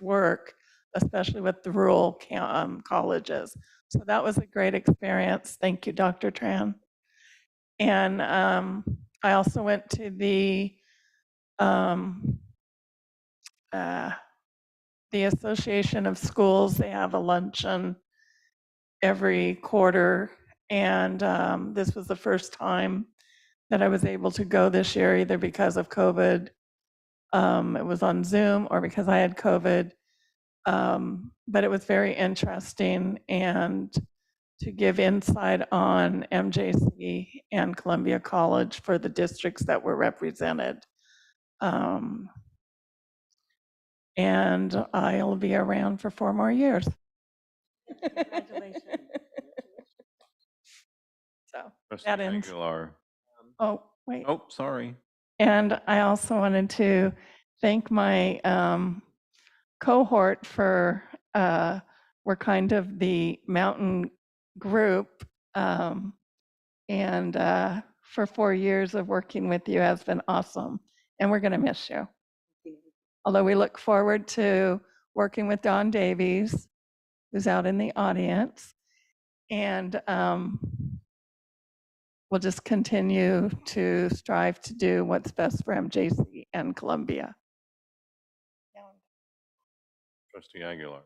work, especially with the rural colleges. So that was a great experience. Thank you, Dr. Tran. And I also went to um, the Association of Schools. They have a luncheon every quarter, and this was the first time that I was able to go this year, either because of COVID, it was on Zoom, or because I had COVID. But it was very interesting and to give insight on MJC and Columbia College for the districts that were represented. And I'll be around for 4 more years. Congratulations. So Trustee that ends. Aguilar. Oh, wait. Oh, sorry. And I also wanted to thank my cohort for, we're kind of the mountain group. And for 4 years of working with you has been awesome. And we're going to miss you. Although we look forward to working with Don Davies, who's out in the audience. And we'll just continue to strive to do what's best for MJC and Columbia. Trustee Aguilar.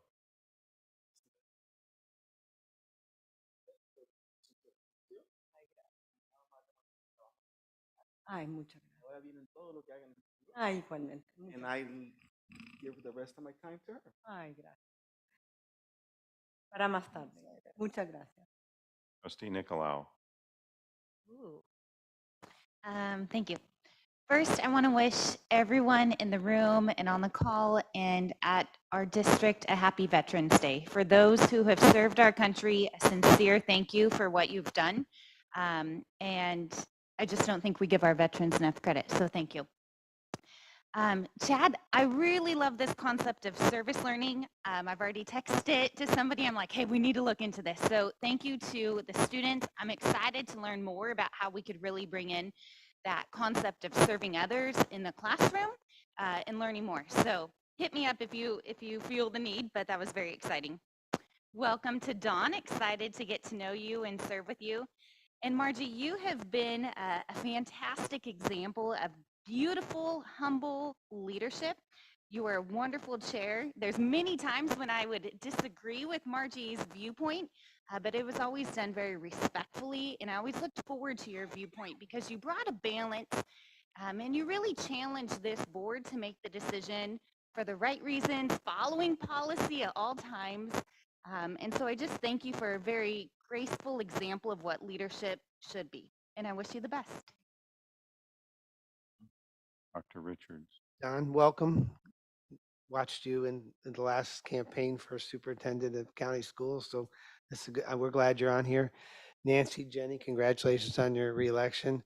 Ay, muchas gracias. Ay, igualmente. And I give the rest of my time to her. Ay, gracias. Para más tarde. Muchas gracias. Trustee Nicolau. Thank you. First, I want to wish everyone in the room and on the call and at our district a happy Veterans Day. For those who have served our country, a sincere thank you for what you've done. And I just don't think we give our veterans enough credit, so thank you. Chad, I really love this concept of service learning. I've already texted it to somebody. I'm like, hey, we need to look into this. So thank you to the students. I'm excited to learn more about how we could really bring in that concept of serving others in the classroom and learning more. So hit me up if you feel the need, but that was very exciting. Welcome to Dawn. Excited to get to know you and serve with you. And Margie, you have been a fantastic example of beautiful, humble leadership. You are a wonderful chair. There's many times when I would disagree with Margie's viewpoint, but it was always done very respectfully. And I always looked forward to your viewpoint because you brought a balance and you really challenged this board to make the decision for the right reasons, following policy at all times. And so I just thank you for a very graceful example of what leadership should be. And I wish you the best. Dr. Richards. Don, welcome. Watched you in the last campaign for superintendent of county schools. So this is good. We're glad you're on here. Nancy, Jenny, congratulations on your reelection.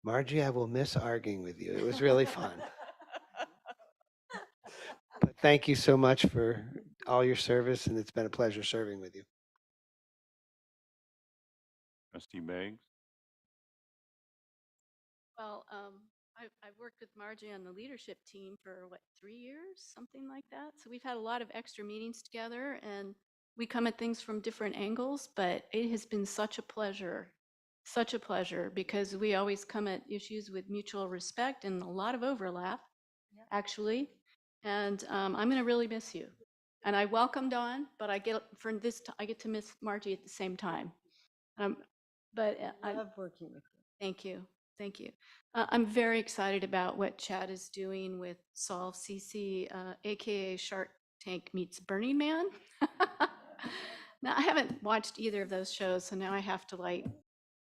Margie, I will miss arguing with you. It was really fun. But thank you so much for all your service, and it's been a pleasure serving with you. Trustee Beggs. Well, I've worked with Margie on the leadership team for 3 years, something like that. So we've had a lot of extra meetings together and we come at things from different angles, but it has been such a pleasure because we always come at issues with mutual respect and a lot of overlap, actually. And I'm going to really miss you. And I welcome Dawn, but I get to miss Margie at the same time. But I love working with you. Thank you. Thank you. I'm very excited about what Chad is doing with Solve CC, AKA Shark Tank meets Burning Man. Now, I haven't watched either of those shows, so now I have to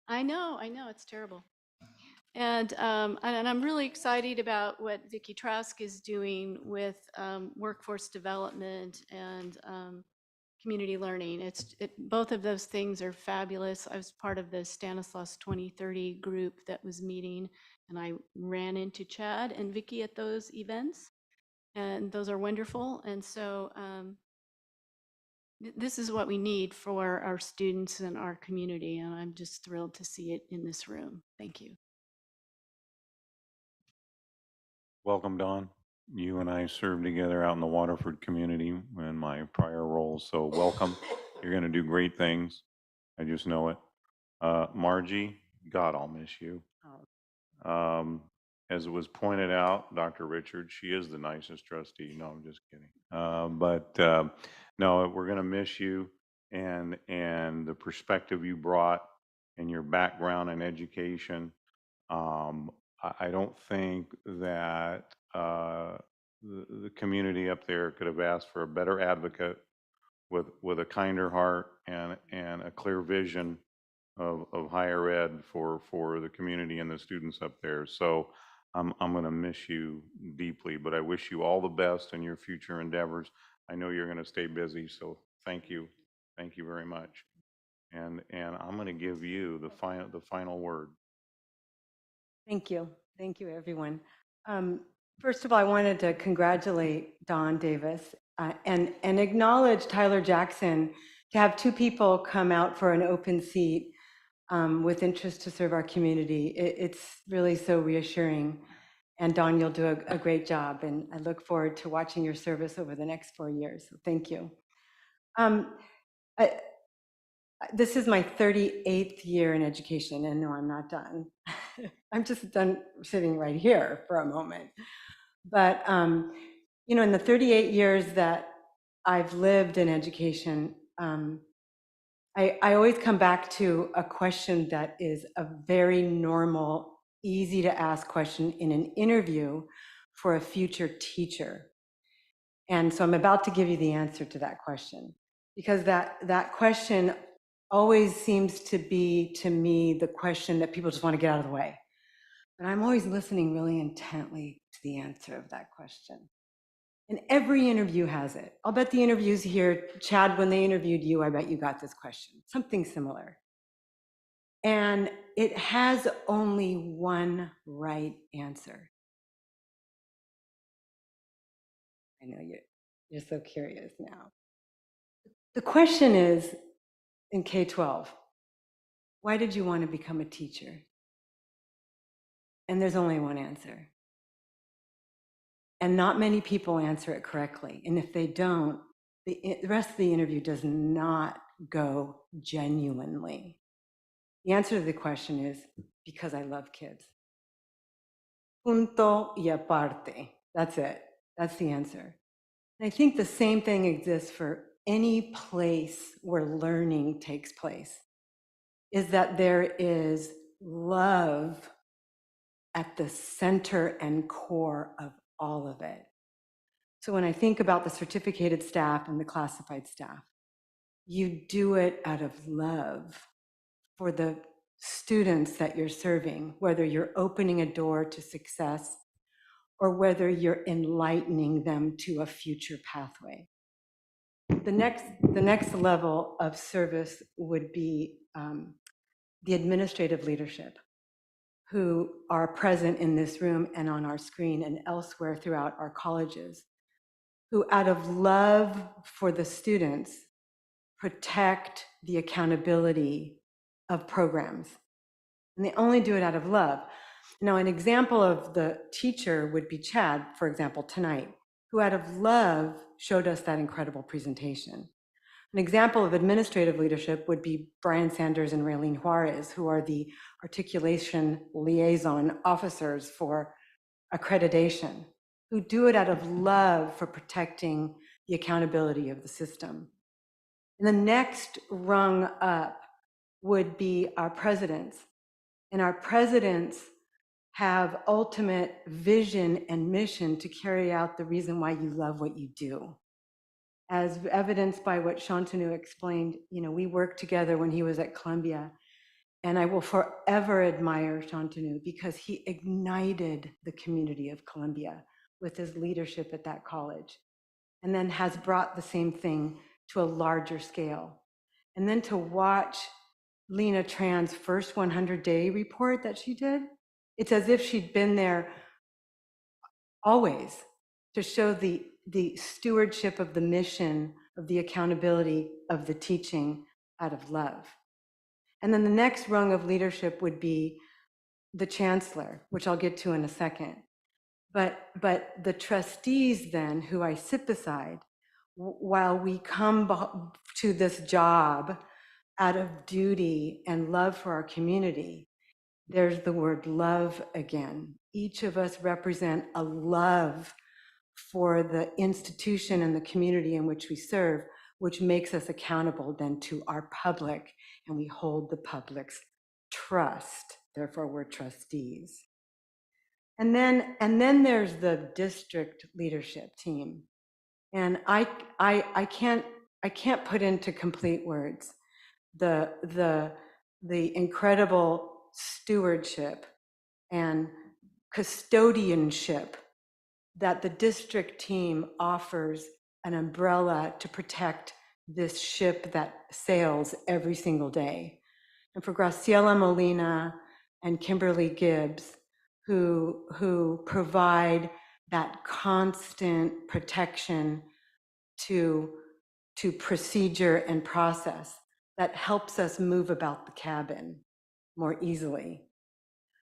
I know, it's terrible. And I'm really excited about what Vicki Trask is doing with workforce development and community learning. Both of those things are fabulous. I was part of the Stanislaus 2030 group that was meeting, and I ran into Chad and Vicki at those events, and those are wonderful. And so This is what we need for our students and our community, and I'm just thrilled to see it in this room. Thank you. Welcome, Dawn. You and I served together out in the Waterford community in my prior roles, so welcome. You're going to do great things. I just know it. Margie, God, I'll miss you. As it was pointed out, Dr. Richards, she is the nicest trustee. No, I'm just kidding. No, we're going to miss you and the perspective you brought and your background in education. I don't think that the community up there could have asked for a better advocate with a kinder heart and a clear vision of higher ed for the community and the students up there. So I'm going to miss you deeply, but I wish you all the best in your future endeavors. I know you're going to stay busy, so thank you. Thank you very much. And I'm going to give you the final word. Thank you. Thank you, everyone. First of all, I wanted to congratulate Dawn Davis and acknowledge Tyler Jackson to have two people come out for an open seat with interest to serve our community. It's really so reassuring. And Dawn, you'll do a great job. And I look forward to watching your service over the next 4 years. So thank you. This is my 38th year in education, and no, I'm not done. I'm just done sitting right here for a moment. But, you know, in the 38 years that I've lived in education, I always come back to a question that is a very normal, easy to ask question in an interview for a future teacher. And so I'm about to give you the answer to that question, because that question always seems to be, to me, the question that people just want to get out of the way. But I'm always listening really intently to the answer of that question. And every interview has it. I'll bet the interviews here, Chad, when they interviewed you, I bet you got this question, something similar. And it has only one right answer. I know you're so curious now. The question is, in K-12, why did you want to become a teacher? And there's only one answer. And not many people answer it correctly. And if they don't, the rest of the interview does not go genuinely. The answer to the question is, because I love kids. Punto y aparte. That's it. That's the answer. And I think the same thing exists for any place where learning takes place, is that there is love at the center and core of all of it. So when I think about the certificated staff and the classified staff, you do it out of love for the students that you're serving, whether you're opening a door to success or whether you're enlightening them to a future pathway. The next level of service would be the administrative leadership, who are present in this room and on our screen and elsewhere throughout our colleges, who out of love for the students protect the accountability of programs. And they only do it out of love. Now, an example of the teacher would be Chad, for example, tonight, who out of love showed us that incredible presentation. An example of administrative leadership would be Brian Sanders and Raylene Juarez, who are the articulation liaison officers for accreditation, who do it out of love for protecting the accountability of the system. And the next rung up would be our presidents. And our presidents have ultimate vision and mission to carry out the reason why you love what you do. As evidenced by what Shantanu explained, you know, we worked together when he was at Columbia, and I will forever admire Shantanu because he ignited the community of Columbia with his leadership at that college, and then has brought the same thing to a larger scale. And then to watch Lena Tran's first 100-day report that she did, it's as if she'd been there always to show the stewardship of the mission of the accountability of the teaching out of love. And then the next rung of leadership would be the chancellor, which I'll get to in a second. But the trustees then, who I sit beside, while we come to this job out of duty and love for our community, there's the word love again. Each of us represent a love for the institution and the community in which we serve, which makes us accountable then to our public, and we hold the public's trust. Therefore, we're trustees. And then there's the district leadership team. And I can't put into complete words the incredible stewardship and custodianship that the district team offers, an umbrella to protect this ship that sails every single day. And for Graciela Molina and Kimberly Gibbs, who provide that constant protection to procedure and process that helps us move about the cabin more easily.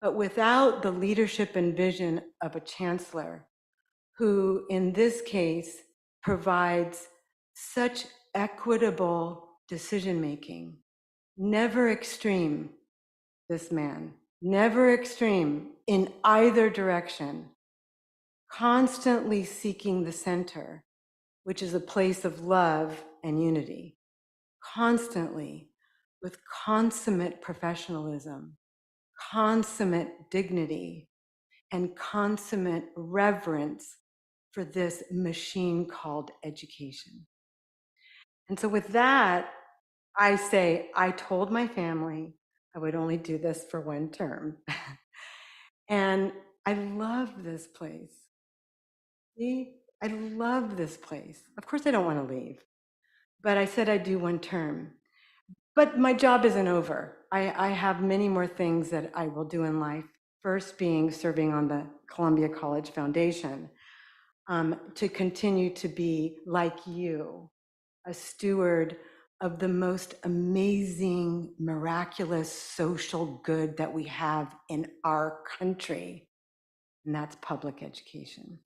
But without the leadership and vision of a chancellor, who in this case provides such equitable decision-making, never extreme, this man, never extreme in either direction, constantly seeking the center, which is a place of love and unity, constantly with consummate professionalism, consummate dignity, and consummate reverence for this machine called education. And so with that, I say, I told my family I would only do this for one term. And I love this place. See, I love this place. Of course, I don't want to leave, but I said I'd do one term. But my job isn't over. I have many more things that I will do in life. First being serving on the Columbia College Foundation, to continue to be, like you, a steward of the most amazing, miraculous social good that we have in our country, and that's public education.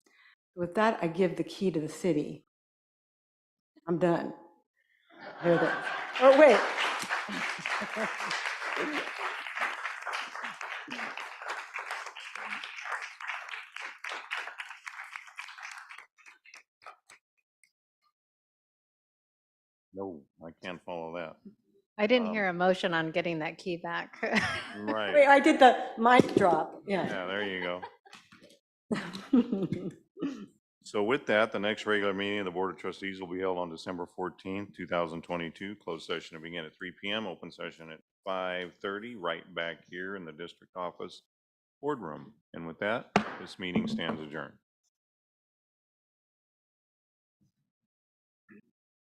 With that, I give the key to the city. I'm done. There it is. Oh, wait. No, I can't follow that. I didn't hear a motion on getting that key back. Right. Wait, I did the mic drop. Yeah. Yeah, there you go. So with that, the next regular meeting of the Board of Trustees will be held on December 14th, 2022. Closed session to begin at 3 p.m., open session at 5:30, right back here in the district office boardroom. And with that, this meeting stands adjourned.